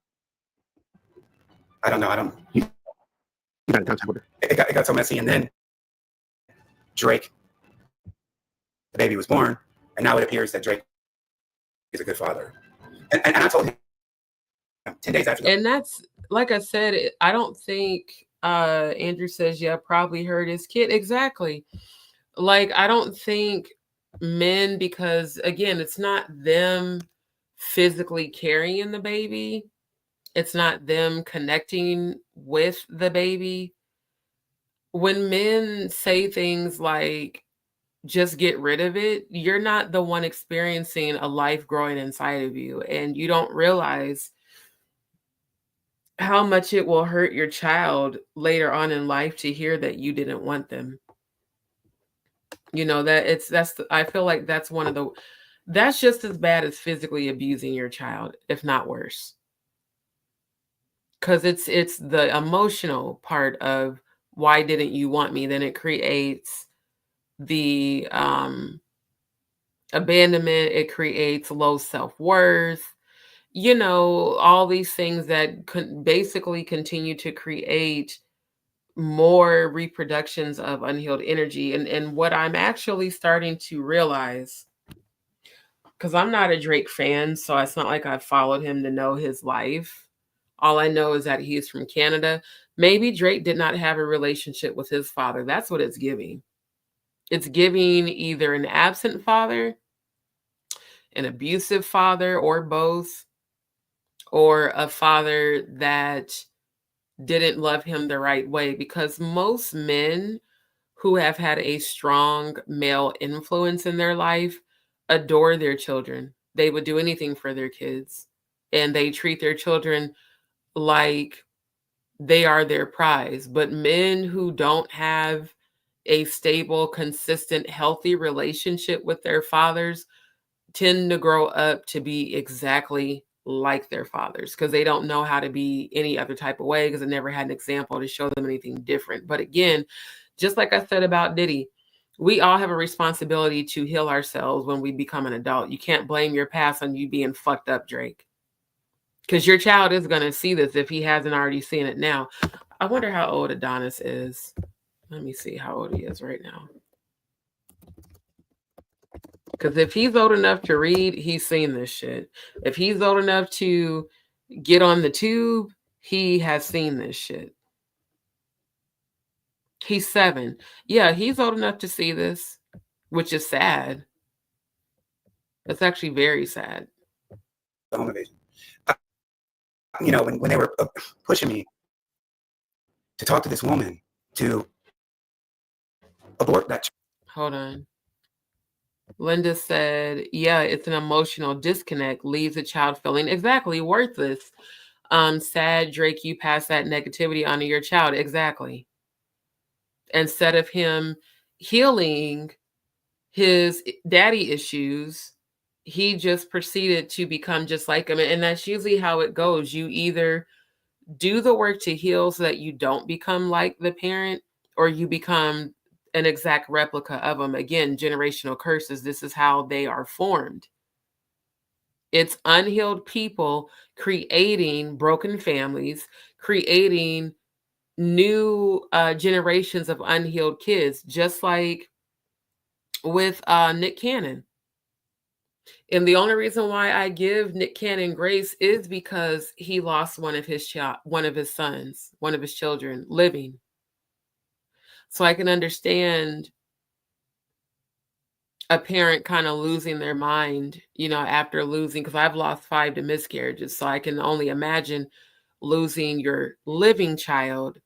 I don't know. You got a contact with her? It got so messy. And then Drake, the baby was born. And now it appears that Drake is a good father. And I told him 10 days after that. And that's, like I said, I don't think Andrew says, yeah, probably hurt his kid. Exactly. Like, I don't think men, because again, it's not them physically carrying the baby. It's not them connecting with the baby. When men say things like, just get rid of it, you're not the one experiencing a life growing inside of you. And you don't realize how much it will hurt your child later on in life to hear that you didn't want them. You know, I feel like that's that's just as bad as physically abusing your child, if not worse. Because it's the emotional part of why didn't you want me? Then it creates the abandonment, it creates low self-worth, you know, all these things that could basically continue to create more reproductions of unhealed energy. And what I'm actually starting to realize, because I'm not a Drake fan, so it's not like I've followed him to know his life. All I know is that he's from Canada. Maybe Drake did not have a relationship with his father. That's what it's giving. It's giving either an absent father, an abusive father, or both, or a father that didn't love him the right way. Because most men who have had a strong male influence in their life adore their children. They would do anything for their kids, and they treat their children like they are their prize. But men who don't have a stable, consistent, healthy relationship with their fathers tend to grow up to be exactly like their fathers, because they don't know how to be any other type of way, because they never had an example to show them anything different. But again, just like I said about Diddy, we all have a responsibility to heal ourselves when we become an adult. You can't blame your past on you being fucked up, Drake, because your child is going to see this if he hasn't already seen it now. I wonder how old Adonis is. Let me see how old he is right now. Because if he's old enough to read, he's seen this shit. If he's old enough to get on the tube, he has seen this shit. He's 7. Yeah, he's old enough to see this, which is sad. It's actually very sad. The home invasion. You know, when they were pushing me to talk to this woman to abort that. Hold on. Linda said, yeah, it's an emotional disconnect, leaves a child feeling exactly worthless. Sad, Drake, you pass that negativity onto your child. Exactly. Instead of him healing his daddy issues, he just proceeded to become just like him. And that's usually how it goes. You either do the work to heal so that you don't become like the parent, or you become an exact replica of them. Again, generational curses. This is how they are formed. It's unhealed people creating broken families, creating new generations of unhealed kids, just like with Nick Cannon. And the only reason why I give Nick Cannon grace is because he lost one of his sons, one of his children living. So I can understand a parent kind of losing their mind, you know, after losing, because I've lost 5 to miscarriages. So I can only imagine losing your living child.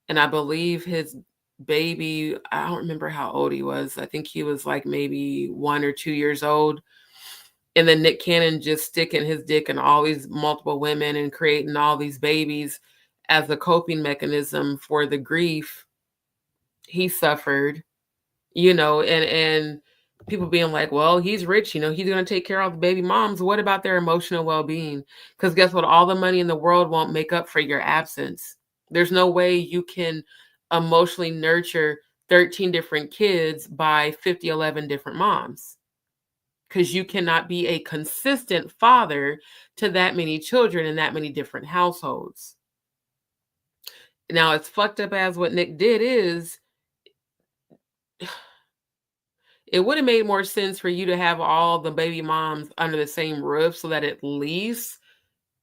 And I believe his baby, I don't remember how old he was. I think he was like maybe 1 or 2 years old. And then Nick Cannon just sticking his dick in all these multiple women and creating all these babies as a coping mechanism for the grief he suffered, you know, and people being like, well, he's rich, you know, he's going to take care of the baby moms. What about their emotional well-being? Because guess what? All the money in the world won't make up for your absence. There's no way you can emotionally nurture 13 different kids by 11 different moms, because you cannot be a consistent father to that many children in that many different households. Now, it's fucked up as what Nick did is, it would have made more sense for you to have all the baby moms under the same roof so that at least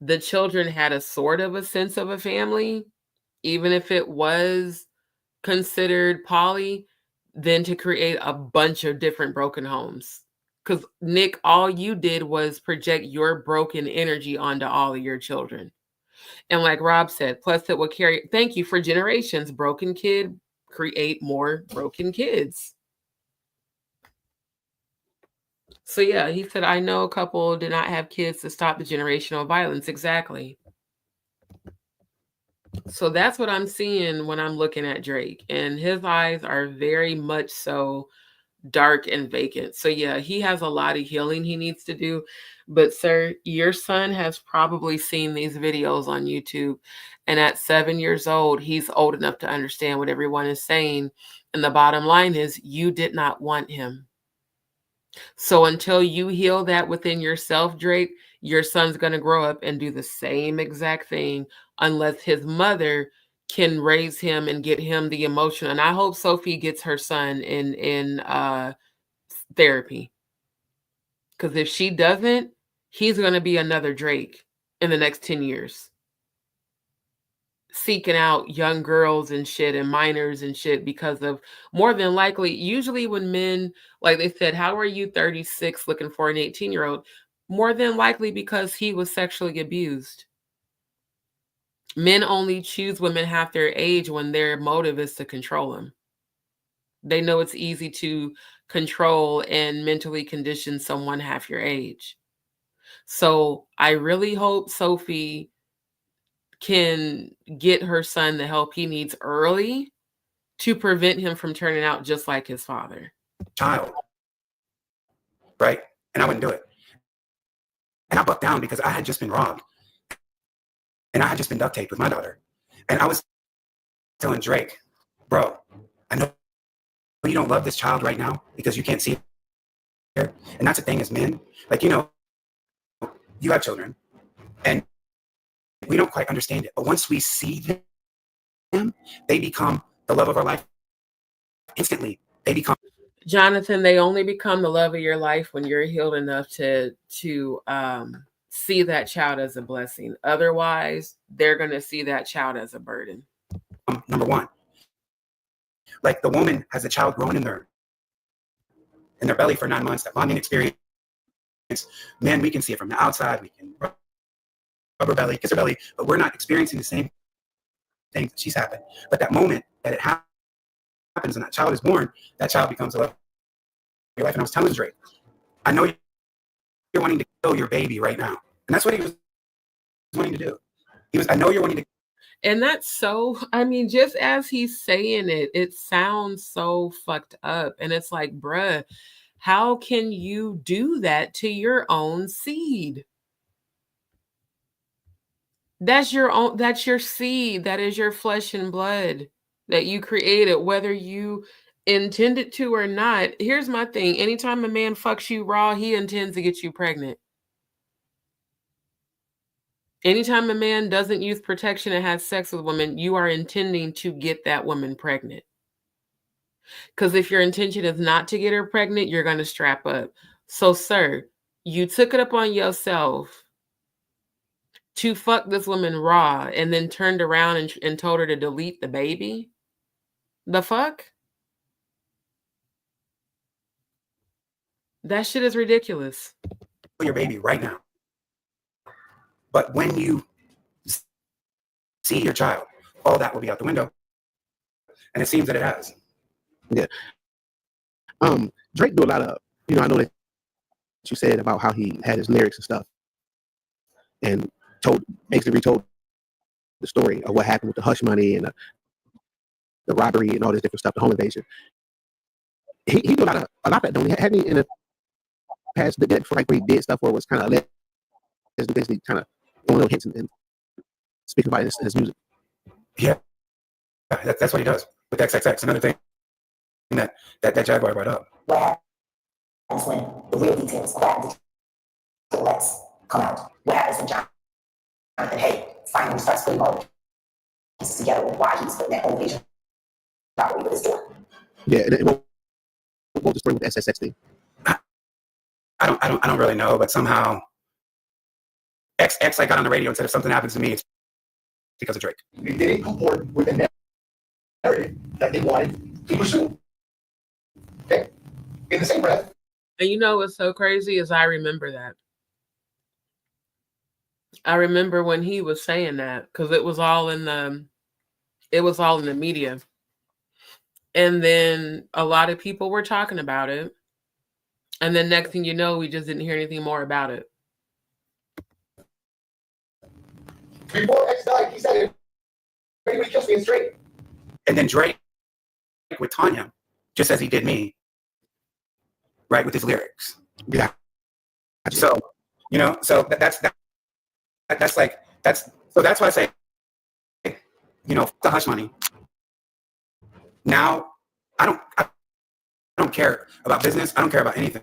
the children had a sort of a sense of a family, even if it was considered poly, than to create a bunch of different broken homes. Because Nick, all you did was project your broken energy onto all of your children. And like Rob said, plus it will carry, thank you, for generations. Broken kid create more broken kids. So yeah, he said, I know a couple did not have kids to stop the generational violence. Exactly. So that's what I'm seeing when I'm looking at Drake, and his eyes are very much so dark and vacant. So yeah, he has a lot of healing he needs to do. But sir, your son has probably seen these videos on YouTube, and at 7 years old, he's old enough to understand what everyone is saying. And the bottom line is, you did not want him. So until you heal that within yourself, Drake, your son's going to grow up and do the same exact thing unless his mother can raise him and get him the emotion. And I hope Sophie gets her son in therapy, because if she doesn't, he's going to be another Drake in the next 10 years, seeking out young girls and shit and minors and shit, because of, more than likely, usually when men, like they said, how are you 36 looking for an 18-year-old? More than likely because he was sexually abused. Men only choose women half their age when their motive is to control them. They know it's easy to control and mentally condition someone half your age. So I really hope Sophie can get her son the help he needs early to prevent him from turning out just like his father. Child, right? And I wouldn't do it. And I bucked down because I had just been robbed. And I had just been duct taped with my daughter. And I was telling Drake, bro, I know you don't love this child right now because you can't see her. And that's the thing as men, like, you know, you have children and we don't quite understand it. But once we see them, they become the love of our life instantly. They become, Jonathan, they only become the love of your life when you're healed enough to see that child as a blessing. Otherwise, they're going to see that child as a burden. number one. Like the woman has a child growing in their belly for 9 months, that bonding experience. Men, we can see it from the outside. We can rub her belly, kiss her belly, but we're not experiencing the same thing that she's having. But that moment that it happens and that child is born, that child becomes a love of your life. And I was telling Drake, I know you're wanting to kill your baby right now. And that's what he was wanting to do. I know you're wanting to. And that's so, I mean, just as he's saying it, it sounds so fucked up. And it's like, bruh, how can you do that to your own seed? That's your seed. That is your flesh and blood that you created, whether you intended to or not. Here's my thing. Anytime a man fucks you raw, he intends to get you pregnant. Anytime a man doesn't use protection and has sex with a woman, you are intending to get that woman pregnant. Because if your intention is not to get her pregnant, you're going to strap up. So, sir, you took it up on yourself to fuck this woman raw and then turned around and told her to delete the baby? The fuck? That shit is ridiculous. Your baby right now. But when you see your child, all that will be out the window. And it seems that it has. Yeah. Drake do a lot of, I know that you said about how he had his lyrics and stuff and basically retold the story of what happened with the hush money and the robbery and all this different stuff, the home invasion. He do a lot of that, don't he? Hadn't he in the past, for like where he did stuff where it was kind of basically kind of throwing little hints and speaking about his music? Yeah. That's what he does with XXX. Another thing that Jaguar brought up. What happens when the real details of what let's come out? What happens when Jonathan Hay finally starts putting all the pieces together with why he's putting that home vision properly with his door? Yeah, and what was the story with the SSX thing? I don't really know, but somehow X like got on the radio and said if something happens to me, it's because of Drake. They didn't comport with the narrative that they wanted to pursue. Okay. In the same breath. And you know what's so crazy is I remember that. I remember when he was saying that because it was all in the media. And then a lot of people were talking about it. And then next thing you know, we just didn't hear anything more about it. Before X died, he said, if anybody kills me, it's straight. And then Drake with Tanya, just as he did me, right, with his lyrics. Yeah. So, you know, so that's why I say, you know, the hush money. Now, I don't care about business. I don't care about anything.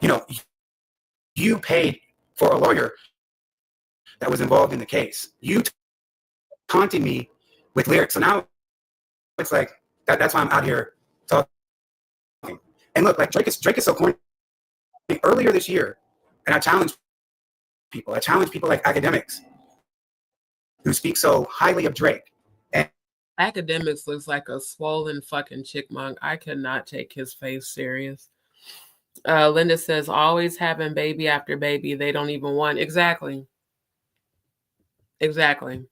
You know, you paid for a lawyer that was involved in the case. You taunted me with lyrics. So now it's like, that's why I'm out here talking. And look, like Drake is so corny. Earlier this year, and I challenged people like academics who speak so highly of Drake. And Academics looks like a swollen fucking chickmunk. I cannot take his face serious. Linda says, always having baby after baby. They don't even want. Exactly. He's an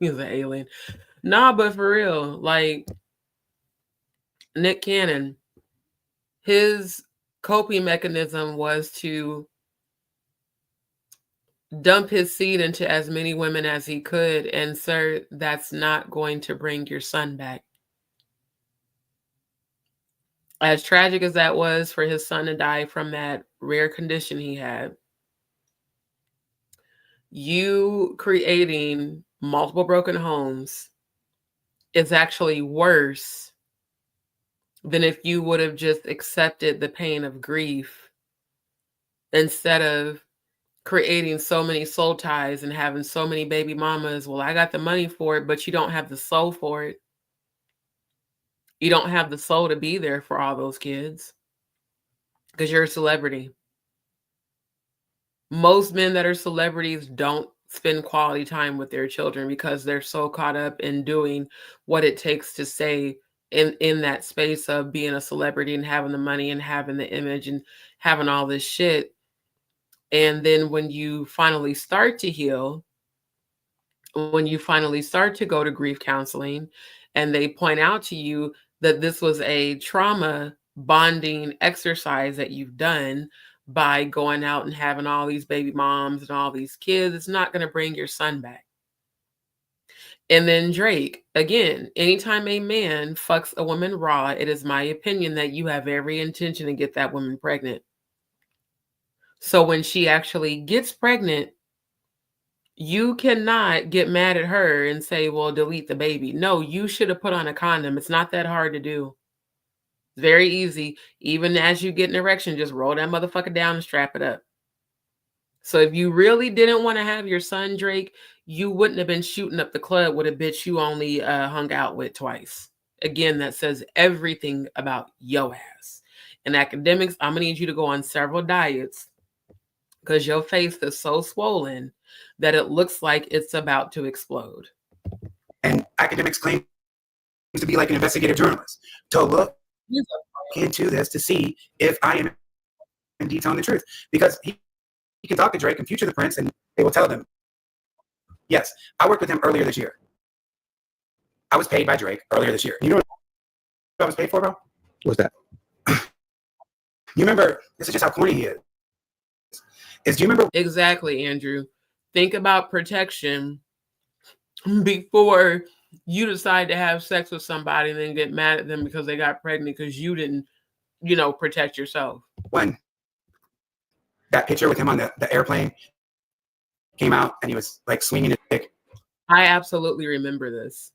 alien. Nah, but for real, like Nick Cannon, his coping mechanism was to dump his seed into as many women as he could. And sir, that's not going to bring your son back. As tragic as that was for his son to die from that rare condition he had, you creating multiple broken homes is actually worse than if you would have just accepted the pain of grief instead of creating so many soul ties and having so many baby mamas. Well, I got the money for it, but you don't have the soul for it. You don't have the soul to be there for all those kids because you're a celebrity. Most men that are celebrities don't spend quality time with their children because they're so caught up in doing what it takes to stay in that space of being a celebrity and having the money and having the image and having all this shit. And then when you finally start to heal, when you finally start to go to grief counseling and they point out to you that this was a trauma bonding exercise that you've done by going out and having all these baby moms and all these kids, it's not going to bring your son back. And then Drake, again, anytime a man fucks a woman raw, it is my opinion that you have every intention to get that woman pregnant. So when she actually gets pregnant, you cannot get mad at her and say, well, delete the baby. No, you should have put on a condom. It's not that hard to do. It's very easy. Even as you get an erection, just roll that motherfucker down and strap it up. So if you really didn't want to have your son, Drake, you wouldn't have been shooting up the club with a bitch you only hung out with twice. Again, that says everything about yo ass. In academics, I'm going to need you to go on several diets because your face is so swollen that it looks like it's about to explode. And academics claim to be like an investigative journalist to look into this to see if I am indeed telling the truth. Because he can talk to Drake and Future the Prince and they will tell them, yes, I worked with him earlier this year. I was paid by Drake earlier this year. You know what I was paid for, bro? What's that? You remember, this is just how corny he is. Do you remember? Exactly, Andrew. Think about protection before you decide to have sex with somebody and then get mad at them because they got pregnant because you didn't, protect yourself. When that picture with him on the airplane came out and he was like swinging his dick. I absolutely remember this.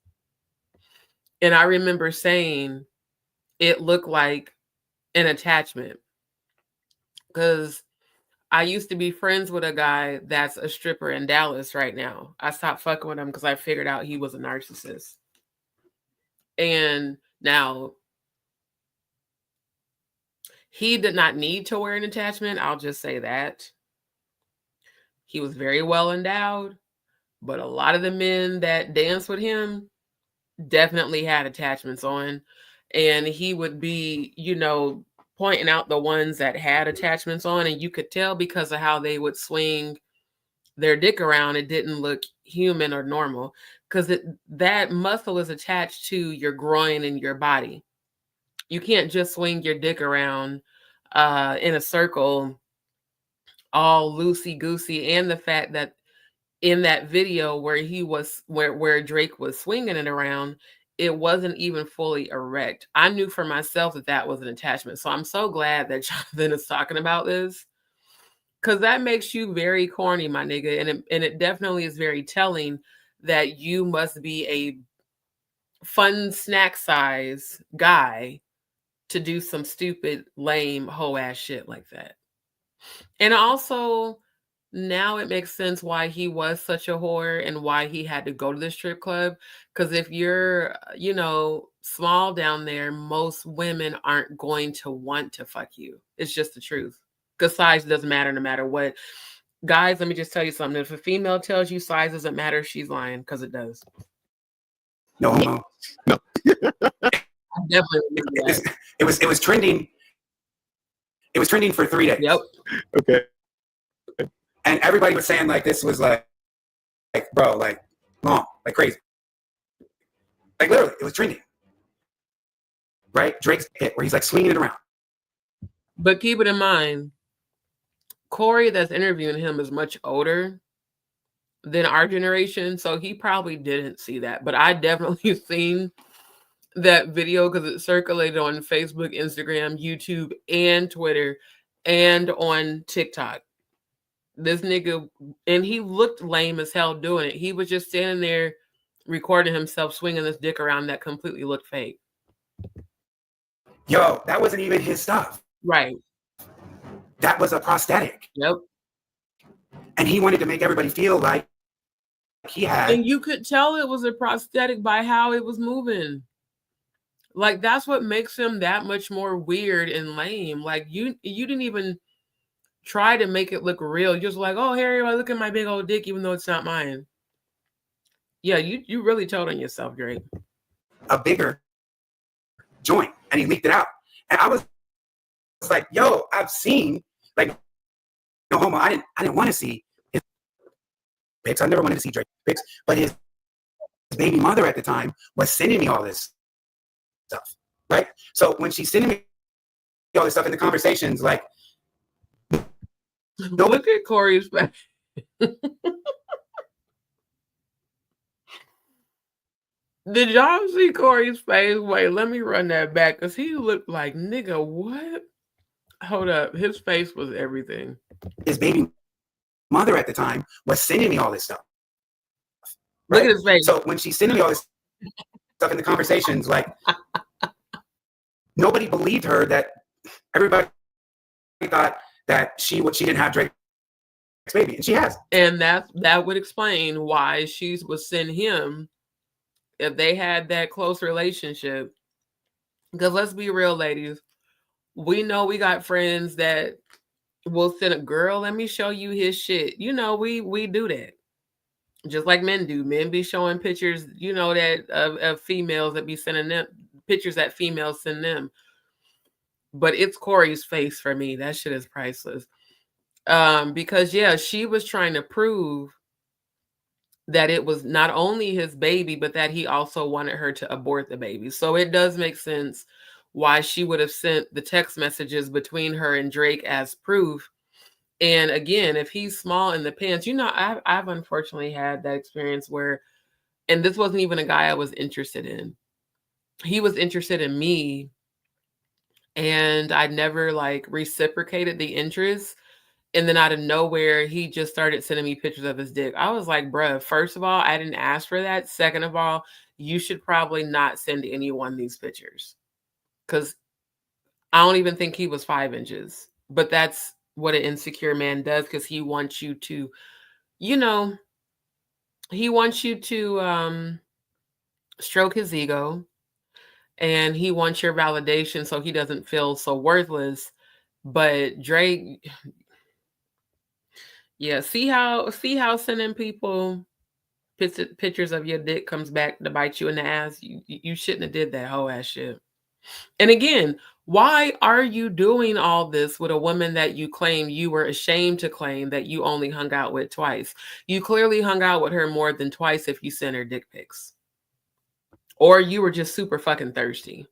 And I remember saying it looked like an attachment because I used to be friends with a guy that's a stripper in Dallas right now. I stopped fucking with him because I figured out he was a narcissist. And now he did not need to wear an attachment. I'll just say that. He was very well endowed, but a lot of the men that danced with him definitely had attachments on. And he would be, pointing out the ones that had attachments on, and you could tell because of how they would swing their dick around, it didn't look human or normal because that muscle is attached to your groin and your body. You can't just swing your dick around in a circle all loosey goosey. And the fact that in that video where where Drake was swinging it around, it wasn't even fully erect. I knew for myself that was an attachment. So I'm so glad that Jonathan is talking about this, because that makes you very corny, my nigga. And it definitely is very telling that you must be a fun snack size guy to do some stupid, lame, hoe ass shit like that. And also, now it makes sense why he was such a whore and why he had to go to the strip club. Because if you're, small down there, most women aren't going to want to fuck you. It's just the truth. Because size doesn't matter no matter what. Guys, let me just tell you something. If a female tells you size doesn't matter, she's lying, because it does. No homo. No. I definitely remember that. It was trending. It was trending for 3 days. Yep. Okay. And everybody was saying like this was like bro, like long, like crazy. Like literally, it was trending. Right? Drake's hit where he's like swinging it around. But keep it in mind, Corey that's interviewing him is much older than our generation, so he probably didn't see that. But I definitely seen that video because it circulated on Facebook, Instagram, YouTube, and Twitter, and on TikTok. This nigga, and he looked lame as hell doing it. He was just standing there recording himself swinging this dick around that completely looked fake. Yo, that wasn't even his stuff. Right. That was a prosthetic. Yep. And he wanted to make everybody feel like he had. And you could tell it was a prosthetic by how it was moving. Like, that's what makes him that much more weird and lame. Like, you didn't even try to make it look real. You're just like, oh, Harry, look at my big old dick, even though it's not mine. Yeah, you really told on yourself, Drake. A bigger joint, and he leaked it out. And I was like, yo, I've seen, like, no homo. I didn't want to see his pics. I never wanted to see Drake's pics, but his baby mother at the time was sending me all this stuff, right? So when she's sending me all this stuff in the conversations, like, look at Corey's face. Did y'all see Corey's face? Wait, let me run that back, because he looked like, nigga, what? Hold up. His face was everything. His baby mother at the time was sending me all this stuff. Right? Look at his face. So when she's sending me all this stuff in the conversations, like, nobody believed her. That everybody thought that she didn't have Drake's baby, and she has. And that would explain why she would send him if they had that close relationship. Because let's be real, ladies. We know we got friends that will send a girl, let me show you his shit. We do that. Just like men do. Men be showing pictures, that of females that be sending them pictures that females send them. But it's Corey's face for me. That shit is priceless. Because yeah, she was trying to prove that it was not only his baby, but that he also wanted her to abort the baby. So it does make sense why she would have sent the text messages between her and Drake as proof. And again, if he's small in the pants, I've unfortunately had that experience where, and this wasn't even a guy I was interested in. He was interested in me, and I never reciprocated the interest. And then out of nowhere, he just started sending me pictures of his dick. I was like, bruh, first of all, I didn't ask for that. Second of all, you should probably not send anyone these pictures. Because I don't even think he was 5 inches. But that's what an insecure man does, because he wants you to, he wants you to stroke his ego. And he wants your validation so he doesn't feel so worthless. But Drake... Yeah, see how sending people pictures of your dick comes back to bite you in the ass? You shouldn't have did that whole ass shit. And again, why are you doing all this with a woman that you claim you were ashamed to claim that you only hung out with twice? You clearly hung out with her more than twice if you sent her dick pics. Or you were just super fucking thirsty.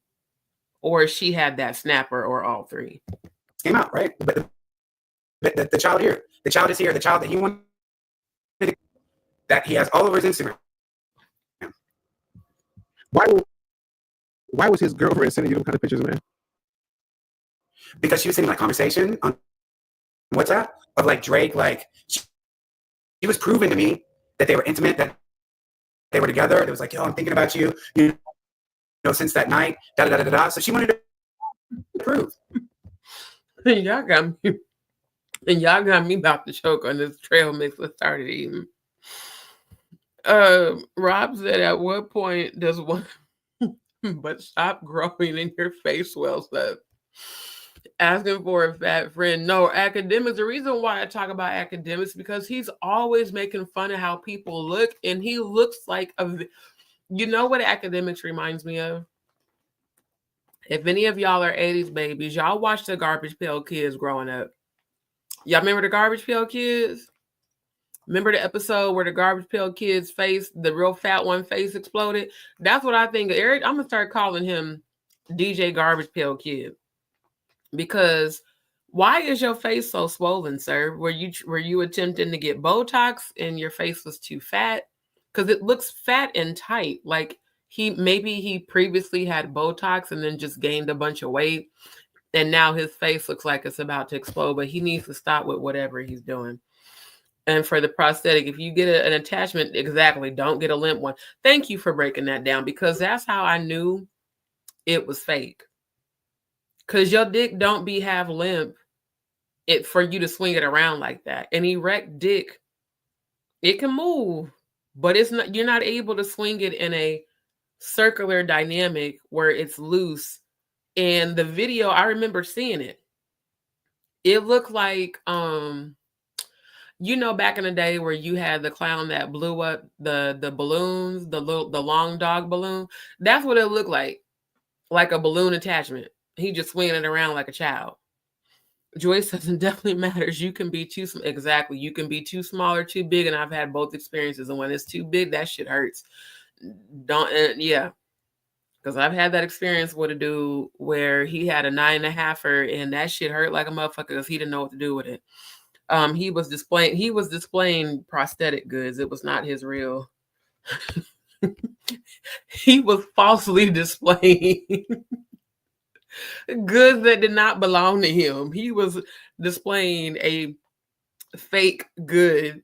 or she had that snapper, or all three. Came out, right? But the child here, the child is here, the child that he wanted, that he has all over his Instagram. Why was his girlfriend sending you those kind of pictures, man? Because she was sending like conversation on WhatsApp of like Drake, like she was proving to me that they were intimate, that they were together. It was like, yo, I'm thinking about you, you know, since that night, da da da da da. So she wanted to prove. Y'all got me, and y'all got me about to choke on this trail mix I started eating. Rob said, at what point does one but stop growing and your face swells up? Asking for a fat friend. No, academics. The reason why I talk about academics because he's always making fun of how people look, and he looks like a. You know what academics reminds me of? If any of y'all are 80s babies, y'all watched the Garbage Pail Kids growing up. Y'all remember the Garbage Pail Kids? Remember the episode where the Garbage Pail Kid's face, the real fat one face exploded? That's what I think. Eric, I'm going to start calling him DJ Garbage Pail Kid. Because why is your face so swollen, sir? Were you attempting to get Botox and your face was too fat? Because it looks fat and tight. Like he previously had Botox and then just gained a bunch of weight. And now his face looks like it's about to explode. But he needs to stop with whatever he's doing. And for the prosthetic, if you get an attachment, exactly, don't get a limp one. Thank you for breaking that down because that's how I knew it was fake. Because your dick don't be half limp for you to swing it around like that. An erect dick, it can move, but it's not. You're not able to swing it in a circular dynamic where it's loose. And the video, I remember seeing it. It looked like you know, back in the day where you had the clown that blew up the balloons, the long dog balloon. That's what it looked like a balloon attachment. He just swinging it around like a child. Joyce says it definitely matters. You can be too exactly. You can be too small or too big, and I've had both experiences. And when it's too big, that shit hurts. Yeah, because I've had that experience with a dude where he had a 9.5er, and that shit hurt like a motherfucker because he didn't know what to do with it. He was displaying prosthetic goods. It was not his real. He was falsely displaying goods that did not belong to him. He was displaying a fake good.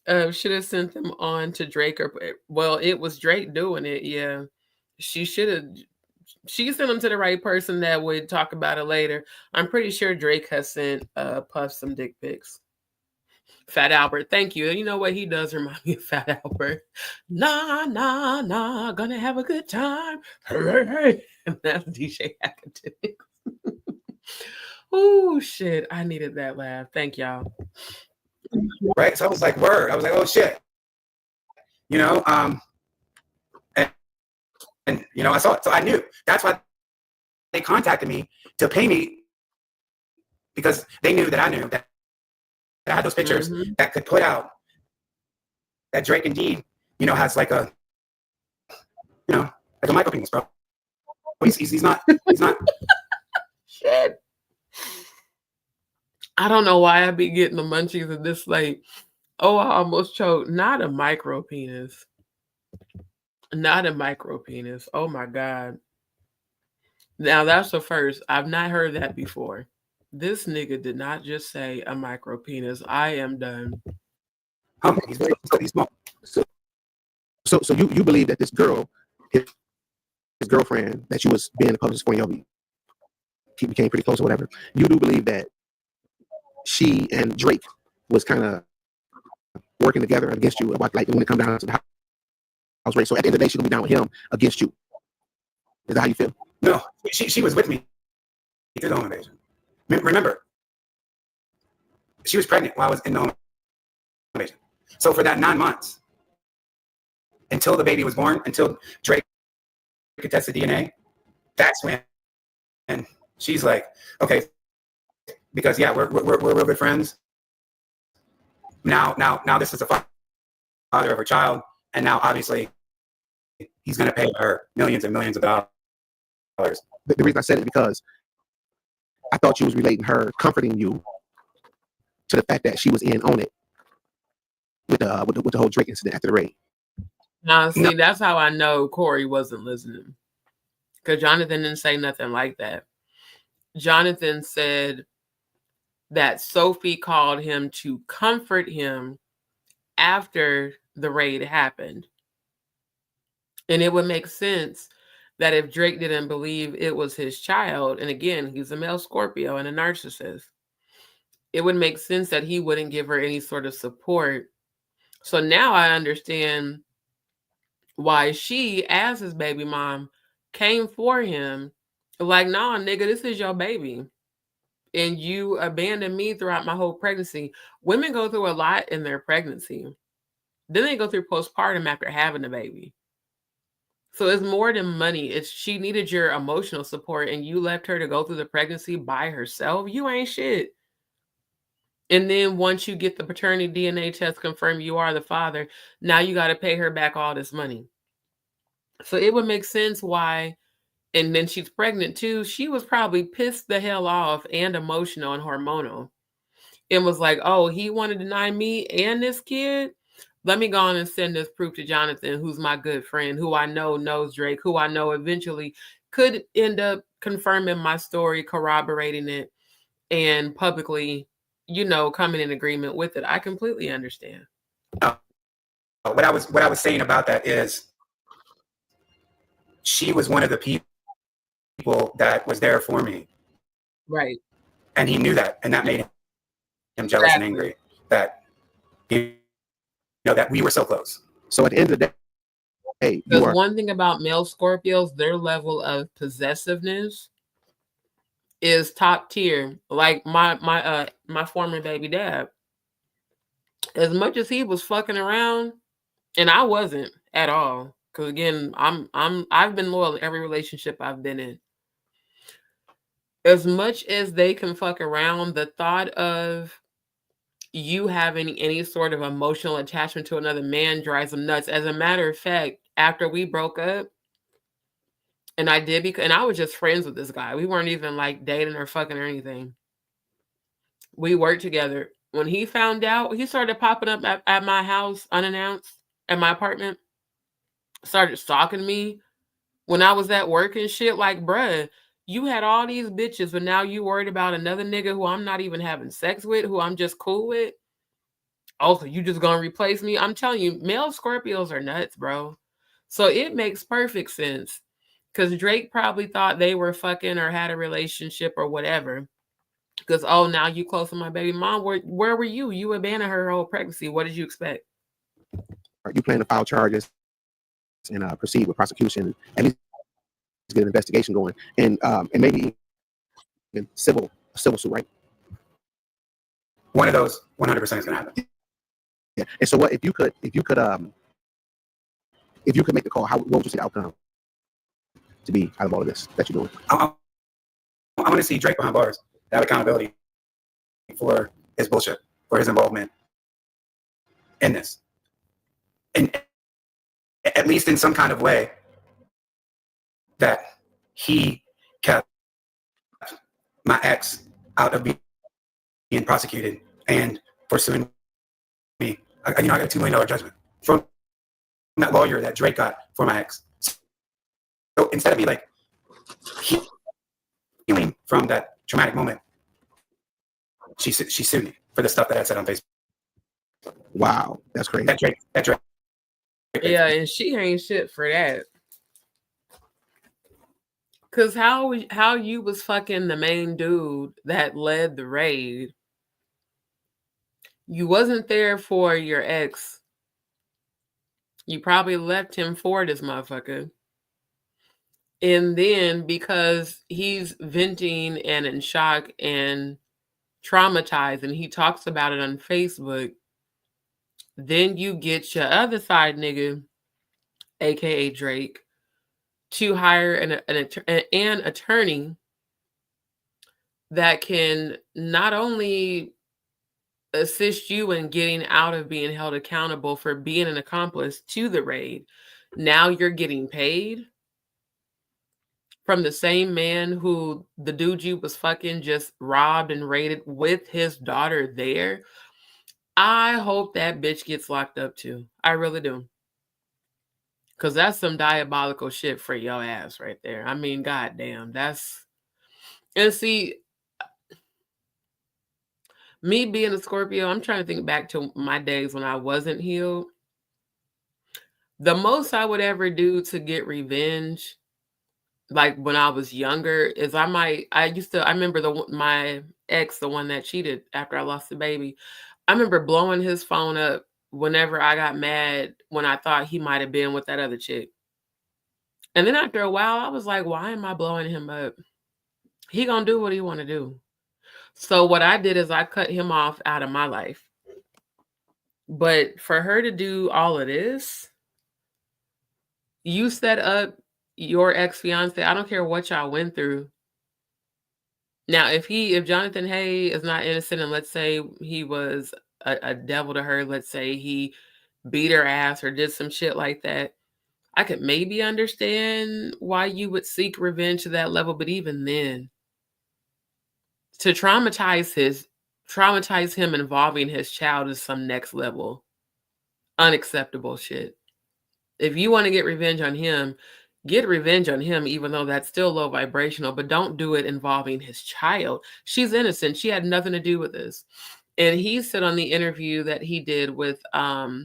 Should have sent them on to Drake well, it was Drake doing it. Yeah, she sent them to the right person that would talk about it later. I'm pretty sure Drake has sent Puff some dick pics. Fat Albert, thank you. You know what? He does remind me of Fat Albert. Nah, gonna have a good time. Hey. And that's DJ Academics. Oh, shit. I needed that laugh. Thank y'all. Right? So I was like, word. I was like, oh, shit. You know, and you know, I saw it. So I knew. That's why they contacted me to pay me because they knew that I knew that I had those pictures that could put out that Drake indeed, you know, has like a, you know, like a micro penis, bro. He's not. Shit. I don't know why I be getting the munchies at this late. Oh, I almost choked. Not a micro penis. Not a micro penis. Oh my God. Now that's the first. I've not heard that before. This nigga did not just say a micro penis. I am done. He's small. So you believe that this girl, his girlfriend, that you was being a publicist for, y'all became pretty close or whatever. You do believe that she and Drake was kind of working together against you about like when it comes down to the house race. So at the end of the day, she's gonna be down with him against you. Is that how you feel? No, she was with me through the home invasion. Remember, she was pregnant while I was in the home invasion. So for that 9 months, until the baby was born, until Drake could test the DNA, that's when and she's like, okay, because yeah, we're real good friends. Now this is the father of her child, and now obviously he's gonna pay her millions and millions of dollars The reason I said it because I thought you was relating her comforting you to the fact that she was in on it with the whole Drake incident after the raid. Now, see, that's how I know Corey wasn't listening. Because Jonathan didn't say nothing like that. Jonathan said that Sophie called him to comfort him after the raid happened. And it would make sense that if Drake didn't believe it was his child, and again, he's a male Scorpio and a narcissist, it would make sense that he wouldn't give her any sort of support. So now I understand why she, as his baby mom, came for him like, nah, nigga, this is your baby. And you abandoned me throughout my whole pregnancy. Women go through a lot in their pregnancy. Then they go through postpartum after having a baby. So it's more than money. It's she needed your emotional support and you left her to go through the pregnancy by herself. You ain't shit. And then once you get the paternity DNA test confirmed you are the father, now you got to pay her back all this money. So it would make sense why, and then she's pregnant too. She was probably pissed the hell off and emotional and hormonal. And was like, oh, he want to deny me and this kid? Let me go on and send this proof to Jonathan, who's my good friend, who I know knows Drake, who I know eventually could end up confirming my story, corroborating it, and publicly, coming in agreement with it. I completely understand. What I was saying about that is she was one of the people that was there for me. Right. And he knew that, and that made him jealous and angry that that we were so close. So at the end of the day, because one thing about male Scorpios, their level of possessiveness is top tier. Like my former baby dad, as much as he was fucking around, and I wasn't at all. Because again, I've been loyal to every relationship I've been in. As much as they can fuck around, the thought of you having any sort of emotional attachment to another man drives them nuts. As a matter of fact, after we broke up, and I was just friends with this guy. We weren't even like dating or fucking or anything. We worked together. When he found out, he started popping up at my house unannounced at my apartment. Started stalking me when I was at work and shit. Like, bruh, you had all these bitches, but now you worried about another nigga who I'm not even having sex with, who I'm just cool with. Also, you just gonna replace me? I'm telling you, male Scorpios are nuts, bro. So it makes perfect sense. Because Drake probably thought they were fucking or had a relationship or whatever. Because, oh, now you close to my baby mom. Where were you? You abandoned her whole pregnancy. What did you expect? You plan to file charges and proceed with prosecution, at least get an investigation going, and maybe even civil suit, right? One of those 100% is gonna happen. Yeah. And so, what if you could make the call? What would you see the outcome to be out of all of this that you're doing? I want to see Drake behind bars, have accountability for his bullshit, for his involvement in this, and at least in some kind of way that he kept my ex out of being prosecuted and pursuing me. I got a $2 million judgment from that lawyer that Drake got for my ex. So instead of me like healing from that traumatic moment, she sued me for the stuff that I said on Facebook. Wow, that's crazy. That Drake. Yeah, and she ain't shit for that. Cause how you was fucking the main dude that led the raid. You wasn't there for your ex. You probably left him for this motherfucker. And then because he's venting and in shock and traumatized, and he talks about it on Facebook, then you get your other side nigga, aka Drake, to hire an attorney that can not only assist you in getting out of being held accountable for being an accomplice to the raid. Now you're getting paid from the same man who the dude you was fucking just robbed and raided with his daughter there. I hope that bitch gets locked up too. I really do. Because that's some diabolical shit for your ass right there. I mean, goddamn, that's... And see, me being a Scorpio, I'm trying to think back to my days when I wasn't healed. The most I would ever do to get revenge, like when I was younger, is I remember my ex, the one that cheated after I lost the baby. I remember blowing his phone up whenever I got mad when I thought he might have been with that other chick. And then after a while, I was like, why am I blowing him up? He gonna do what he want to do. So what I did is I cut him off out of my life. But for her to do all of this, you set up your ex-fiance. I don't care what y'all went through. Now, if Jonathan Hay is not innocent, and let's say he was a devil to her, let's say he beat her ass or did some shit like that, I could maybe understand why you would seek revenge to that level. But even then, to traumatize him involving his child is some next level unacceptable shit. If you want to get revenge on him, get revenge on him, even though that's still low vibrational, but don't do it involving his child. She's innocent. She had nothing to do with this. And he said on the interview that he did with, I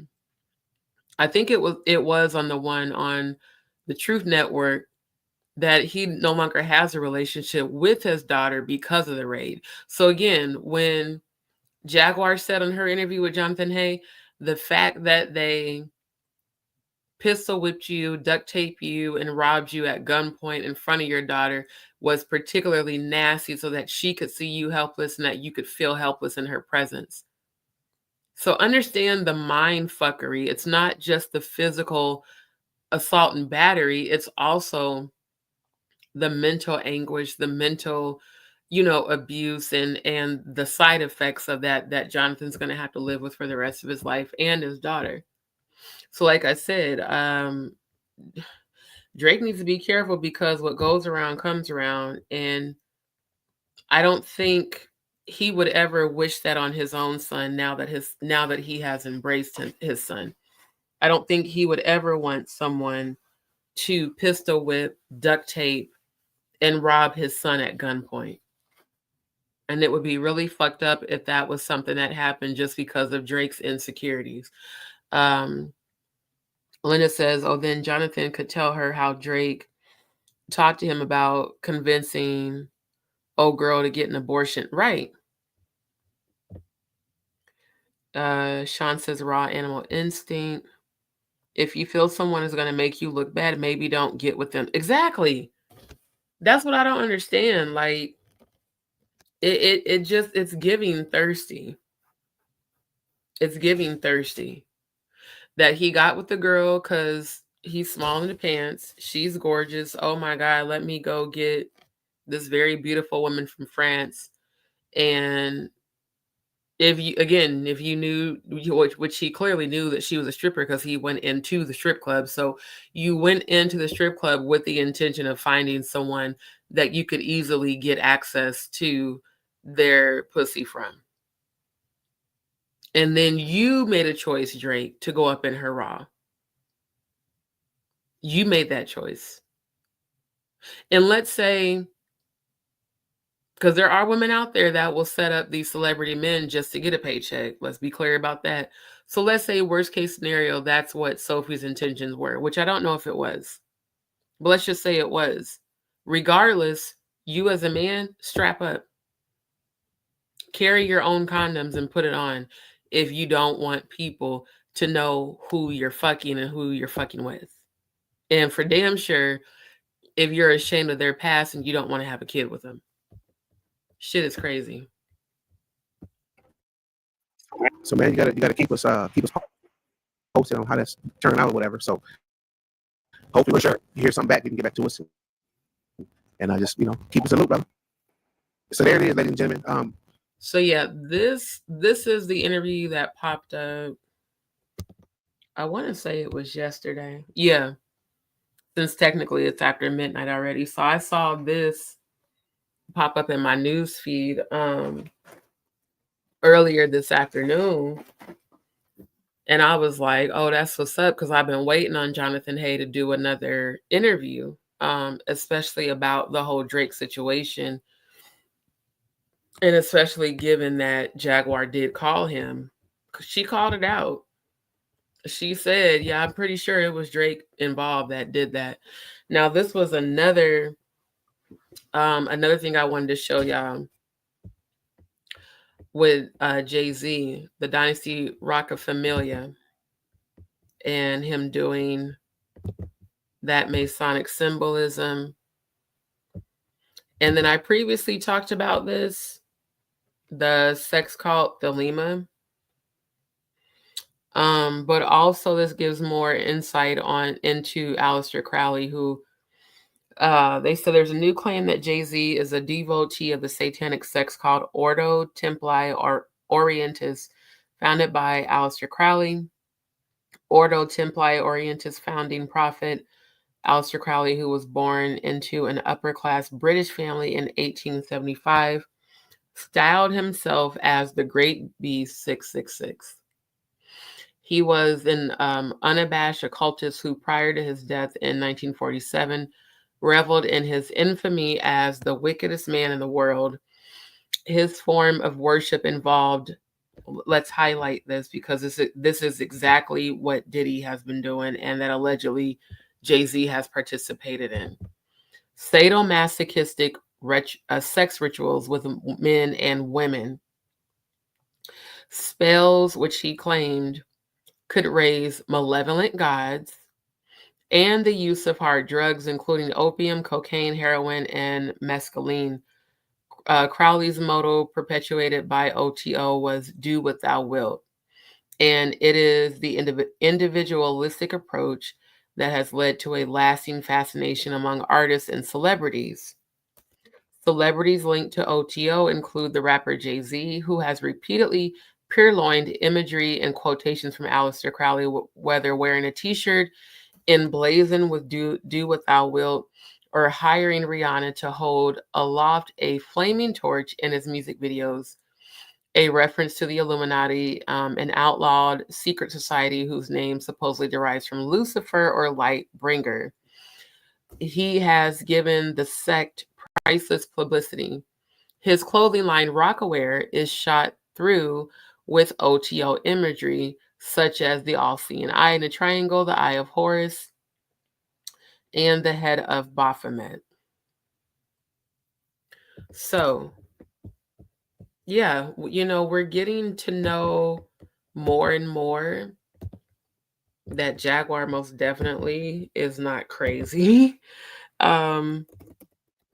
think it was on the one on the Truth Network, that he no longer has a relationship with his daughter because of the raid. So again, when Jaguar said on her interview with Jonathan Hay, the fact that they pistol whipped you, duct taped you, and robbed you at gunpoint in front of your daughter was particularly nasty, so that she could see you helpless and that you could feel helpless in her presence. So understand the mind fuckery. It's not just the physical assault and battery. It's also the mental anguish, the mental, abuse and the side effects of that Jonathan's going to have to live with for the rest of his life, and his daughter. So like I said, Drake needs to be careful, because what goes around comes around. And I don't think he would ever wish that on his own son now that he has embraced his son. I don't think he would ever want someone to pistol whip, duct tape, and rob his son at gunpoint. And it would be really fucked up if that was something that happened just because of Drake's insecurities. Linda says, oh, then Jonathan could tell her how Drake talked to him about convincing old girl to get an abortion. Right. Sean says, raw animal instinct. If you feel someone is going to make you look bad, maybe don't get with them. Exactly. That's what I don't understand. Like, it's giving thirsty. It's giving thirsty. That he got with the girl because he's small in the pants. She's gorgeous. Oh my God, let me go get this very beautiful woman from France. And if you knew, which he clearly knew, that she was a stripper because he went into the strip club. So you went into the strip club with the intention of finding someone that you could easily get access to their pussy from. And then you made a choice, Drake, to go up in her raw. You made that choice. And let's say, because there are women out there that will set up these celebrity men just to get a paycheck. Let's be clear about that. So let's say worst case scenario, that's what Sophie's intentions were, which I don't know if it was. But let's just say it was. Regardless, you as a man, strap up. Carry your own condoms and put it on if you don't want people to know who you're fucking and who you're fucking with. And for damn sure, if you're ashamed of their past and you don't want to have a kid with them. Shit is crazy. So man, you gotta keep us posted on how that's turning out or whatever. So hopefully, we're sure you hear something back, you can get back to us, and I just keep us in the loop, brother. So there it is, ladies and gentlemen. So yeah, this is the interview that popped up. I want to say it was yesterday. Yeah. since technically it's after midnight already. So I saw this pop up in my news feed earlier this afternoon. And I was like, oh, that's what's up, because I've been waiting on Jonathan Hay to do another interview, especially about the whole Drake situation. And especially given that Jaguar did call him. She called it out. She said, yeah, I'm pretty sure it was Drake involved that did that. Now, this was another thing I wanted to show y'all with Jay-Z, the Dynasty Rockafamilia, and him doing that Masonic symbolism. And then I previously talked about this, the sex cult Thelema. But also this gives more insight into Aleister Crowley, who they said there's a new claim that Jay-Z is a devotee of the satanic sex called Ordo Templi Orientis, founded by Aleister Crowley. Ordo Templi Orientis founding prophet Aleister Crowley, who was born into an upper-class British family in 1875, styled himself as the Great Beast 666. He was an unabashed occultist who, prior to his death in 1947, reveled in his infamy as the wickedest man in the world. His form of worship involved, let's highlight this because this is exactly what Diddy has been doing and that allegedly Jay-Z has participated in. Sadomasochistic sex rituals with men and women. Spells which he claimed could raise malevolent gods, and the use of hard drugs, including opium, cocaine, heroin, and mescaline. Crowley's motto, perpetuated by OTO, was "Do what thou wilt." And it is the individualistic approach that has led to a lasting fascination among artists and celebrities. Celebrities linked to OTO include the rapper Jay-Z, who has repeatedly purloined imagery and quotations from Aleister Crowley, whether wearing a t-shirt emblazoned with do what thou wilt, or hiring Rihanna to hold aloft a flaming torch in his music videos, a reference to the Illuminati, an outlawed secret society whose name supposedly derives from Lucifer or light bringer. He has given the sect priceless publicity. His clothing line, Rockaware, is shot through with OTO imagery, such as the all-seeing eye in a triangle, the eye of Horus, and the head of Baphomet. So, yeah, we're getting to know more and more that Jaguar most definitely is not crazy.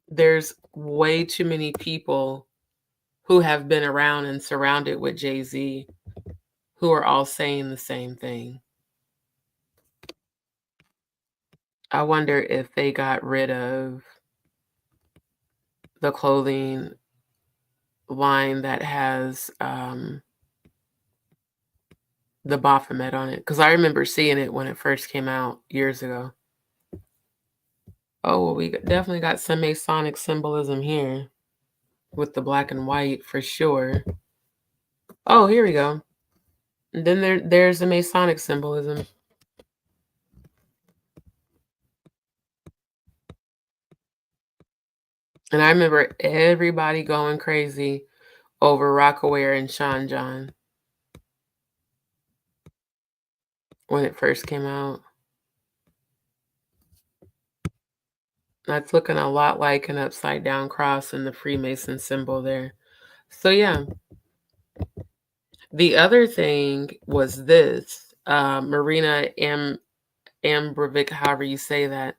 There's way too many people who have been around and surrounded with Jay-Z who are all saying the same thing. I wonder if they got rid of the clothing line that has the Baphomet on it, because I remember seeing it when it first came out years ago. Oh, well, we definitely got some Masonic symbolism here with the black and white for sure. Oh, here we go. And then there's the Masonic symbolism. And I remember everybody going crazy over Rockaware and Sean John when it first came out. That's looking a lot like an upside down cross and the Freemason symbol there. So yeah. The other thing was this. Marina Ambrovic, however you say that.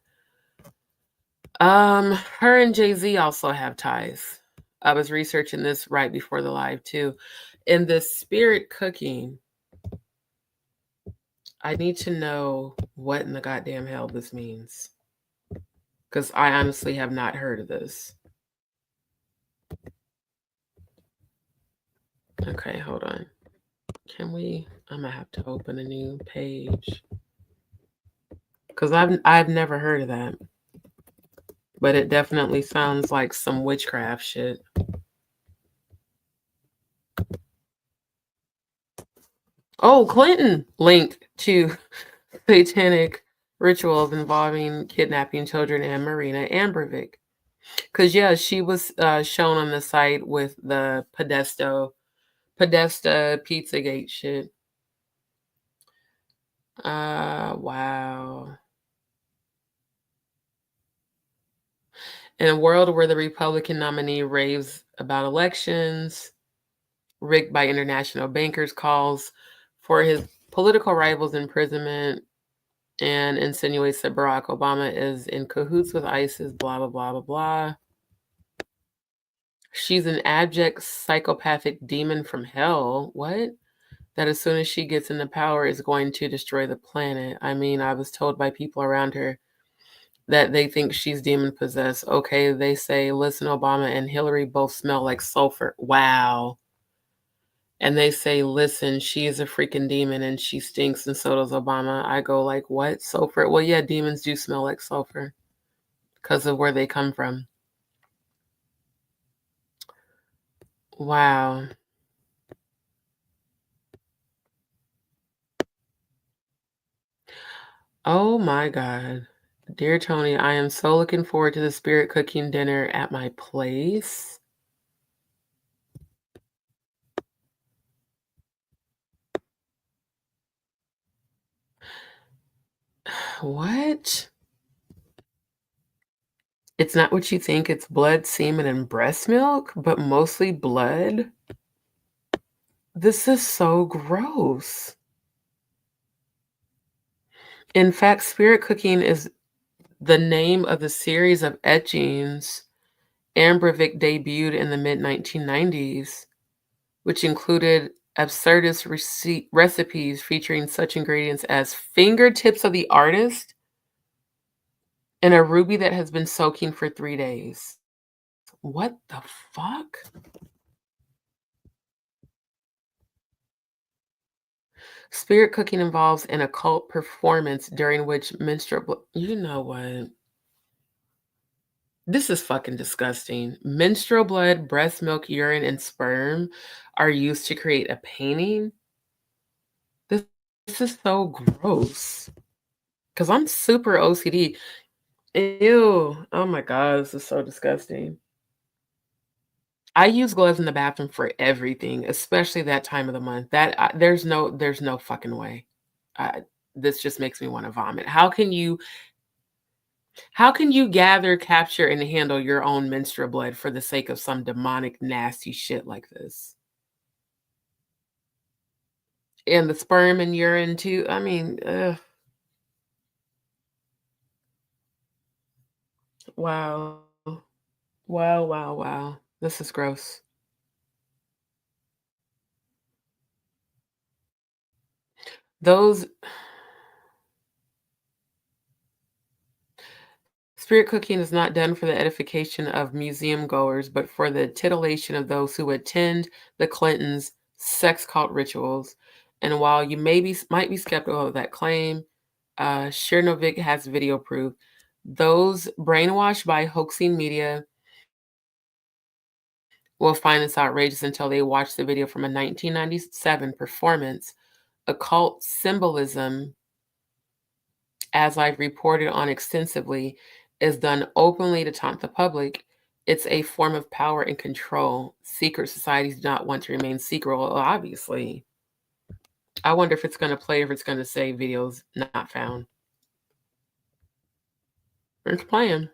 Her and Jay-Z also have ties. I was researching this right before the live too. In the spirit cooking, I need to know what in the goddamn hell this means, because I honestly have not heard of this. Okay, hold on. I'm gonna have to open a new page, Because I've never heard of that. But it definitely sounds like some witchcraft shit. Oh, Clinton linked to satanic rituals involving kidnapping children and Marina Abramovic. Because, yeah, she was shown on the site with the Podesta Pizzagate shit. Wow. In a world where the Republican nominee raves about elections, rigged by international bankers, calls for his political rivals' imprisonment, and insinuates that Barack Obama is in cahoots with ISIS, blah, blah, blah, blah, blah. She's an abject psychopathic demon from hell. What? That as soon as she gets into power is going to destroy the planet. I mean, I was told by people around her that they think she's demon possessed. Okay, they say, listen, Obama and Hillary both smell like sulfur. Wow. And they say, listen, she is a freaking demon and she stinks and so does Obama. I go like, what? Sulfur? Well, yeah, demons do smell like sulfur because of where they come from. Wow. Oh my God. Dear Tony, I am so looking forward to the spirit cooking dinner at my place. What? It's not what you think. It's blood, semen, and breast milk, but mostly blood. This is so gross. In fact, spirit cooking is the name of the series of etchings Abramovic debuted in the mid-1990s, which included absurdist recipes featuring such ingredients as fingertips of the artist and a ruby that has been soaking for 3 days. What the fuck? Spirit cooking involves an occult performance during which menstrual... You know what? This is fucking disgusting. Menstrual blood, breast milk, urine, and sperm are used to create a painting. This is so gross. Because I'm super OCD. Ew. Oh my God, this is so disgusting. I use gloves in the bathroom for everything, especially that time of the month. There's no fucking way. This just makes me want to vomit. How can you gather, capture, and handle your own menstrual blood for the sake of some demonic, nasty shit like this? And the sperm and urine too. I mean, wow. Wow, wow, wow. This is gross. Spirit cooking is not done for the edification of museum goers, but for the titillation of those who attend the Clintons' sex cult rituals. And while you might be skeptical of that claim, Chernovic has video proof. Those brainwashed by hoaxing media will find this outrageous until they watch the video from a 1997 performance. Occult symbolism, as I've reported on extensively, is done openly to taunt the public. It's a form of power and control. Secret societies do not want to remain secret, well, obviously. I wonder if it's going to play, if it's going to say videos not found. It's playing.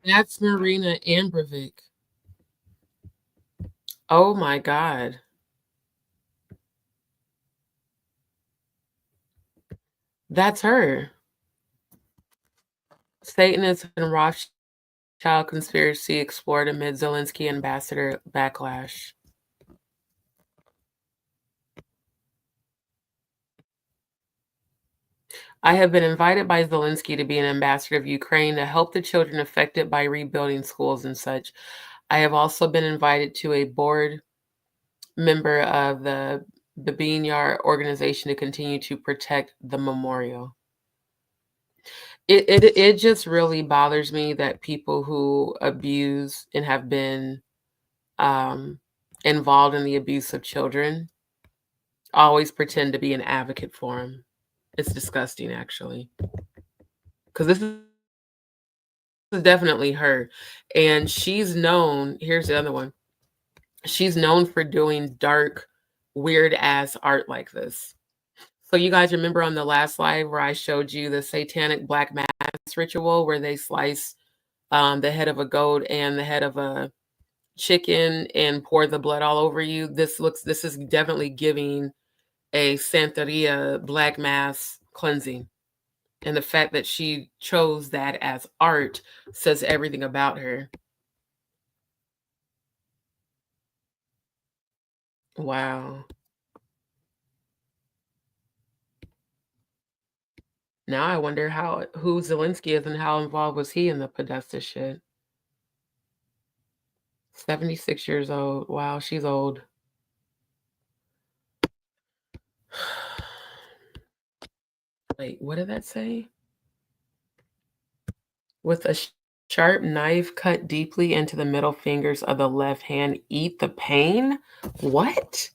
That's Marina Abramovic. Oh my God. That's her. Satanist and Rothschild conspiracy explored amid Zelensky ambassador backlash. I have been invited by Zelensky to be an ambassador of Ukraine to help the children affected by rebuilding schools and such. I have also been invited to a board member of the Babin organization to continue to protect the memorial. It just really bothers me that people who abuse and have been involved in the abuse of children always pretend to be an advocate for them. It's disgusting, actually, because this is definitely her, and she's known. Here's the other one. She's known for doing dark, weird ass art like this. So you guys remember on the last live where I showed you the satanic black mass ritual where they slice the head of a goat and the head of a chicken and pour the blood all over you? This is definitely giving a Santeria black mass cleansing. And the fact that she chose that as art says everything about her. Wow. Now I wonder who Zelensky is and how involved was he in the Podesta shit. 76 years old. Wow, she's old. Wait, what did that say? With a sharp knife cut deeply into the middle fingers of the left hand, eat the pain? What?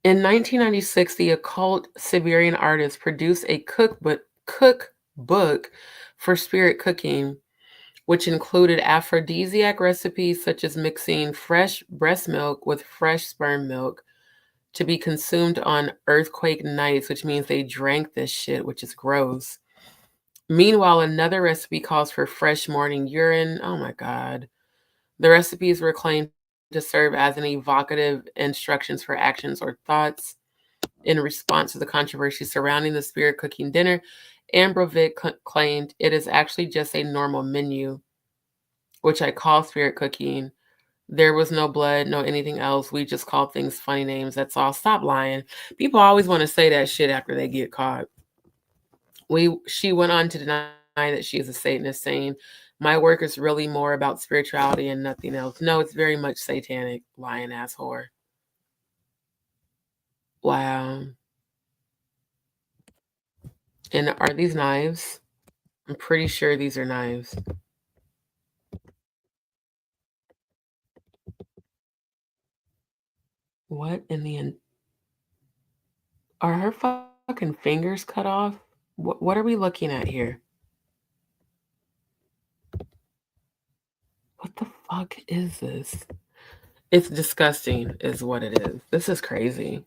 In 1996, the occult Siberian artist produced a cookbook for spirit cooking, which included aphrodisiac recipes such as mixing fresh breast milk with fresh sperm milk to be consumed on earthquake nights, which means they drank this shit, which is gross. Meanwhile, another recipe calls for fresh morning urine. Oh my God. The recipes were claimed to serve as an evocative instructions for actions or thoughts. In response to the controversy surrounding the spirit cooking dinner, Ambrovic claimed it is actually just a normal menu, which I call spirit cooking. There was no blood, no anything else. We just call things funny names. That's all. Stop lying. People always want to say that shit after they get caught. She went on to deny that she is a Satanist, saying, "My work is really more about spirituality and nothing else." No, it's very much satanic, lying ass whore. Wow. And are these knives? I'm pretty sure these are knives. What in the are her fucking fingers cut off? What are we looking at here? What the fuck is this? It's disgusting is what it is. This is crazy.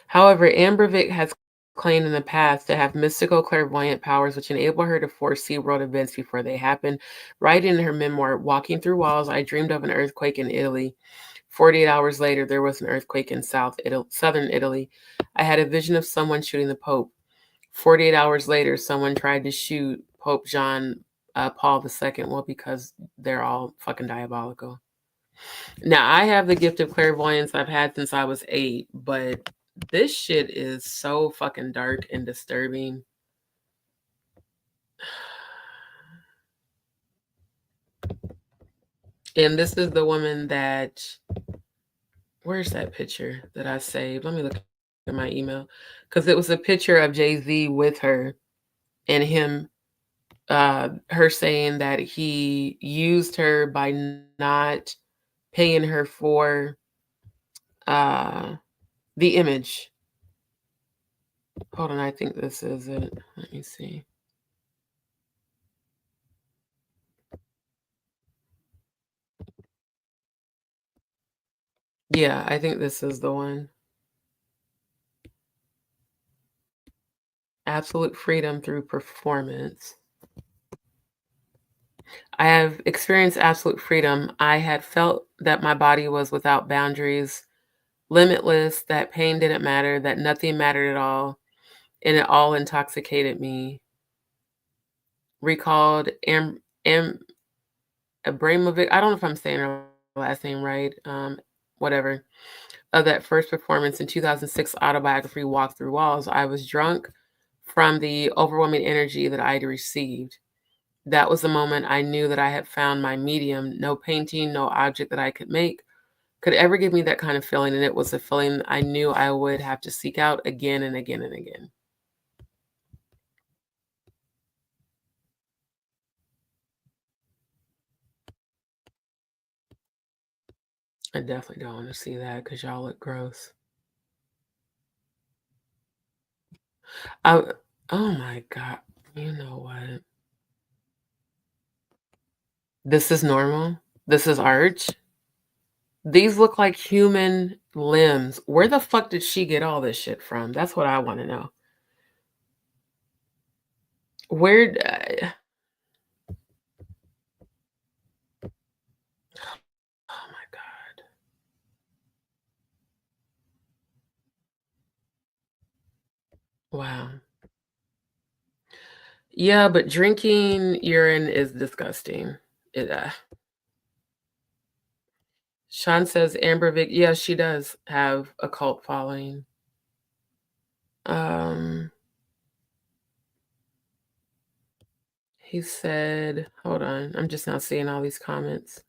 However, Ambrovic has claimed in the past to have mystical clairvoyant powers which enable her to foresee world events before they happen. Writing in her memoir, "Walking Through Walls, I dreamed of an earthquake in Italy. 48 hours later, there was an earthquake in southern Italy. I had a vision of someone shooting the Pope. 48 hours later, someone tried to shoot Pope John Paul II. Well, because they're all fucking diabolical. Now, I have the gift of clairvoyance I've had since I was 8, but this shit is so fucking dark and disturbing. And this is the woman that, where's that picture that I saved? Let me look at my email. Because it was a picture of Jay-Z with her and him, her saying that he used her by not paying her for the image. Hold on, I think this is it. Let me see. Yeah, I think this is the one. Absolute freedom through performance. I have experienced absolute freedom. I had felt that my body was without boundaries, limitless, that pain didn't matter, that nothing mattered at all, and it all intoxicated me. Recalled Abramovic. I don't know if I'm saying her last name right. Whatever. of that first performance in 2006 autobiography, Walk Through Walls, I was drunk from the overwhelming energy that I'd received. That was the moment I knew that I had found my medium. No painting, no object that I could make could ever give me that kind of feeling. And it was a feeling I knew I would have to seek out again and again and again. I definitely don't want to see that because y'all look gross. Oh my God. You know what? This is normal. This is art. These look like human limbs. Where the fuck did she get all this shit from? That's what I want to know. Where? Oh my God. Wow. Yeah, but drinking urine is disgusting. It, Sean says Amber Vick. Yeah, she does have a cult following. He said, hold on. I'm just now seeing all these comments.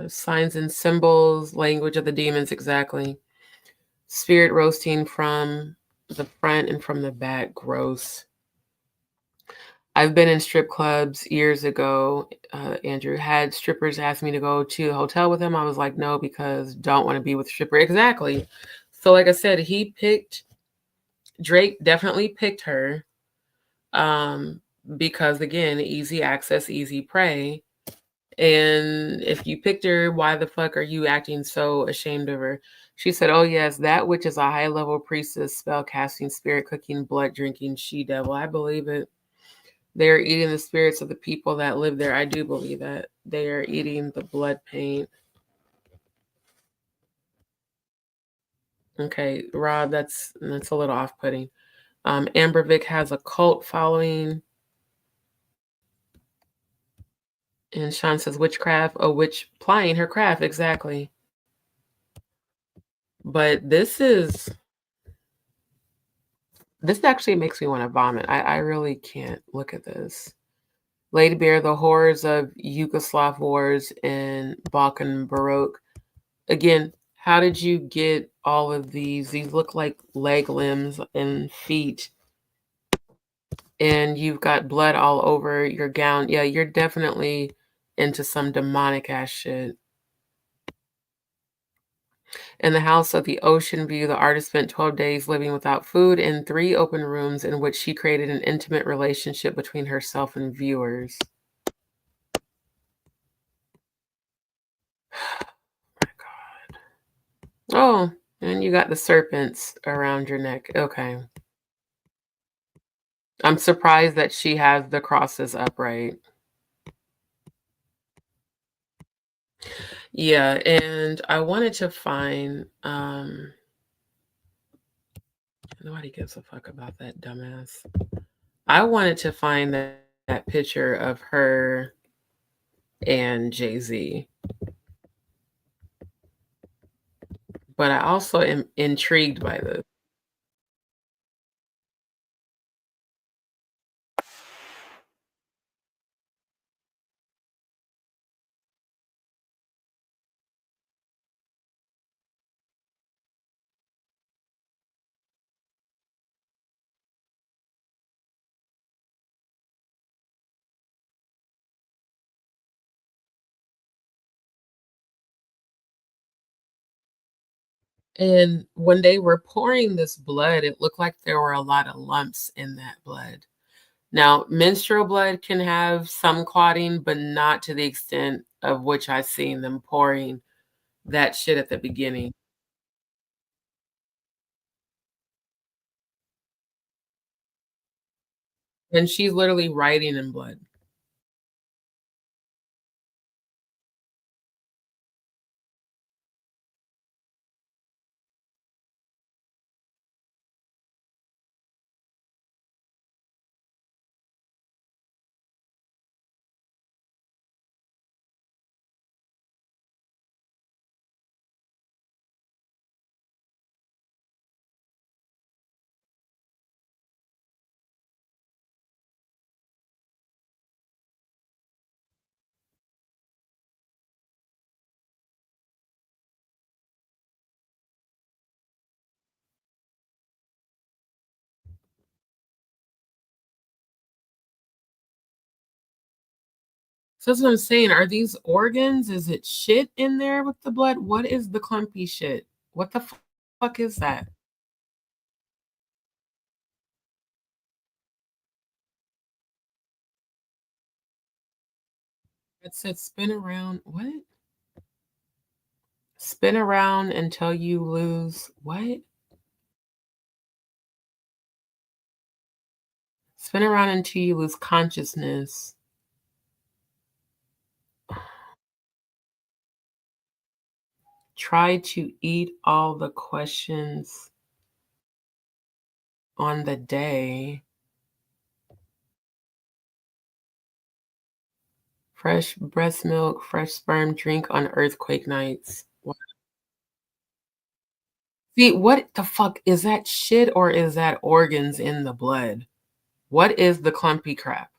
Signs and symbols, language of the demons, exactly. Spirit roasting from the front and from the back, gross. I've been in strip clubs years ago. Andrew had strippers ask me to go to a hotel with him. I was like, no, because don't want to be with a stripper. Exactly. So like I said, Drake definitely picked her because again, easy access, easy prey. And if you picked her, why the fuck are you acting so ashamed of her? She said, oh yes, that witch is a high-level priestess, spell casting, spirit cooking, blood drinking, she-devil. I believe it. They are eating the spirits of the people that live there. I do believe that. They are eating the blood paint. Okay, Rob, that's a little off-putting. Amber Vick has a cult following. And Sean says witchcraft. Oh, witch plying her craft, exactly. But this actually makes me want to vomit. I really can't look at this. Lady Bear, the horrors of Yugoslav wars in Balkan Baroque. Again, how did you get all of these? These look like leg limbs and feet. And you've got blood all over your gown. Yeah, you're definitely into some demonic ass shit. In the house of the ocean view, the artist spent 12 days living without food in 3 open rooms in which she created an intimate relationship between herself and viewers. My God. Oh, and you got the serpents around your neck. Okay. I'm surprised that she has the crosses upright. Yeah, and I wanted to find nobody gives a fuck about that dumbass. I wanted to find that picture of her and Jay-Z. But I also am intrigued by this. And when they were pouring this blood, it looked like there were a lot of lumps in that blood. Now, menstrual blood can have some clotting, but not to the extent of which I've seen them pouring that shit at the beginning. And she's literally writing in blood. So that's what I'm saying. Are these organs? Is it shit in there with the blood? What is the clumpy shit? What the fuck is that? It said spin around. What? Spin around until you lose what? Spin around until you lose consciousness. Try to eat all the questions on the day. Fresh breast milk, fresh sperm, drink on earthquake nights. What? See, what the fuck? Is that shit or is that organs in the blood? What is the clumpy crap?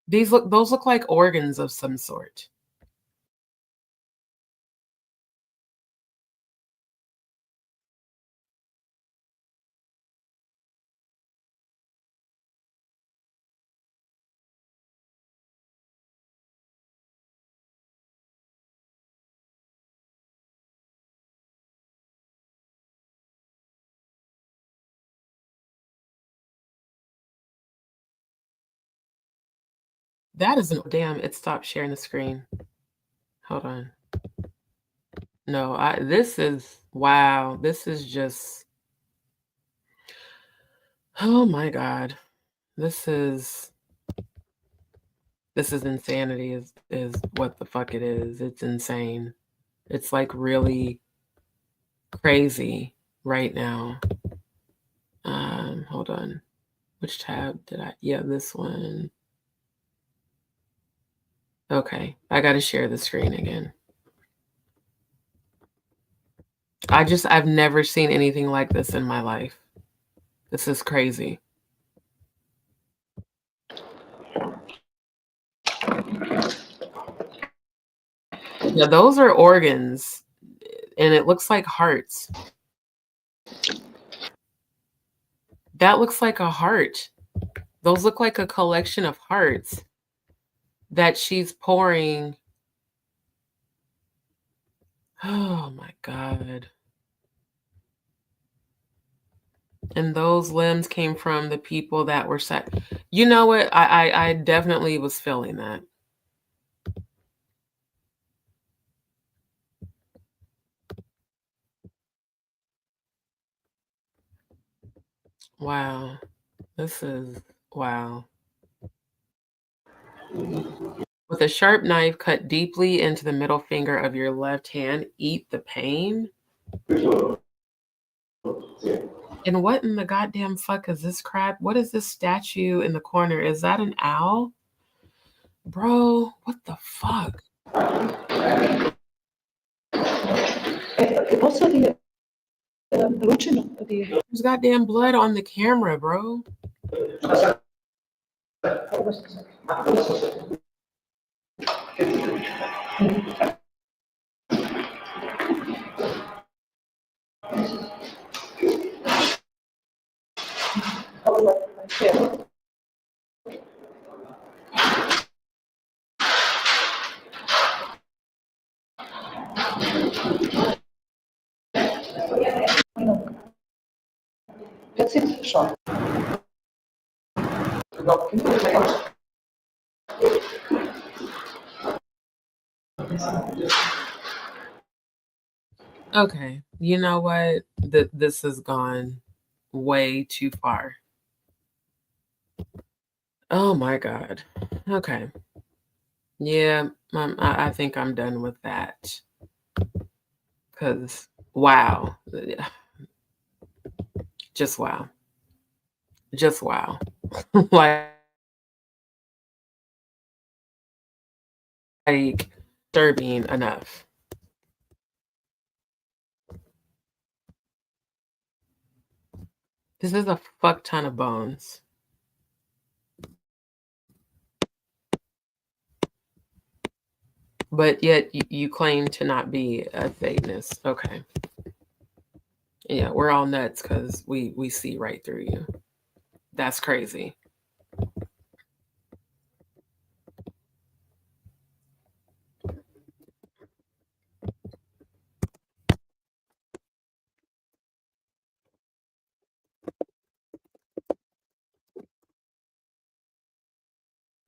Those look like organs of some sort. That isn't damn, it stopped sharing the screen. Hold on. No, this is wow. This is just oh my god. This is insanity is what the fuck it is. It's insane. It's like really crazy right now. Hold on. Which tab did I? Yeah, this one. Okay, I got to share the screen again. I've never seen anything like this in my life. This is crazy. Yeah, those are organs, and it looks like hearts. That looks like a heart. Those look like a collection of hearts that she's pouring. Oh my God. And those limbs came from the people that were set. You know what? I definitely was feeling that. Wow. This is wow. With a sharp knife cut deeply into the middle finger of your left hand, eat the pain. And what in the goddamn fuck is this crap? What is this statue in the corner? Is that an owl? Bro, what the fuck? There's goddamn blood on the camera, bro. Okay, you know what? This has gone way too far. Oh my God. Okay. Yeah, I think I'm done with that. Because, wow. Just wow. Just wow. like disturbing enough. This is a fuck ton of bones. But yet you claim to not be a Satanist. Okay. Yeah, we're all nuts because we see right through you. That's crazy.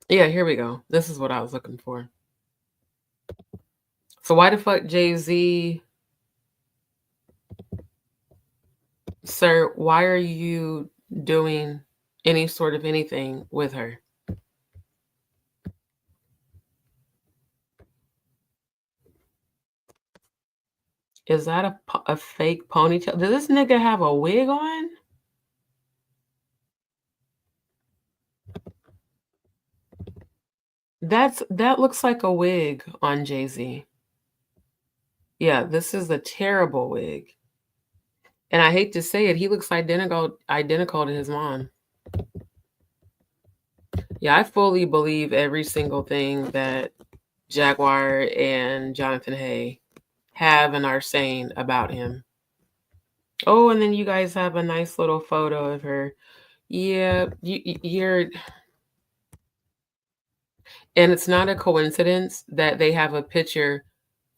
Yeah, here we go. This is what I was looking for. So why the fuck Jay-Z, sir, why are you doing any sort of anything with her? Is that a fake ponytail? Does this nigga have a wig on? That looks like a wig on Jay-Z. Yeah, this is a terrible wig. And I hate to say it, he looks identical to his mom. Yeah, I fully believe every single thing that Jaguar and Jonathan Hay have and are saying about him. Oh, and then you guys have a nice little photo of her. Yeah, you're... And it's not a coincidence that they have a picture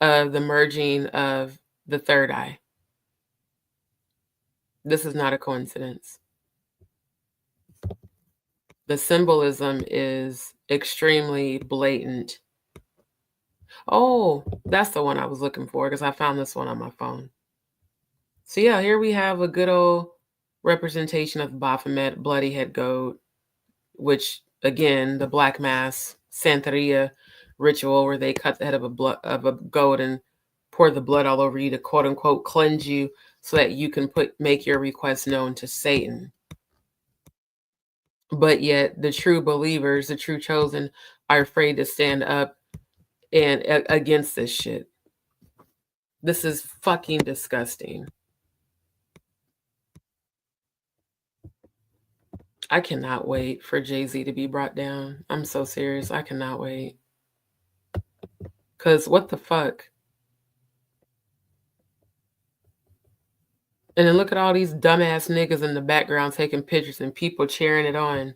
of the merging of the third eye. This is not a coincidence. The symbolism is extremely blatant. Oh, that's the one I was looking for because I found this one on my phone. So yeah, here we have a good old representation of Baphomet, bloody head goat, which again, the Black Mass Santeria ritual where they cut the head of a goat and pour the blood all over you to quote unquote cleanse you so that you can make your request known to Satan. But yet the true believers, the true chosen, are afraid to stand up and against this shit. This is fucking disgusting. I cannot wait for Jay-Z to be brought down. I'm so serious. I cannot wait. Because what the fuck? And then look at all these dumbass niggas in the background taking pictures and people cheering it on.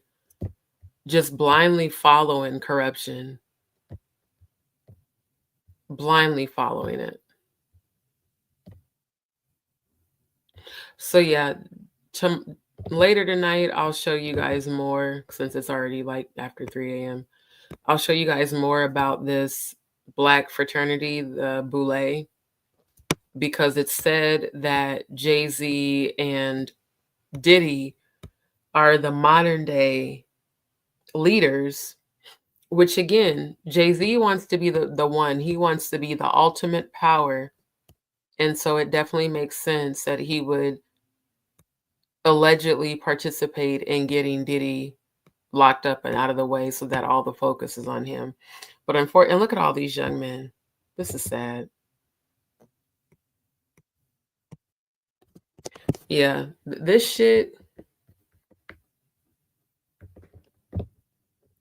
Just blindly following corruption. Blindly following it. So yeah, later tonight, I'll show you guys more since it's already like after 3 a.m. I'll show you guys more about this black fraternity, the Boule, because it's said that Jay-Z and Diddy are the modern day leaders, which again, Jay-Z wants to be the one. He wants to be the ultimate power. And so it definitely makes sense that he would allegedly participate in getting Diddy locked up and out of the way so that all the focus is on him. But unfortunately, look at all these young men. This is sad. Yeah, this shit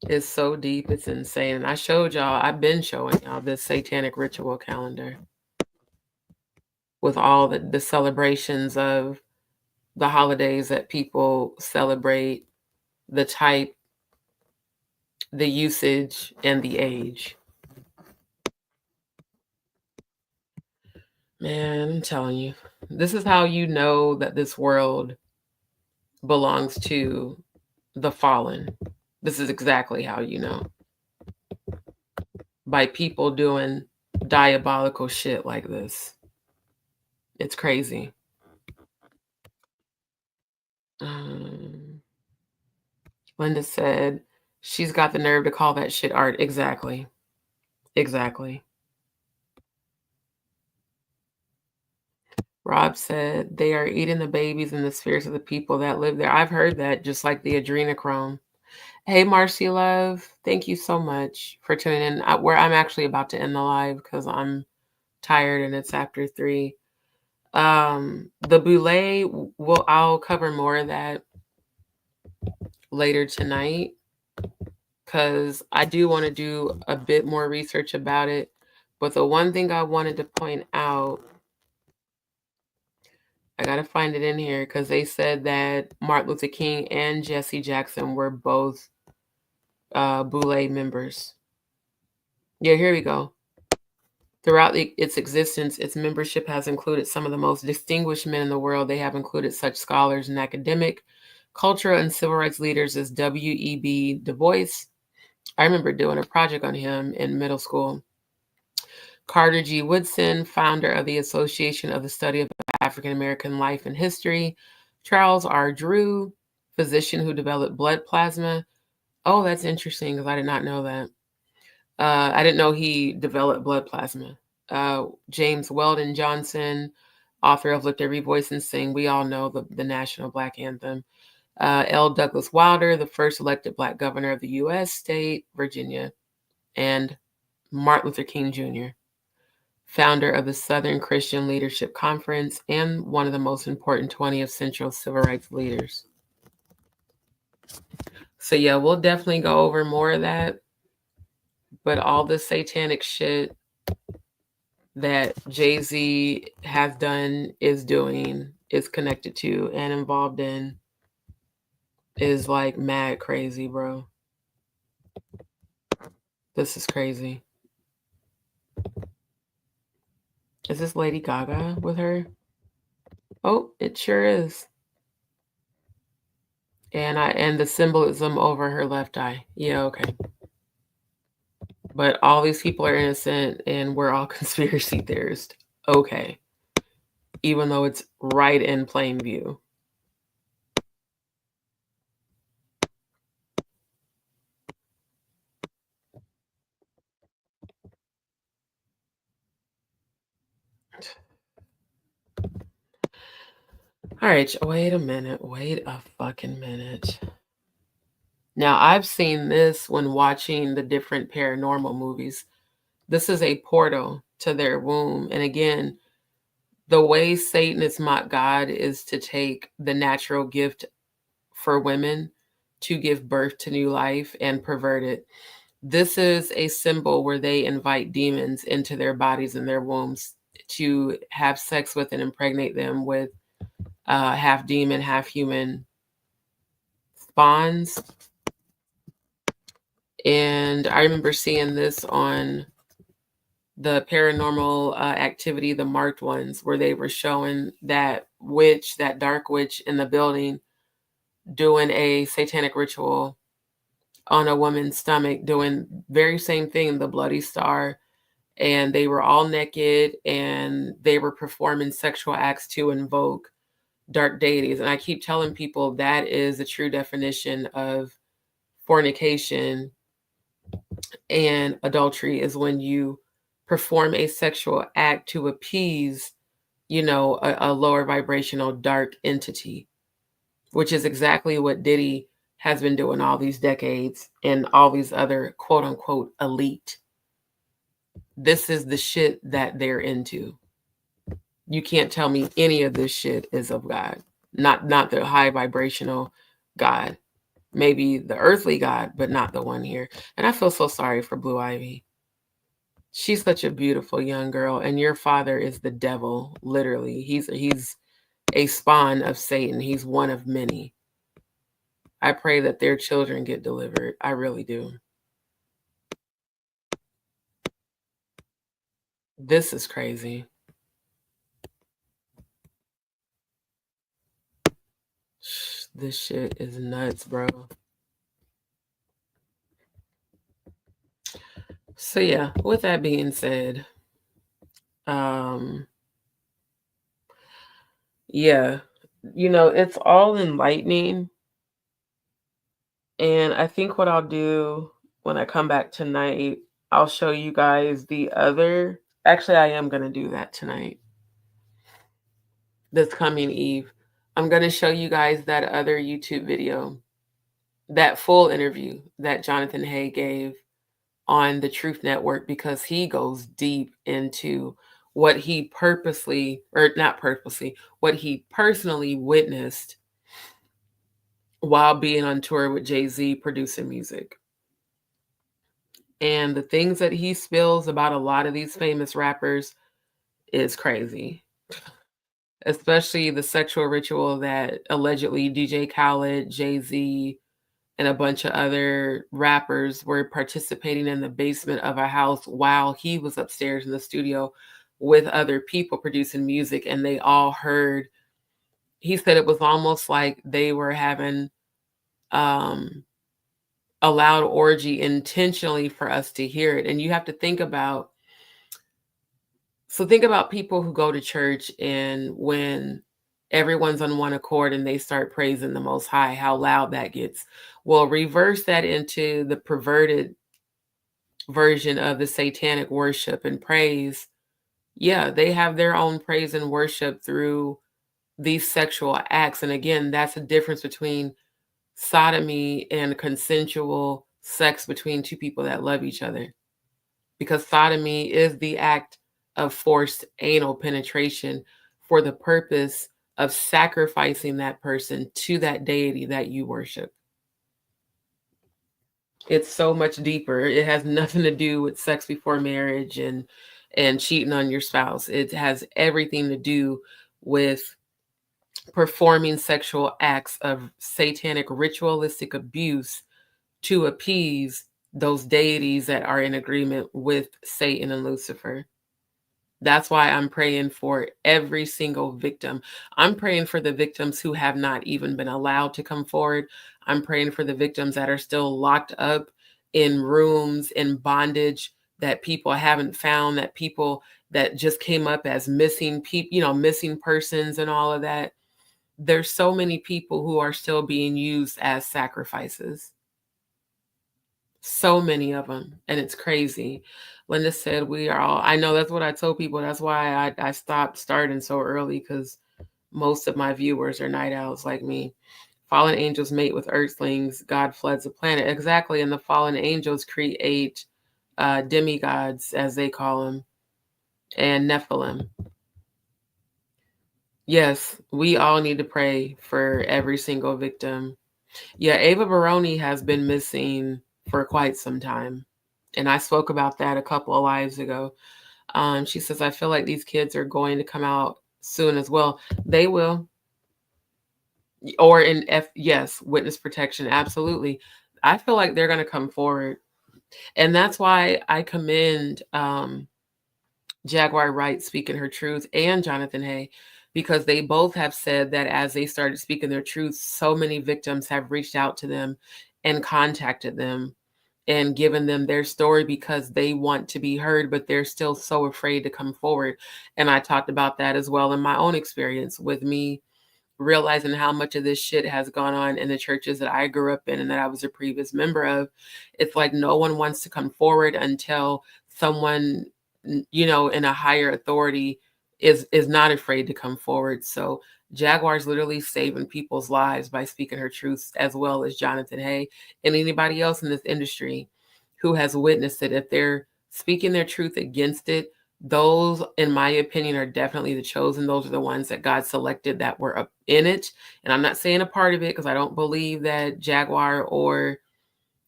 is so deep. It's insane. And I showed y'all, I've been showing y'all this satanic ritual calendar with all the celebrations of the holidays that people celebrate, the type, the usage, and the age. Man, I'm telling you, this is how you know that this world belongs to the fallen. This is exactly how you know. By people doing diabolical shit like this. It's crazy. Linda said, she's got the nerve to call that shit art. Exactly. Exactly. Rob said, they are eating the babies and the spirits of the people that live there. I've heard that, just like the adrenochrome. Hey, Marcy Love, thank you so much for tuning in. Where I'm actually about to end the live because I'm tired and it's after 3. The Boule, I'll cover more of that later tonight because I do want to do a bit more research about it. But the one thing I wanted to point out, I gotta find it in here because they said that Martin Luther King and Jesse Jackson were both Boule members. Yeah, here we go. Throughout its existence, its membership has included some of the most distinguished men in the world. They have included such scholars and academic, cultural, and civil rights leaders as W.E.B. Du Bois. I remember doing a project on him in middle school. Carter G. Woodson, founder of the Association of the Study of African American Life and History. Charles R. Drew, physician who developed blood plasma. Oh, that's interesting because I did not know that. I didn't know he developed blood plasma. James Weldon Johnson, author of Lift Every Voice and Sing. We all know the national Black anthem. L. Douglas Wilder, the first elected Black governor of the U.S. state, Virginia. And Martin Luther King Jr., founder of the Southern Christian Leadership Conference and one of the most important 20th century civil rights leaders. So yeah, we'll definitely go over more of that. But all the satanic shit that Jay-Z has done, is doing, is connected to, and involved in is like mad crazy, bro. This is crazy. Is this Lady Gaga with her? Oh, it sure is. And the symbolism over her left eye. Yeah, okay. But all these people are innocent and we're all conspiracy theorists. Okay. Even though it's right in plain view. All right, wait a minute. Wait a fucking minute. Now, I've seen this when watching the different paranormal movies. This is a portal to their womb. And again, the way Satanists mock God is to take the natural gift for women to give birth to new life and pervert it. This is a symbol where they invite demons into their bodies and their wombs to have sex with and impregnate them with half demon, half human spawns. And I remember seeing this on the Paranormal Activity, the marked ones, where they were showing that witch, that dark witch in the building doing a satanic ritual on a woman's stomach, doing very same thing, the bloody star. And they were all naked and they were performing sexual acts to invoke dark deities. And I keep telling people that is a true definition of fornication and adultery, is when you perform a sexual act to appease, a lower vibrational dark entity, which is exactly what Diddy has been doing all these decades and all these other quote unquote elite. This is the shit that they're into. You can't tell me any of this shit is of God. Not the high vibrational God. Maybe the earthly God, but not the one here. And I feel so sorry for Blue Ivy. She's such a beautiful young girl, and your father is the devil, literally. He's a spawn of Satan. He's one of many. I pray that their children get delivered. I really do. This is crazy. This shit is nuts, bro. So yeah, with that being said, yeah, it's all enlightening. And I think what I'll do when I come back tonight, I'll show you guys the other. Actually, I am going to do that tonight. This coming Eve. I'm going to show you guys that other YouTube video, that full interview that Jonathan Hay gave on the Truth Network, because he goes deep into what he what he personally witnessed while being on tour with Jay-Z producing music. And the things that he spills about a lot of these famous rappers is crazy. especially the sexual ritual that allegedly DJ Khaled, Jay-Z, and a bunch of other rappers were participating in the basement of a house while he was upstairs in the studio with other people producing music, and they all heard. He said it was almost like they were having a loud orgy intentionally for us to hear it. And you have to think about people who go to church, and when everyone's on one accord and they start praising the Most High, how loud that gets. Well, reverse that into the perverted version of the satanic worship and praise. Yeah, they have their own praise and worship through these sexual acts. And again, that's the difference between sodomy and consensual sex between two people that love each other. Because sodomy is the act of forced anal penetration for the purpose of sacrificing that person to that deity that you worship. It's so much deeper. It has nothing to do with sex before marriage and cheating on your spouse. It has everything to do with performing sexual acts of satanic ritualistic abuse to appease those deities that are in agreement with Satan and Lucifer. That's why I'm praying for every single victim. I'm praying for the victims who have not even been allowed to come forward. I'm praying for the victims that are still locked up in rooms in bondage that people haven't found, that people that just came up as missing people, missing persons and all of that. There's so many people who are still being used as sacrifices. So many of them. And it's crazy. Linda said, we are all, I know that's what I told people. That's why I stopped starting so early, because most of my viewers are night owls like me. Fallen angels mate with earthlings. God floods the planet. Exactly. And the fallen angels create demigods, as they call them, and Nephilim. Yes, we all need to pray for every single victim. Yeah, Ava Baroni has been missing for quite some time. And I spoke about that a couple of lives ago. She says, I feel like these kids are going to come out soon as well. They will. Or yes, witness protection. Absolutely. I feel like they're going to come forward. And that's why I commend Jaguar Wright speaking her truth and Jonathan Hay, because they both have said that as they started speaking their truth, so many victims have reached out to them and contacted them and given them their story because they want to be heard, but they're still so afraid to come forward. And I talked about that as well in my own experience with me realizing how much of this shit has gone on in the churches that I grew up in and that I was a previous member of. It's like no one wants to come forward until someone, in a higher authority is not afraid to come forward. So Jaguar's literally saving people's lives by speaking her truth, as well as Jonathan Hay and anybody else in this industry who has witnessed it. If they're speaking their truth against it, those, in my opinion, are definitely the chosen. Those are the ones that God selected that were up in it. And I'm not saying a part of it, because I don't believe that Jaguar or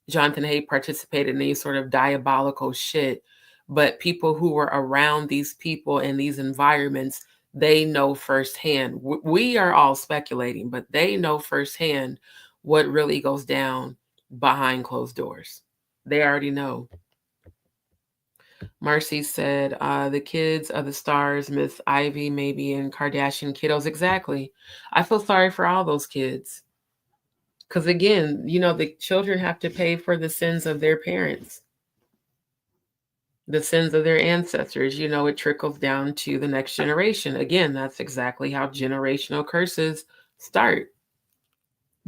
Jonathan Hay participated in any sort of diabolical shit. But people who were around these people in these environments, they know firsthand. We are all speculating, but they know firsthand what really goes down behind closed doors. They already know. Marcy said, the kids of the stars, Miss Ivy, maybe, and Kardashian kiddos. Exactly. I feel sorry for all those kids. Because again, the children have to pay for the sins of their parents, the sins of their ancestors. It trickles down to the next generation. Again, that's exactly how generational curses start.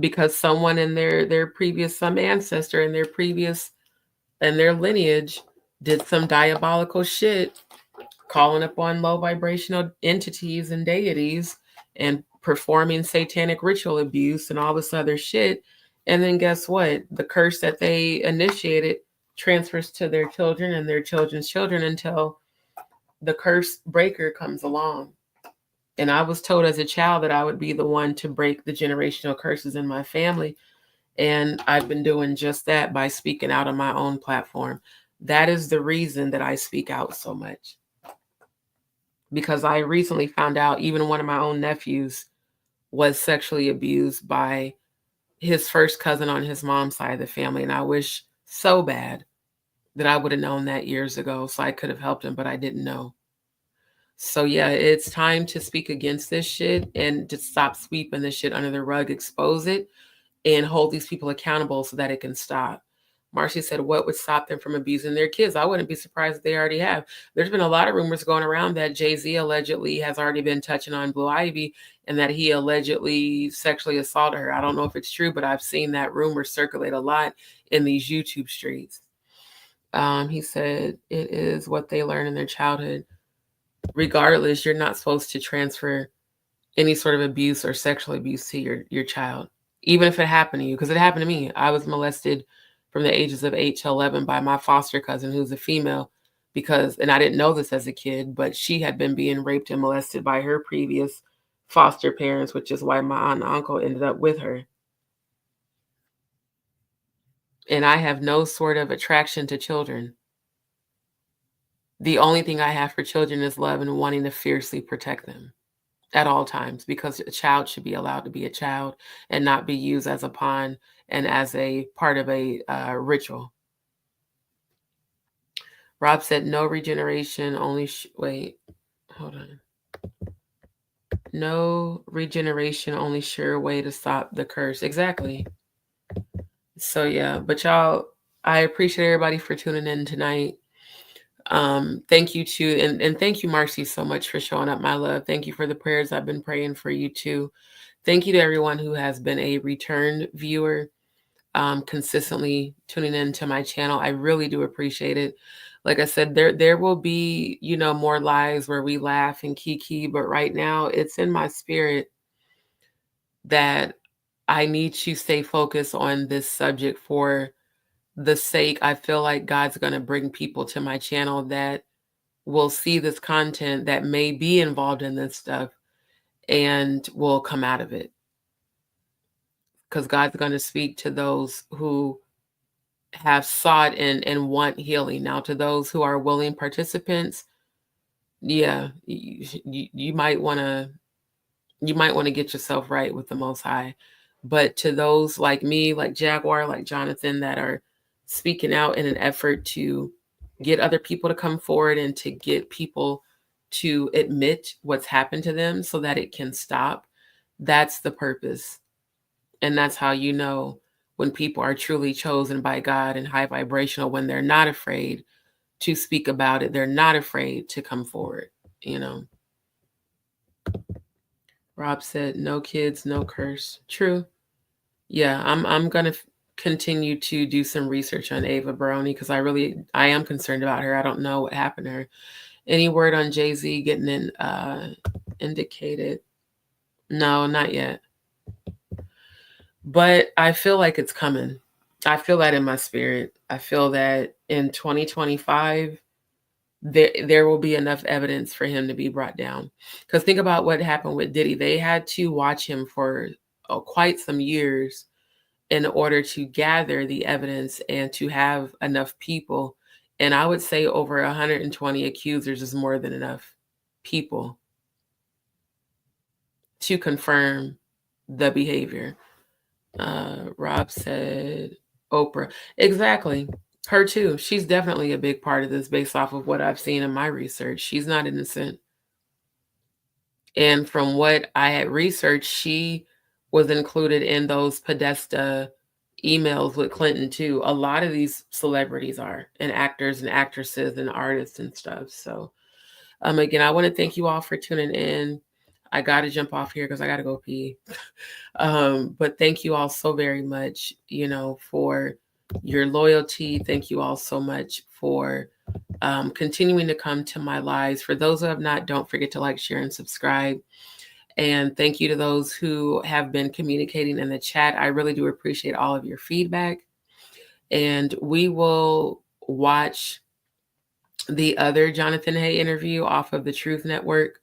Because someone in their previous, some ancestor in their lineage did some diabolical shit, calling upon low vibrational entities and deities and performing satanic ritual abuse and all this other shit. And then guess what? The curse that they initiated transfers to their children and their children's children until the curse breaker comes along. And I was told as a child that I would be the one to break the generational curses in my family. And I've been doing just that by speaking out on my own platform. That is the reason that I speak out so much. because I recently found out even one of my own nephews was sexually abused by his first cousin on his mom's side of the family. And I wish so bad that I would have known that years ago so I could have helped him, but I didn't know. So yeah, it's time to speak against this shit and to stop sweeping this shit under the rug, expose it, and hold these people accountable so that it can stop. Marcy said, what would stop them from abusing their kids? I wouldn't be surprised if they already have. There's been a lot of rumors going around that Jay-Z allegedly has already been touching on Blue Ivy and that he allegedly sexually assaulted her. I don't know if it's true, but I've seen that rumor circulate a lot in these YouTube streets. He said, it is what they learn in their childhood. Regardless, you're not supposed to transfer any sort of abuse or sexual abuse to your child, even if it happened to you, because it happened to me. I was molested from the ages of 8 to 11 by my foster cousin, who's a female, and I didn't know this as a kid, but she had been being raped and molested by her previous foster parents, which is why my aunt and uncle ended up with her. And I have no sort of attraction to children. The only thing I have for children is love and wanting to fiercely protect them at all times, because a child should be allowed to be a child and not be used as a pawn and as a part of a ritual. Rob said, no regeneration, only wait, hold on. No regeneration, only sure way to stop the curse. Exactly. So yeah, but y'all, I appreciate everybody for tuning in tonight. Thank you to, and thank you, Marcy, so much for showing up, my love. Thank you for the prayers. I've been praying for you too. Thank you to everyone who has been a return viewer, consistently tuning into my channel. I really do appreciate it. Like I said, there will be, more lives where we laugh and kiki, but right now it's in my spirit that I need to stay focused on this subject for the sake. I feel like God's going to bring people to my channel that will see this content, that may be involved in this stuff, and will come out of it. Because God's going to speak to those who have sought and want healing. Now, to those who are willing participants, yeah, you might want to get yourself right with the Most High. But to those like me, like Jaguar, like Jonathan, that are speaking out in an effort to get other people to come forward and to get people to admit what's happened to them so that it can stop, that's the purpose. And that's how you know when people are truly chosen by God and high vibrational, when they're not afraid to speak about it. They're not afraid to come forward, Rob said, no kids, no curse. True. Yeah, I'm going to continue to do some research on Ava Baroni because I am concerned about her. I don't know what happened to her. Any word on Jay-Z getting indicated? No, not yet. But I feel like it's coming. I feel that in my spirit. I feel that in 2025, there will be enough evidence for him to be brought down. Because think about what happened with Diddy. They had to watch him for quite some years in order to gather the evidence and to have enough people. And I would say over 120 accusers is more than enough people to confirm the behavior. Rob said Oprah. Exactly. Her too. She's definitely a big part of this based off of what I've seen in my research. She's not innocent. And from what I had researched, she was included in those Podesta emails with Clinton too. A lot of these celebrities are, and actors and actresses and artists and stuff. So again, I want to thank you all for tuning in. I got to jump off here because I got to go pee. But thank you all so very much, for your loyalty. Thank you all so much for continuing to come to my lives. For those who have not, don't forget to like, share, and subscribe. And thank you to those who have been communicating in the chat. I really do appreciate all of your feedback. And we will watch the other Jonathan Hay interview off of the Truth Network.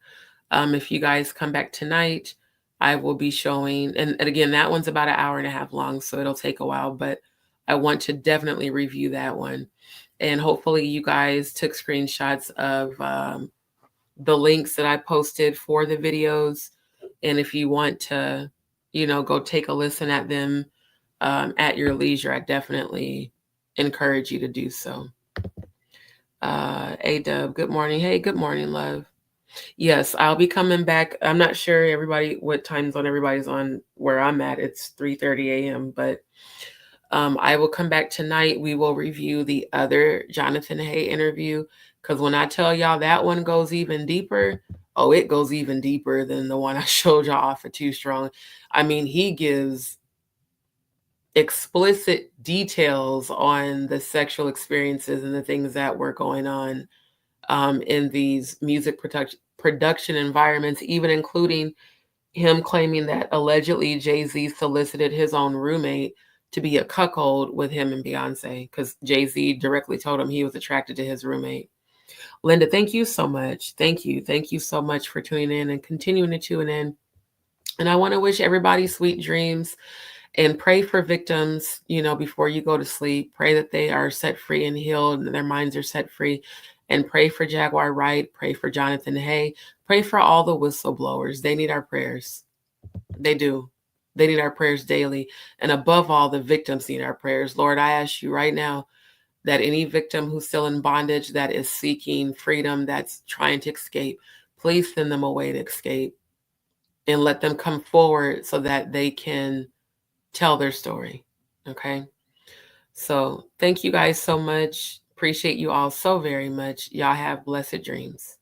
If you guys come back tonight, I will be showing, and again, that one's about an hour and a half long, so it'll take a while, but I want to definitely review that one. And hopefully you guys took screenshots of the links that I posted for the videos. And if you want to, go take a listen at them at your leisure, I definitely encourage you to do so. A-Dub, good morning. Hey, good morning, love. Yes, I'll be coming back. I'm not sure what time zone everybody's on where I'm at. It's 3:30 a.m., but I will come back tonight. We will review the other Jonathan Hay interview, because when I tell y'all that one goes even deeper, it goes even deeper than the one I showed y'all off of Too Strong. I mean, he gives explicit details on the sexual experiences and the things that were going on in these music production environments, even including him claiming that allegedly Jay-Z solicited his own roommate to be a cuckold with him and Beyonce, because Jay-Z directly told him he was attracted to his roommate. Linda, thank you so much. Thank you. Thank you so much for tuning in and continuing to tune in. And I want to wish everybody sweet dreams and pray for victims, before you go to sleep. Pray that they are set free and healed and their minds are set free. And pray for Jaguar Wright. Pray for Jonathan Hay. Pray for all the whistleblowers. They need our prayers. They do. They need our prayers daily. And above all, the victims need our prayers. Lord, I ask you right now that any victim who's still in bondage, that is seeking freedom, that's trying to escape, please send them a way to escape and let them come forward so that they can tell their story. Okay. So thank you guys so much. Appreciate you all so very much. Y'all have blessed dreams.